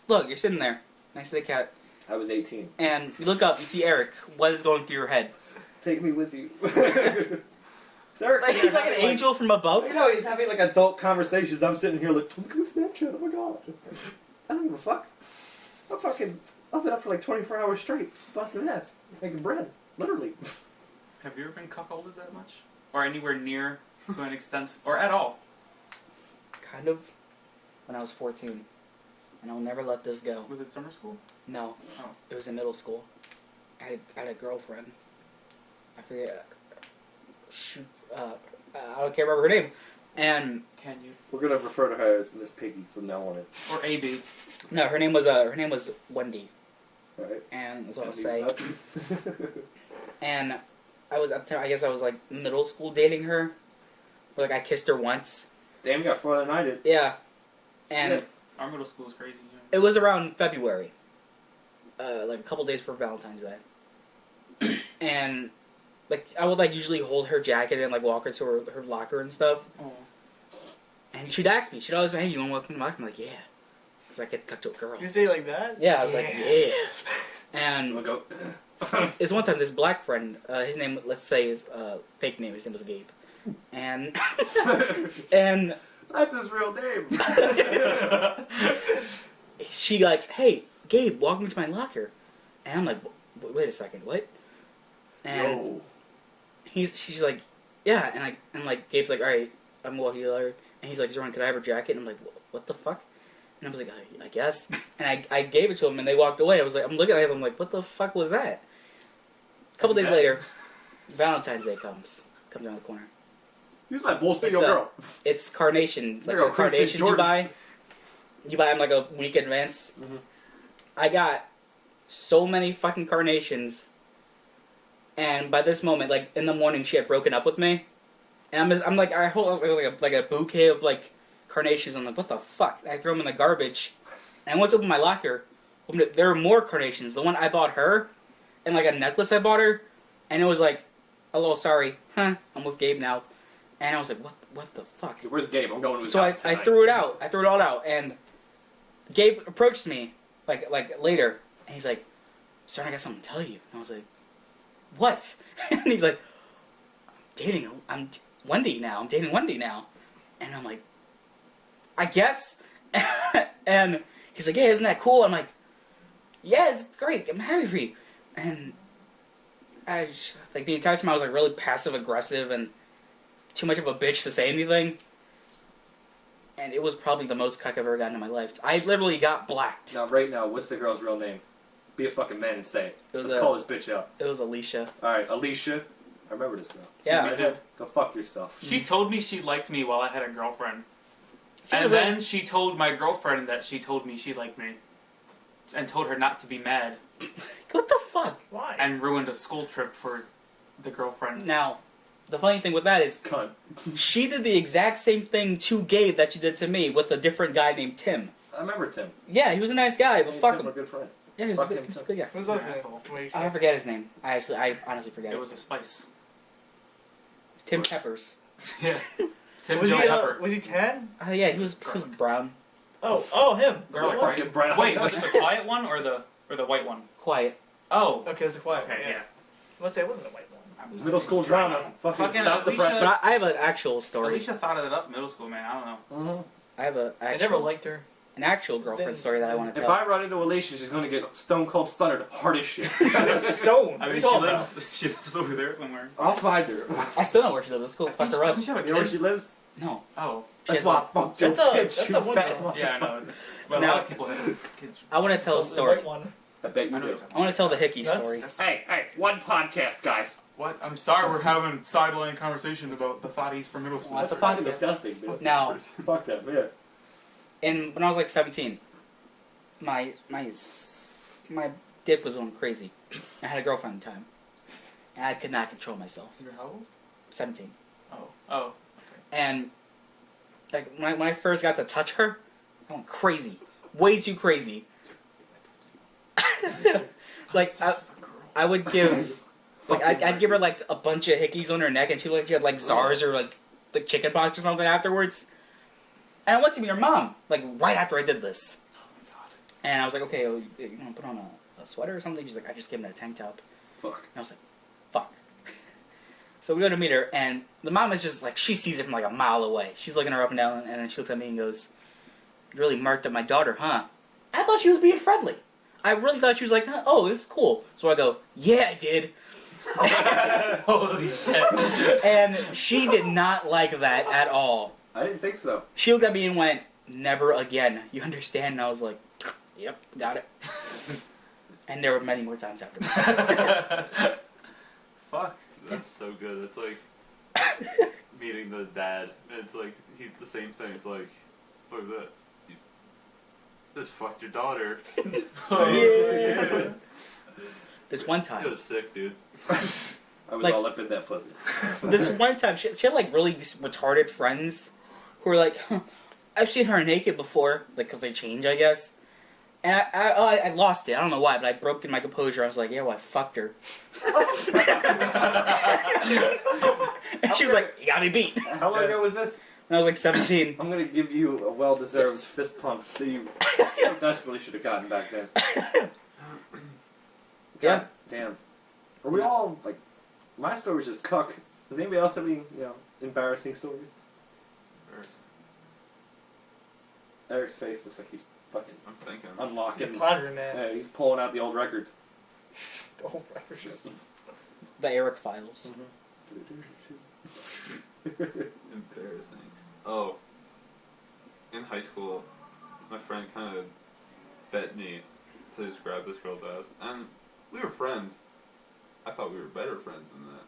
Look, you're sitting there next to the cat, I was 18. and you look up, you see Eric. What is going through your head? Take me with you. Eric's Like, he's like an having, angel from above. he's having like adult conversations. I'm sitting here like, look at my Snapchat. Oh my god. I don't give a fuck. I've been up for like 24 hours straight, busting ass, making bread, literally. Have you ever been cuckolded that much? Or anywhere near to an extent, or at all. Kind of. When I was 14. And I'll never let this go. Was it summer school? No. Oh. It was in middle school. I had a girlfriend. I forget. I can't remember her name. And Can you? We're gonna refer to her as Miss Piggy from now on. Or AB. no, her name was Wendy. Alright. And that's what I'll say. Nuts. And I guess I was like middle school dating her. But, like I kissed her once. Damn, you got farther than I did. Yeah. And Yeah. Our middle school is crazy. it was around February. Like a couple days before Valentine's Day. And like I would like usually hold her jacket and like walk her to her locker and stuff. Oh. And she'd ask me, she'd always say, "Hey, you want to walk in the locker?" I'm like, "Yeah." Cause I get to talk to a girl. You say it like that? Yeah, I was like, "Yeah." And We'll go. this one time, this black friend, his name, let's say, is fake name. His name was Gabe, and and That's his real name. she likes, "Hey, Gabe, walk me to my locker," and I'm like, "Wait a second, what?" And No. she's like, "Yeah," and like Gabe's like, "All right, I'm gonna walk you to the locker," and he's like, "Zeren, could I have her jacket?" And I'm like, "What the fuck?" And I was like, I guess. And I gave it to him, and they walked away. I was like, I'm looking at him, I'm like, what the fuck was that? A couple days later, Valentine's Day comes around the corner. He's like, bolster It's your a- girl. It's carnation. Like There you the go, Chris carnations you Jordans. buy. You buy them like a week in advance. Mhm. I got so many fucking carnations. And by this moment, like in the morning, she had broken up with me. And I'm like, I hold like a bouquet of like carnations. I'm like, what the fuck? And I throw them in the garbage. And I went to open my locker. Opened it, there were more carnations. The one I bought her, and like a necklace I bought her, and it was like, hello, sorry, I'm with Gabe now. And I was like, what the fuck? Where's Gabe? I'm going to his So I house tonight. threw it out. I threw it all out, and Gabe approached me like later, and he's like, "Sir, I got something to tell you." And I was like, "What?" And he's like, I'm Wendy now. I'm dating Wendy now." And I'm like, "I guess." And he's like, "Yeah, isn't that cool?" I'm like, "Yeah, it's great. I'm happy for you." And I just, like the entire time I was like really passive aggressive and too much of a bitch to say anything. And it was probably the most cuck I've ever gotten in my life. I literally got blacked. Now, right now, what's the girl's real name? Be a fucking man and say it. It was Let's call this bitch out. It was Alicia. Alright, Alicia. I remember this girl. Yeah. I did. Go fuck yourself. She told me she liked me while I had a girlfriend. She's a And real- then she told my girlfriend that she told me she liked me. And told her not to be mad. What the fuck? Why? And ruined a school trip for the girlfriend. Now, the funny thing with that is, Cunt. she did the exact same thing to Gabe that she did to me with a different guy named Tim. I remember Tim. Yeah, he was a nice guy, but Me and fuck Tim him. were good friends. Yeah, he was, Fuck a him, good, he was a Tim. good guy. What's You're last an name? asshole. I forget his name. I honestly forget. It was a spice. Tim Peppers. Yeah. Tim Was Joe he, Pepper. was he 10? Yeah, he was brown, Oh, him. Garlic, What? right? Fucking brown. Wait, was it the quiet one or the white one? quiet. Oh. Okay, it's a quiet Okay, one, yeah. I must say it wasn't a white one. Middle school drama. Fucking stop the Alicia- press. But I have an actual story. Alicia thought of it up in middle school, man. I don't know. Mhm. I have I never liked her. an actual girlfriend story that I want to If tell. I run into Alicia, she's gonna get stone cold stunned hard as shit. Stone. I mean, she lives over there somewhere. I'll find her. I still know where she lives. Let's go fuck her up. Doesn't she have a You know where kid? she lives? No. Oh. She That's has why a- I fucked your That's a- bitch, that's you a one fat girl. motherfucker. Yeah, I know. It's, well, a Now- lot of people have kids. I want to tell a The story. white one. I bet you I know do. it's I want to tell the hickey That's- story. Hey, one podcast, guys. What? I'm sorry we're having a sideline conversation about the thotties from middle school. That's fucking disgusting, dude. Now, Fuck that, yeah. when I was like 17, my dick was going crazy. I had a girlfriend at the time, and I could not control myself. You're how old? 17, Oh. and like when I first got to touch her, I went crazy, way too crazy. Like I would give, like I'd give her like a bunch of hickeys on her neck, and she had like SARS or like chicken pox or something afterwards. And I went to meet her mom, like right after I did this. And I was like, okay, you want to put on a sweater or something? She's like, I just gave him a tank top. Fuck. And I was like, fuck. So we go to meet her, and the mom is just like, she sees it from like a mile away. She's looking her up and down, and then she looks at me and goes, "You really marked up my daughter, huh?" I thought she was being friendly. I really thought she was like, oh, this is cool. So I go, yeah, I did. Holy shit. And she did not like that at all. I didn't think so. She looked at me and went, "Never again. You understand?" And I was like, "Yep, got it." And there were many more times after that. Fuck. That's so good. It's like meeting the dad. And it's like he's the same thing. It's like, what is that? You just fucked your daughter. Yeah. This one It time. was sick, dude. I was Like- all up in that pussy. This one time, she had like really these retarded friends who were like, huh, "I've seen her naked before," like because they change, I guess. And I lost it. I don't know why, but I broke in my composure. I was like, "Yeah, well, I fucked her." And she was like, "You got me beat." How long ago was this? And I was like 17. I'm gonna give you a well-deserved Yes. fist pump that you so desperately should have gotten back then. Yeah. God damn. Are we all like? My story was just cuck. Does anybody else have any embarrassing stories? Eric's face looks like he's fucking I'm thinking. unlocking. Pondering that. Yeah, he's pulling out the old records. Oh, records. The Eric files. Embarrassing. Oh. In high school, my friend kind of bet me to just grab this girl's ass. And we were friends. I thought we were better friends than that.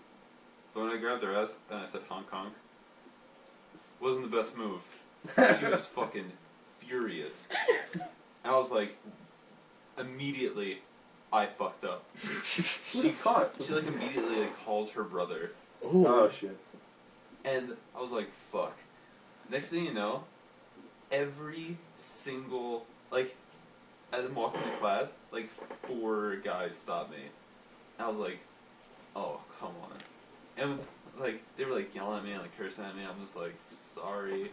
But when I grabbed her ass and I said Hong Kong, wasn't the best move. She was fucking furious. And I was like, immediately, I fucked up. Who the fuck? She like immediately like calls her brother. Ooh. Oh shit. And I was like, fuck. Next thing you know, every single, like, as I'm walking to class, like, 4 guys stopped me. And I was like, oh, come on. And, like, they were, like, yelling at me and, like, cursing at me. I'm just like, sorry.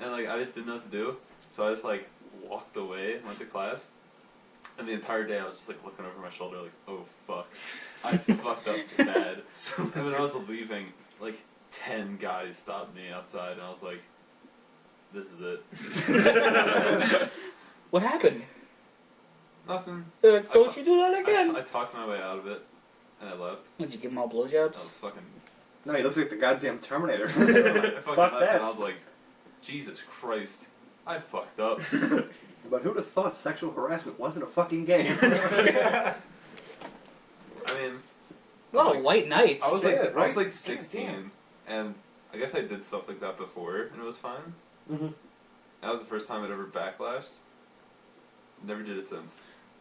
And, like, I just didn't know what to do. So I just, like, walked away and went to class. And the entire day I was just, like, looking over my shoulder, like, oh, fuck. I fucked up bad. And when I was leaving, like, 10 guys stopped me outside, and I was like, this is it. What happened? Nothing. Don't you do that again? I talked my way out of it, and I left. Did you give him all I was blowjobs? fucking... No, he looks like the goddamn Terminator. I fucking Fuck left, that. and I was like, Jesus Christ, I fucked up. But who'd have thought sexual harassment wasn't a fucking game? I mean, A lot of white nights. I was Yeah, like, I was right? like 16, and I guess I did stuff like that before, and it was fine. Mm-hmm. That was the first time I'd ever backlashed. Never did it since.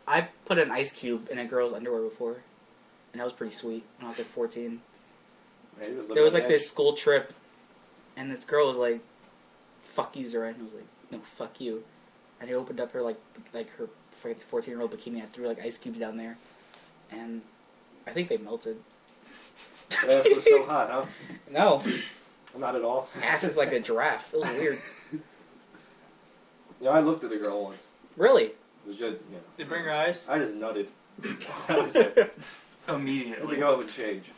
I put an ice cube in a girl's underwear before, and that was pretty sweet when I was like 14. There was like this school trip, and this girl was like, "Fuck you, Zeren." I was like, "No, fuck you." And he opened up her like her 14-year-old bikini. I threw like ice cubes down there, and I think they melted. Ass was so hot, huh? No, Not at all. ass is like a giraffe. It was weird. Yeah, I looked at a girl once. Really? It was good. Yeah. Did bring her eyes? I just nutted. That was it. I Immediately. think it would change.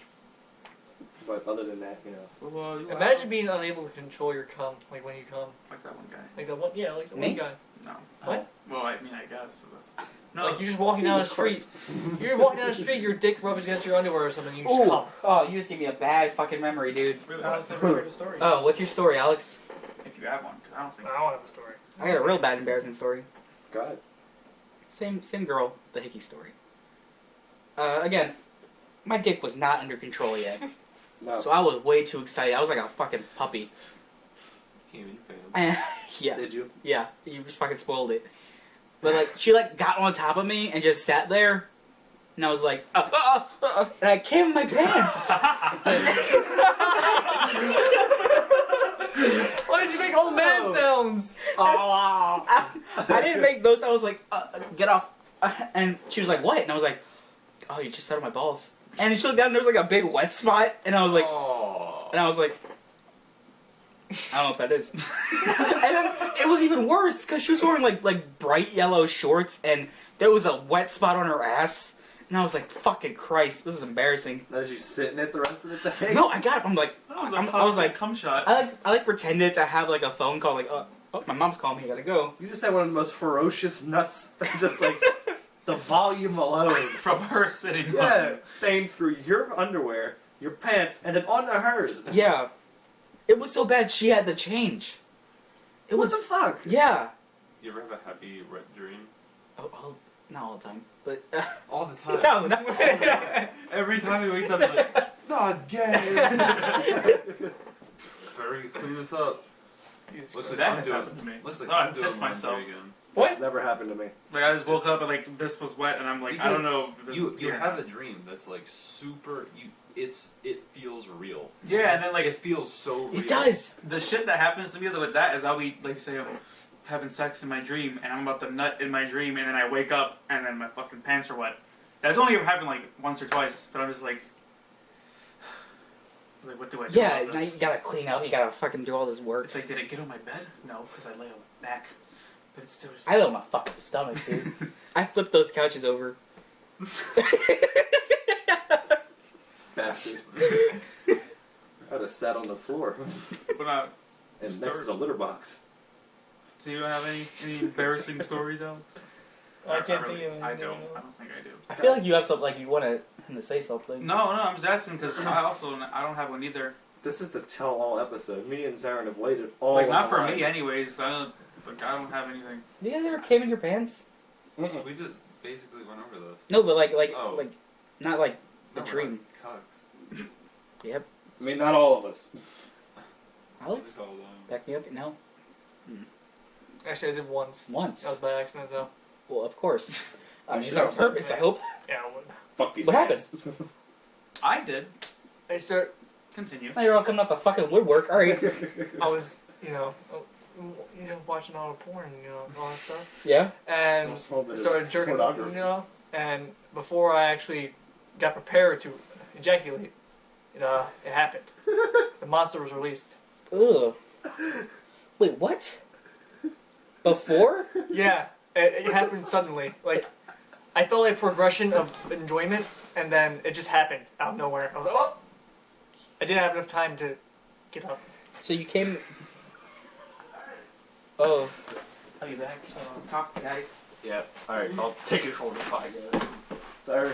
But other than that, Well, you Imagine being unable to control your cum, like when you come. like that one guy. Like the one, yeah, like the Me? one guy. No. What? Well, I mean, I guess. No. Like you're just walking down the Jesus street. You're walking down the street, your dick rubs against your underwear or something, you just come. Oh, you just gave me a bad fucking memory, dude. Really, Alex never heard a story. Oh, what's your story, Alex? If you have one, because I don't think. I don't have a story. I got a real bad embarrassing story. Go ahead. Same girl, the hickey story. Again, my dick was not under control yet. No. So I was way too excited. I was like a fucking puppy. Came in your pants. And, yeah, Did you? yeah, you just fucking spoiled it. But like, she like got on top of me and just sat there, and I was like, and I came in my pants. Why did you make old man sounds? I didn't make those. I was like, get off. And she was like, what? And I was like, oh, you just sat on my balls. And she looked down and there was like a big wet spot, and I was like, Oh. and I was like, I don't know what that is. And then it was even worse because she was wearing like bright yellow shorts, and there was a wet spot on her ass, and I was like, fucking Christ, this is embarrassing. Now, you sitting it the rest of the day? No, I got up. I'm like, I was like, cum shot. I pretended to have like a phone call, like, oh, my mom's calling me, I gotta go. You just had one of the most ferocious nuts, just like the volume alone. From her sitting on Yeah, you. stained through your underwear, your pants, and then onto hers. Yeah. It was so bad she had to change. It What was the fuck? yeah. You ever have a happy wet dream? Oh, not all the time, but All the time. no, no. Every time he wakes up, he's like, not gay. Better clean this up. Looks like that I'm has doing. happened to me. Looks like Oh, I I'm doing pissed laundry myself. again. It's never happened to me. Like I just woke up and like this was wet, and I'm like, I don't know. If this You is weird. have a dream that's like super. It feels real. Yeah, and then like It feels so real. It does. the shit that happens to me with that is I'll be like say I'm having sex in my dream and I'm about to nut in my dream and then I wake up and then my fucking pants are wet. That's only ever happened like once or twice, but I'm just like what do I do? Yeah, about now this? you gotta clean up. You gotta fucking do all this work. It's like, did it get on my bed? No, because I lay on my back. But it's still just. I lay on my fucking stomach, dude. I flipped those couches over. Bastard. I'd have sat on the floor But not. and next to the litter box. So you don't have any embarrassing stories, Alex? I can't really- think of I anything. don't. I don't think I do. I feel like you have something, like you want him to say something. No, I'm just asking because I don't have one either. This is the tell-all episode. Me and Zeren have waited all Like not the for time. me, anyways. I don't have anything. You guys ever came in your pants? Mm-mm. We just basically went over this. No, but like Oh. like not like a No, we're dream. not cucks. Yep. I mean, not all of us. Alex, It's all them. back me up. No, Actually, I did once. That was once. by accident, though. Well, of course. Oh, It's she's on on purpose. I hope. Yeah, I would. Fuck these What pants. I did. I start. Continue. Now you're all coming out the fucking woodwork. All right. I was, watching all the porn, all that stuff, Yeah. and started jerking, pornography. and before I actually got prepared to ejaculate, it happened. The monster was released. Ugh. Wait, what? Before? Yeah, it happened suddenly. Like, I felt like progression of enjoyment, and then it just happened out of nowhere. I was like, oh! I didn't have enough time to get up. So you came. Oh. I'll be back. Talk, guys. Yeah. Alright, so I'll take control of the podcast. So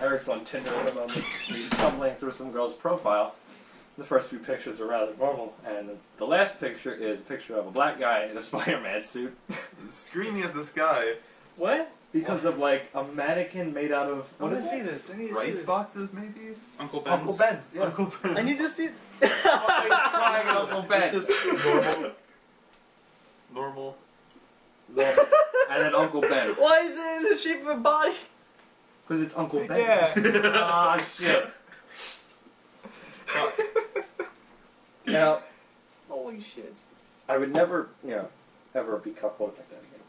Eric's on Tinder at the moment. He's stumbling through some girl's profile. The first few pictures are rather normal, and the last picture is a picture of a black guy in a Spider-Man suit. Screaming at the sky. What? Because of like a mannequin made out of I what need is to see it? this. I need to see Rice this. boxes, maybe? Uncle Ben's. Uncle Ben's. Yeah. Uncle Ben. I need to see. Oh, he's crying at Uncle Ben. It's just normal. Normal. And then Uncle Ben. Why is it in the shape of a body? Because it's Uncle Ben. Yeah. Ah, shit. Now, Holy shit. I would never, ever be cuckolded like that again.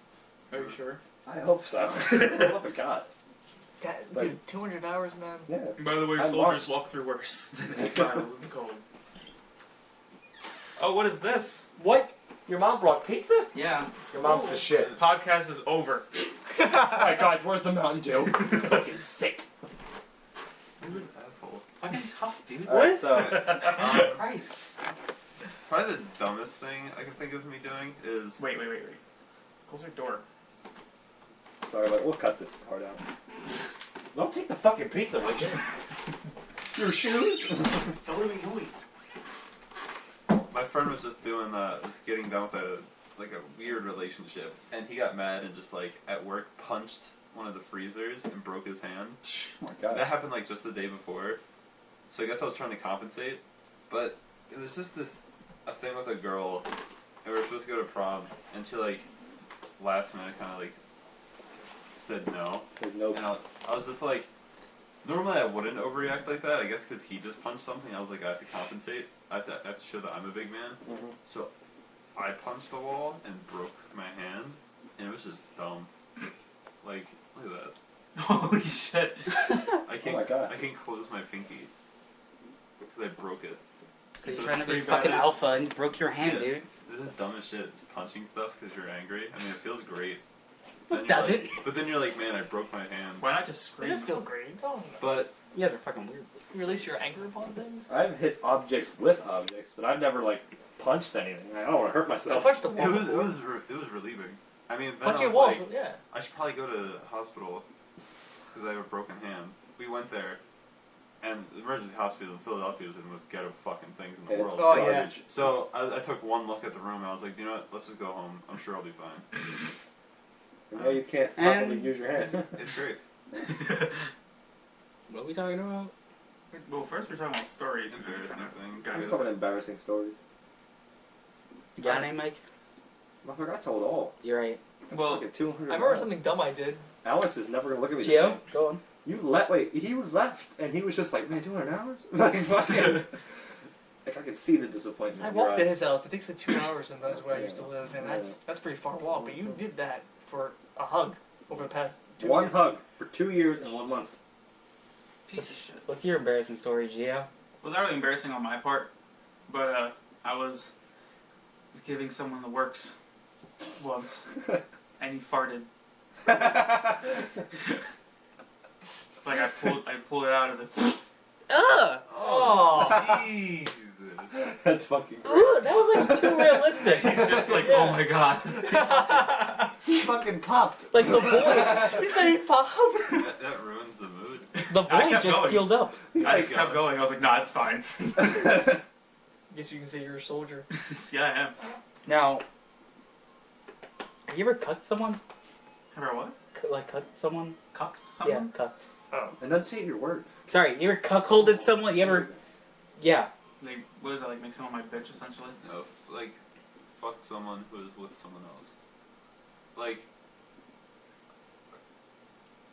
Are you sure? I hope so. For the love of God. God, But- dude, 200 hours, man. Yeah. By the way, I soldiers watched. walk through worse than 8 miles in the cold. Oh, what is this? What? Your mom brought pizza? Yeah. Your mom's the shit. The podcast is over. Alright, guys, where's the Mountain Dew? Fucking sick. This asshole. Fucking tough, dude. Alright, so, Christ. Probably the dumbest thing I can think of me doing is Wait. Close your door. sorry, but we'll cut this part out. Don't take the fucking pizza with you. Your shoes? It's a living noise. my friend was just doing just getting done with a weird relationship, and he got mad and just like at work punched one of the freezers and broke his hand. Oh my God. That happened like just the day before, so I guess I was trying to compensate, but it was just a thing with a girl, and we were supposed to go to prom, and she like last minute kind of like said no, There's no. and I was just like, normally I wouldn't overreact like that, I guess because he just punched something. I was like, I have to compensate. I have to show that I'm a big man. Mhm. So I punched the wall and broke my hand, and it was just dumb. Like, look at that. Holy shit. I can't. my God. I can't close my pinky because I broke it. Because So you're trying to it's be pretty fucking badass. alpha and you broke your hand, Yeah. dude. This is dumb as shit. Just punching stuff because you're angry. I mean, it feels great. Then Does you're it? like- But then you're like, man, I broke my hand. Why not just It scream? does feel great. Don't But You guys are fucking weird. release your anger upon things. I've hit objects with objects, but I've never like punched anything. I don't want to hurt I myself. punched the wall. it was before. it was relieving. I mean, then Punching I was walls, like, yeah. I should probably go to the hospital. because I have a broken hand. We went there, and the emergency hospital in Philadelphia is the most ghetto fucking things in the It's world. Oh, yeah. garbage. So I took one look at the room and I was like, you know what, let's just go home. I'm sure I'll be fine. And now you can't And- properly use your hands. It's great. What are we talking about? Well, first we're talking about stories. Embarrassing things. I was talking embarrassing stories. You got a name, Mike? Motherfucker, I told all. You're right. That's Well, fucking 200 I remember miles. something dumb I did. Alex is never gonna look at me the Gio, same. go on. You wait, he was left and he was just like, man, 200 hours? Like, fucking. Like, I could see the disappointment. I in your walked to eyes. his house. It takes 2 hours, and that's where I used to live, and that's pretty far walk. But you did that for a hug over the past 2 One years. hug for 2 years and 1 month. Piece of shit. What's your embarrassing story, Gio? Well, not really embarrassing on my part, but I was giving someone the works once, and he farted. Like I pulled it out as a. Ugh! Oh, Jesus. That's fucking great. Ugh, that was like too realistic. He's just like, Yeah. oh my god. He fucking popped. Like the boy, you said he popped. That ruins the mood. the I boy kept just going. sealed up. He's I like, just kept going. I was like, nah, it's fine. Guess you can say you're a soldier. Yeah, I am. Now, have you ever cucked someone? Remember what? Like cucked someone? Cucked someone? Yeah, cucked. Oh. enunciate your words. Sorry, you ever cuckolded someone? You ever? Yeah. Like, what is that, like make someone my bitch, essentially? No, like, fuck someone who is with someone else. Like,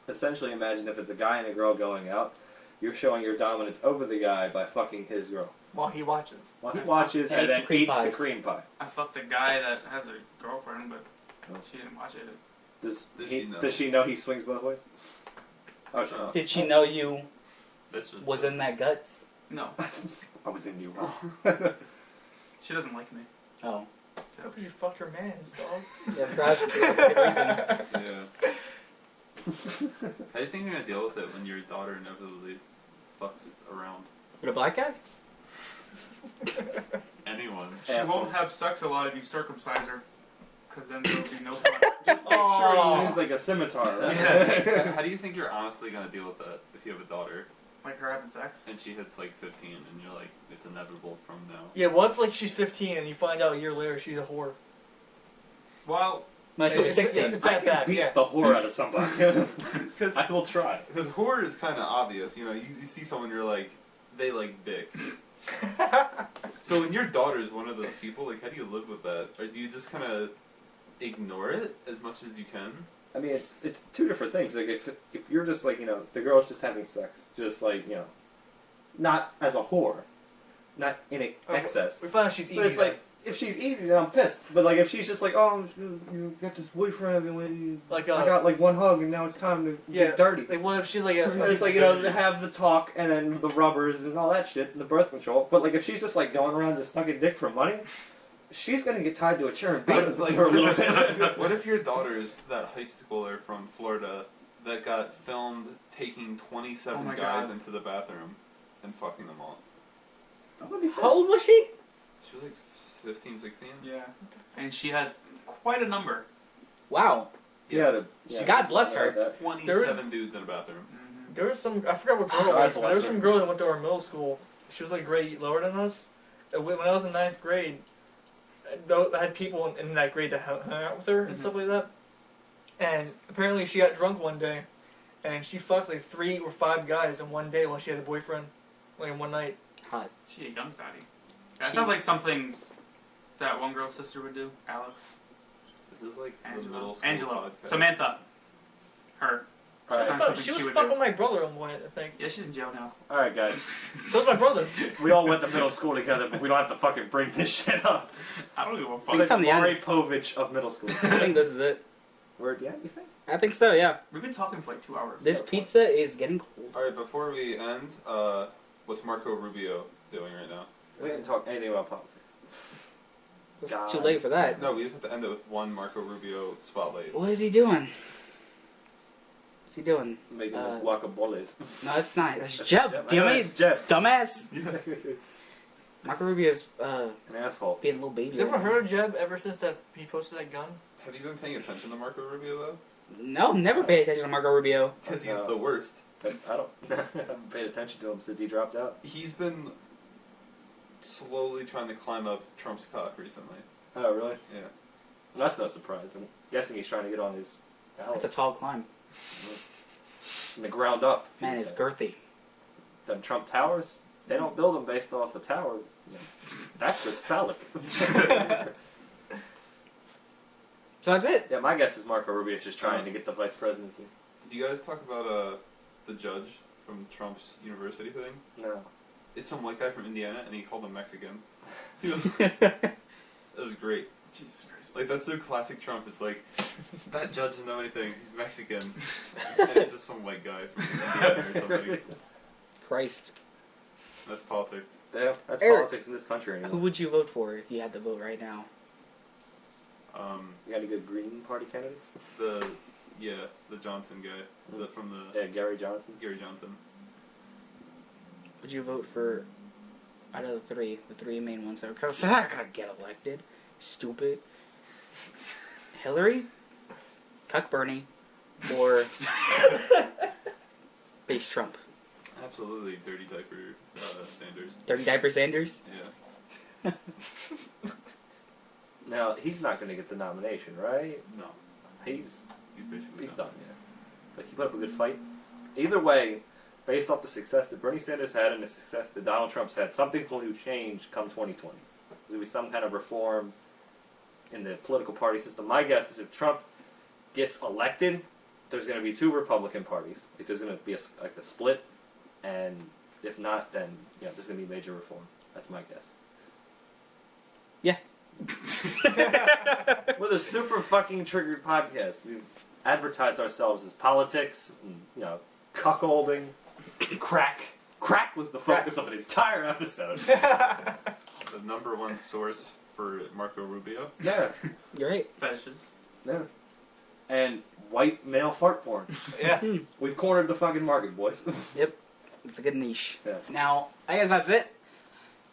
Essentially, imagine if it's a guy and a girl going out, you're showing your dominance over the guy by fucking his girl. While he watches. While he I watches fucked- and then eats the cream eats the pies. cream pie. I fucked a guy that has a girlfriend, but Oh. she didn't watch it. Does Does she she know know? he swings both ways? Oh, she knows. Did she know you that's just was in that guts? No, I was in you. she doesn't like me. Oh. So Because you fucked her man's dog. That's a good reason. Yeah. How do you think you're gonna deal with it when your daughter inevitably fucks around? With a black guy? Anyone. she Asshole. won't have sex a lot if you circumcise her, because then there will be no fun. Just make sure Oh. he uses like a scimitar. Right? Yeah. How do you think you're honestly gonna deal with that if you have a daughter Like her having sex. and she hits like 15 and you're like, it's inevitable from now? Yeah, what if like she's 15 and you find out a year later she's a whore? Well, No, she'll be It's- 16. it's that bad, Beat yeah. the whore out of somebody. Because I will try. horror is kind of obvious. You know, you see someone, you're like, they like dick. So when your daughter's one of those people, like, how do you live with that? Or do you just kind of ignore it as much as you can? I mean, it's two different things. Like if you're just like the girl's just having sex, just like not as a whore, not in excess. We found out she's easy. But it's like if she's easy, then I'm pissed. But like if she's just like, oh, you got this boyfriend, and when Like, I got like one hug, and now it's time to get dirty. Like what if she's like And a it's like they have the talk and then the rubbers and all that shit and the birth control. But like if she's just like going around just sucking dick for money, she's gonna get tied to a chair and beat Like, for a little bit. what if your daughter's that high schooler from Florida that got filmed taking 27 Oh my guys God. into the bathroom and fucking them all? I'm gonna be pissed. How old was she? She was like 15, 16? yeah, and she has quite a number. Wow. Yeah, God bless her. something like 27 dudes in a bathroom. Mm-hmm. There was some I forgot what girl it God was, but there bless was her. some girl that went to our middle school. She was like a grade lower than us. And when I was in 9th grade, I had people in that grade that hung out with her and Mhm. stuff like that. And apparently she got drunk one day, and she fucked like 3 or 5 guys in one day while she had a boyfriend, like in one night. Hot. She a young fatty. That She- sounds like something that one girl's sister would do. Alex, This is like the Angela, middle school Angela, podcast. Samantha, her. Alright. Sounds something She was would fucking do. my brother on one, I think. Yeah, she's in jail now. Alright, guys. So was my brother. We all went to middle school together, but we don't have to fucking bring this shit up. I don't give a I think fuck. it's time to end. Maury Povich of middle school. I think this is it. Word, yeah, you think? I think so, yeah. We've been talking for like 2 hours. This pizza is getting cold. Alright, before we end, what's Marco Rubio doing right now? We didn't talk anything about politics. It's God. too late for that. No, we just have to end it with one Marco Rubio spotlight. What is he doing? What's he doing? Making Uh, us guacamoles. No, it's not. That's Jeb. I know Damn it's it, Jeff. dumbass. Marco Rubio's An asshole. being a little baby. Has anyone heard of Jeb ever since that he posted that gun? Have you been paying attention to Marco Rubio though? No, never pay attention to Marco Rubio. Because he's the worst. I don't. I haven't paid attention to him since he dropped out. He's been slowly trying to climb up Trump's cock recently. Oh, really? Yeah. Well, that's no surprise. I'm guessing he's trying to get on his ballot. That's a tall climb. From the ground up. if you Man, would it's say. girthy. Them Trump towers, they don't build them based off of towers. You know, that's just phallic. So that's it. Yeah, my guess is Marco Rubio's just trying to get the vice presidency. Did you guys talk about the judge from Trump's university thing? No. It's some white guy from Indiana, and he called him Mexican. He was, it was great. Jesus Christ. Like, that's so classic Trump. It's like, that judge doesn't know anything. He's Mexican. And he's just some white guy from Indiana or something. Christ. That's politics. Yeah, that's Eric, politics in this country anymore. Who would you vote for if you had to vote right now? You got any good Green Party candidates? The Johnson guy. From the Yeah, Gary Johnson. Gary Johnson. Would you vote for, out of the three main ones that because they're not gonna get elected? Stupid. Hillary, Cuck Bernie, or base Trump? Absolutely dirty diaper Sanders. Dirty diaper Sanders? Yeah. Now, he's not going to get the nomination, right? No. He's Basically done, yeah. But he put up a good fight. Either way, based off the success that Bernie Sanders had and the success that Donald Trump's had, something's going to change come 2020. There's going to be some kind of reform in the political party system. My guess is if Trump gets elected, there's going to be two Republican parties. Like, there's going to be a split, and if not, then there's going to be major reform. That's my guess. Yeah. With a super fucking triggered podcast, we've advertised ourselves as politics, and, cuckolding, crack. Crack was the focus of an entire episode. The #1 source for Marco Rubio. Yeah, You're right. Fetishes. yeah. And white male fart porn. Yeah. We've cornered the fucking market, boys. Yep. It's a good niche. Yeah. Now, I guess that's it.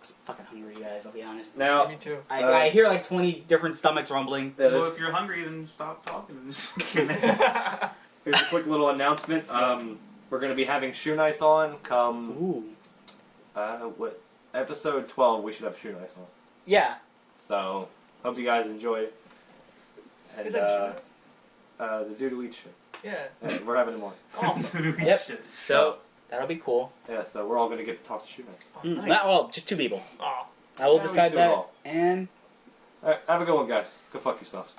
I'm fucking hungry, you guys, I'll be honest. Now, Me too. I hear like 20 different stomachs rumbling. yeah, Well, this- if you're hungry, then stop talking. here's a quick little announcement. We're going to be having Shoe Nice on come, Ooh. episode 12, we should have Shoe Nice on. Yeah. So, hope you guys enjoy. And, Is that shoes? the Doo-Doo Eat shit. Yeah. Yeah, we're having him on. Awesome. Yep. Shit. So, that'll be cool. Yeah, so we're all going to get to talk to Shoe Nice. Oh, nice. Not all, just 2 people. Oh. I will Yeah, we decide should do it that. all. And Alright, have a good one, guys. Go fuck yourselves.